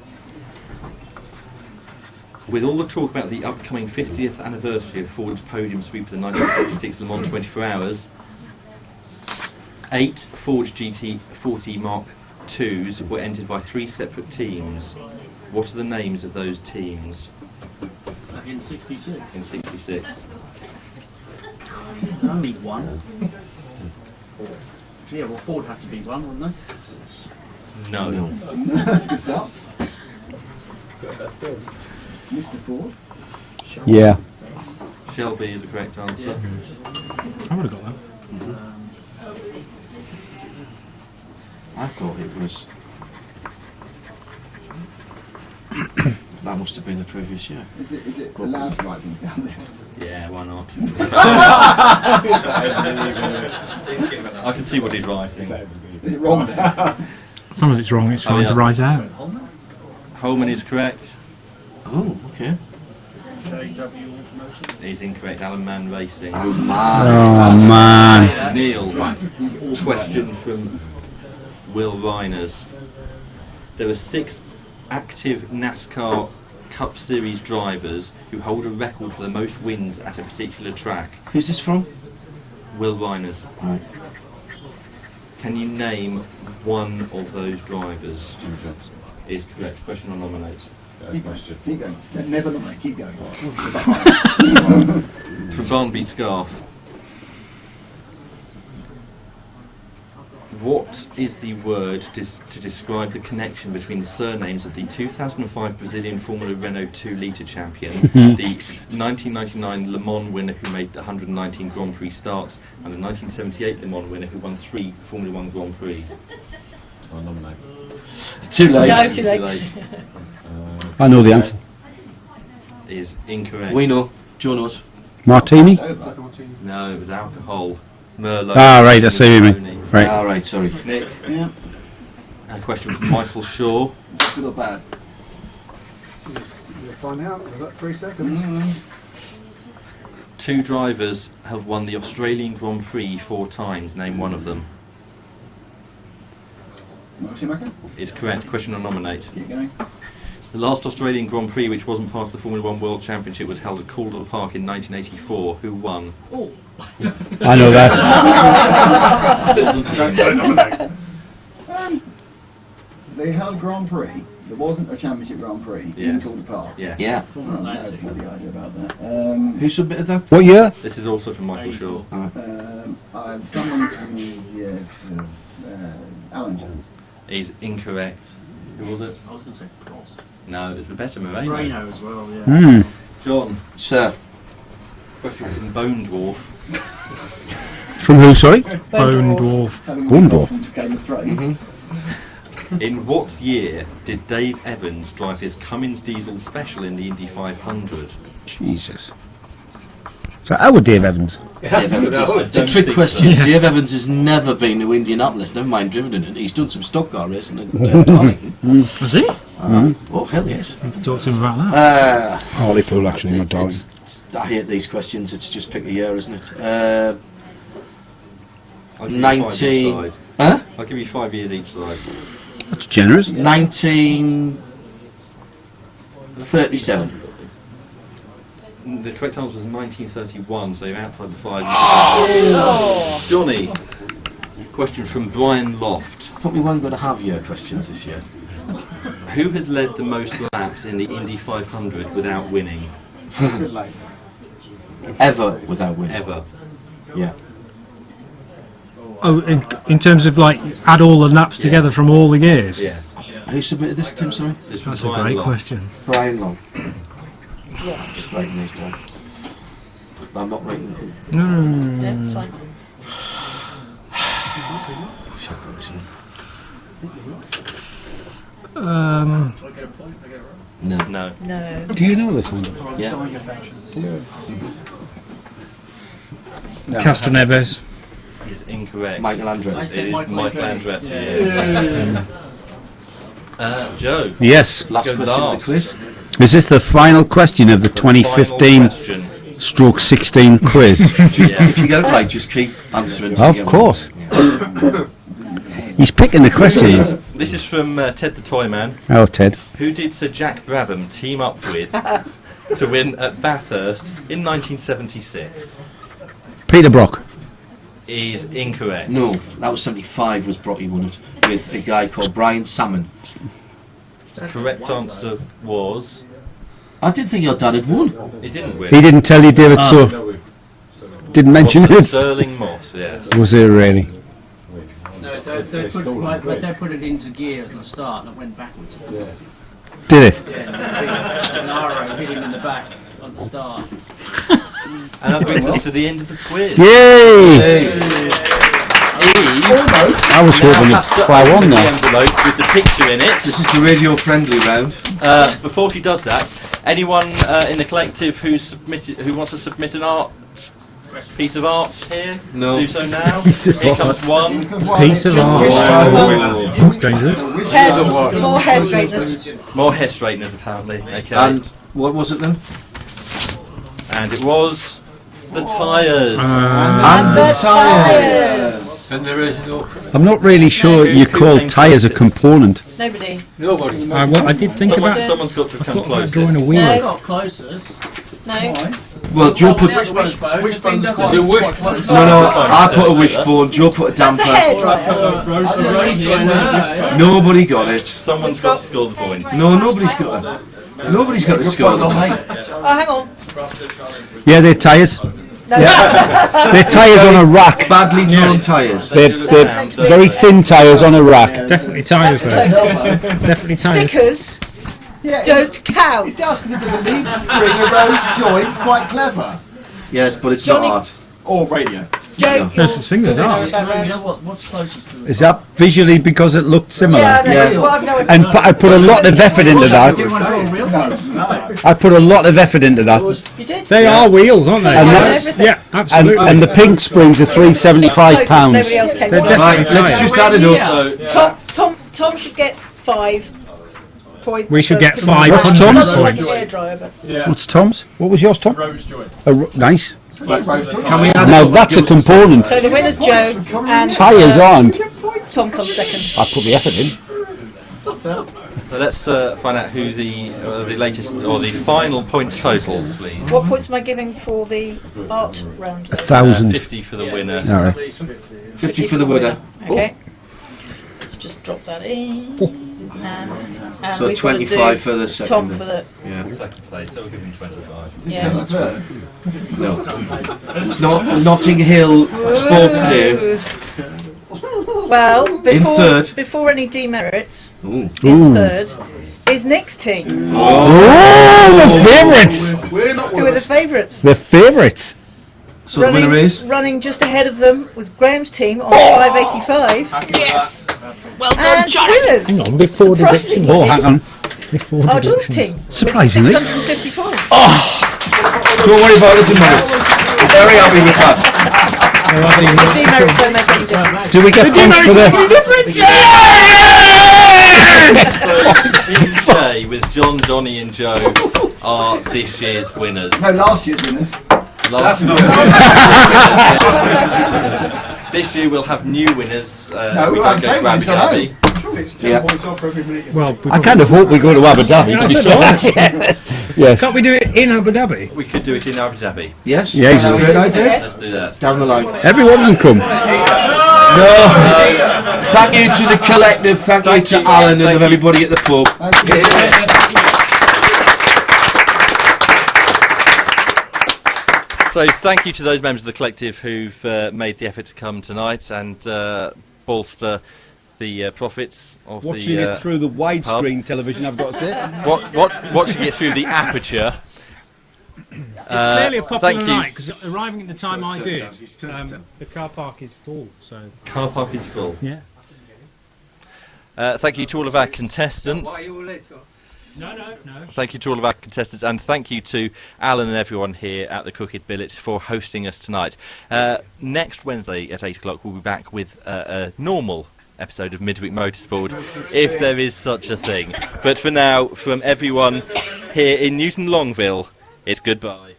With all the talk about the upcoming 50th anniversary of Ford's podium sweep of the 1966 Le Mans 24 Hours, 8 Ford GT40 Mark IIs were entered by 3 separate teams. What are the names of those teams? In 66. In 66. There's only one. Yeah, well, Ford have to be one, wouldn't they? No. That's good stuff. Mr. Ford. Yeah. Shelby is the correct answer. I would have got that. I thought it was. That must have been the previous year. Is it allowed to write things down there? Yeah, why not? I can see what he's writing. Is it wrong there? As long as it's wrong, it's fine to write out. Holman is correct. Oh, okay. JW Automotive. He's incorrect. Alan Mann Racing. Oh, man. Oh, man. Neil, question from Will Reiners. There are 6 active NASCAR Cup Series drivers who hold a record for the most wins at a particular track. Who's this from? Will Reiners. Right. Can you name one of those drivers? Is correct. Question or nominate? Keep going. Never mind. Keep going. From Barnby Scarf. What is the word to describe the connection between the surnames of the 2005 Brazilian Formula Renault 2-litre champion, the 1999 Le Mans winner who made 119 Grand Prix starts, and the 1978 Le Mans winner who won 3 Formula 1 Grand Prix? I'll nominate. Too late. No, too late. I know the answer. Is incorrect. We know. Joe knows. Martini? No, it was alcohol. Merlot. Ah, right, I see what you mean. Right. Ah, right, sorry. Nick. Yeah. A question from Michael Shaw. Good or bad? find out. We've got 3 seconds. 2 drivers have won the Australian Grand Prix 4 times. Name one of them. Is correct. Question or nominate. Keep going. The last Australian Grand Prix, which wasn't part of the Formula 1 World Championship, was held at Calder Park in 1984. Who won? Oh. I know that. They held Grand Prix. There wasn't a championship Grand Prix in Calder Park. Yeah. Yeah. Oh, no, I had no idea about that. Who submitted that? What year? This is also from Michael Shaw. Someone from the Alan Jones. He's incorrect. Who was it? I was going to say Cross. No, it's Roberto Moreno. Moreno as well, yeah. John. Sir. Question from Bone Dwarf. From who, sorry? Bone Dwarf. Bone Dwarf. In what year did Dave Evans drive his Cummins diesel special in the Indy 500? Jesus. So how would Dave Evans? Dave Evans it's a trick question. Yeah. Dave Evans has never been to Indianapolis, never mind driven in it. He's done some stock car racing at Darlington. Was he? Oh, hell yes. Talk to him about that. Hartlepool, actually, not Darling. I hate these questions, it's just pick the year, isn't it? I'll give you 5 each 19... side. Huh? I'll give you 5 years each side. That's generous. 1937. The correct answer was 1931, so you're outside the 5 years. Johnny. Question from Brian Loft. I thought we weren't going to have year questions this year. Who has led the most laps in the Indy 500 without winning? Ever without winning? Ever. Yeah. Oh, in terms of like add all the laps together from all the years? Yes. Who submitted this, Tim, sorry? That's a great question. Brian Long. I'm just writing these down. I'm not writing them. No. That's fine. No. No. Do you know this one? Yeah. Castro Neves. Is incorrect. Michael Andretti. It is Michael Andretti. Joe. Yes. Last question of the quiz. Is this the final question of the 2015/16 quiz? If you get it right, just keep answering. Of course. He's picking the questions. This is from Ted the Toyman. Oh, Ted. Who did Sir Jack Brabham team up with to win at Bathurst in 1976? Peter Brock. Is incorrect. No, that was 75 was Brockie won it with a guy called Brian Salmon. Correct answer was... I did think your dad had won. He didn't win. He didn't tell you, David, so didn't mention it. Sterling Moss, yes. Was it really? No, they put it into gear at the start and it went backwards. Yeah. Did it? Yeah, and Naro hit him in the back at the start. And that brings us to the end of the quiz. Yay! I was hoping to fly on the there. envelope with the picture in it. This is the radio-friendly round. Before she does that, anyone in the collective who wants to submit an piece of art here? No. Do so now. Here comes one. Piece of art. That's dangerous. More hair straighteners. More hair straighteners, apparently. Okay. And what was it then? And it was the tyres. And the tyres. And there is no... I'm not really sure you call tyres a component. Nobody. Nobody. I did think about it. Someone's got to I come thought about closest. drawing a No, wheel. got closest. No. Well, Joe put... Wishbone's No, I put a wishbone, Joe put a That's a damper. hairdryer. Nobody got it. Someone's got to score the point. No, nobody's got it. Nobody's got the score. Oh, hang on. Yeah, they're tyres. No. Yeah. They're tyres on a rack. Badly drawn tyres. They're very thin tyres on a rack. Definitely tyres there. Definitely tyres. Stickers don't count. It does, because it's a leaf spring, a rose joint. It's quite clever. Yes, but it's Johnny- not art. Or radio. Joe, There's some singers, You are know what's closest to Is that visually because it looked similar? yeah, no, Yeah. well, I've no And I put a lot of effort into that. I put a lot of effort into that. You did? They are wheels, aren't they? And that's- Yeah, absolutely. And the pink springs are £375. Nobody else came. They're Right. definitely Right, let's tyres. just add it up. Tom should get 5. points. We should for get the 500 Doesn't look points. like a hairdryer, but- What's Tom's? What was yours, Tom? Rose joint. Nice. Can we add Now that's a component. So the winner's Joe and Tyres aren't. Tom comes second. I put the effort in. So let's find out who the latest or the final points totals, please. What points am I giving for the art round? 1,000. 50 for the winner. All right. 50 for the winner. Okay. Let's just drop that in. And So we've got to 25 do for the second. Tom for the. Yeah. Second place, so we'll give him 25. Yes. No. It's not Notting Hill Sports Day. Well, third. before any demerits, Ooh. in third is Nick's team. Oh, the favourites. Who are the favourites? The favourites. So the winner is? Running just ahead of them with Graham's team on 585. Yes. Well done, Johnny. Winners. Hang on, before Surprisingly, deductions. Oh, hang on. Before Our John's deductions. team. Surprisingly. With 650 points. Don't worry about the demerits. We're very happy with that. Demerits don't make any difference. Do we get points for the? Team J with John, Johnny and Joe are this year's winners. No, last year's winners. This year we'll have new winners. No, we I'm don't go saying to Abu we don't Dhabi. It's 10 points off for every minute. Well, I kind of hope we go to Abu Dhabi. To be fair. Yes. Can't we do it in Abu Dhabi? We could do it in Abu Dhabi. Yes? Yeah, That's a great idea. Let's do that. Down the line. Everyone can come. No. Thank you to the collective. Thank you to Alan and everybody at the pub. So thank you to those members of the collective who've made the effort to come tonight and bolster the profits of watching the it through the widescreen pub. television, I've got to say. Watching it through the aperture. It's clearly a popular thank you. night because arriving at the time I did, the car park is full. So Car park is full. yeah. Thank you to all of our contestants. No. Thank you to all of our contestants, and thank you to Alan and everyone here at the Crooked Billet for hosting us tonight. Next Wednesday at 8 o'clock, we'll be back with a normal episode of Midweek Motorsport, if there is such a thing. But for now, from everyone here in Newton Longville, it's goodbye.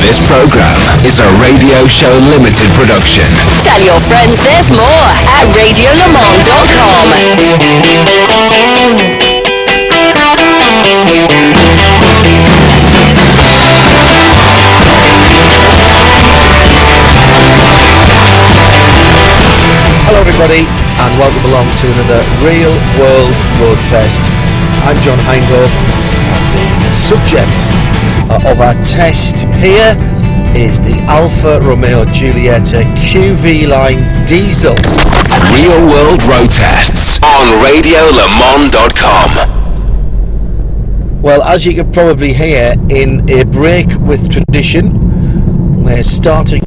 This program is a Radio Show Limited production. Tell your friends there's more at radiolemans.com. Hello everybody and welcome along to another Real World Road Test. I'm John Heidfeld and the subject of our test here is the Alfa Romeo Giulietta QV Line Diesel. Real World Road Tests on radiolemans.com. Well, as you could probably hear, in a break with tradition, we're starting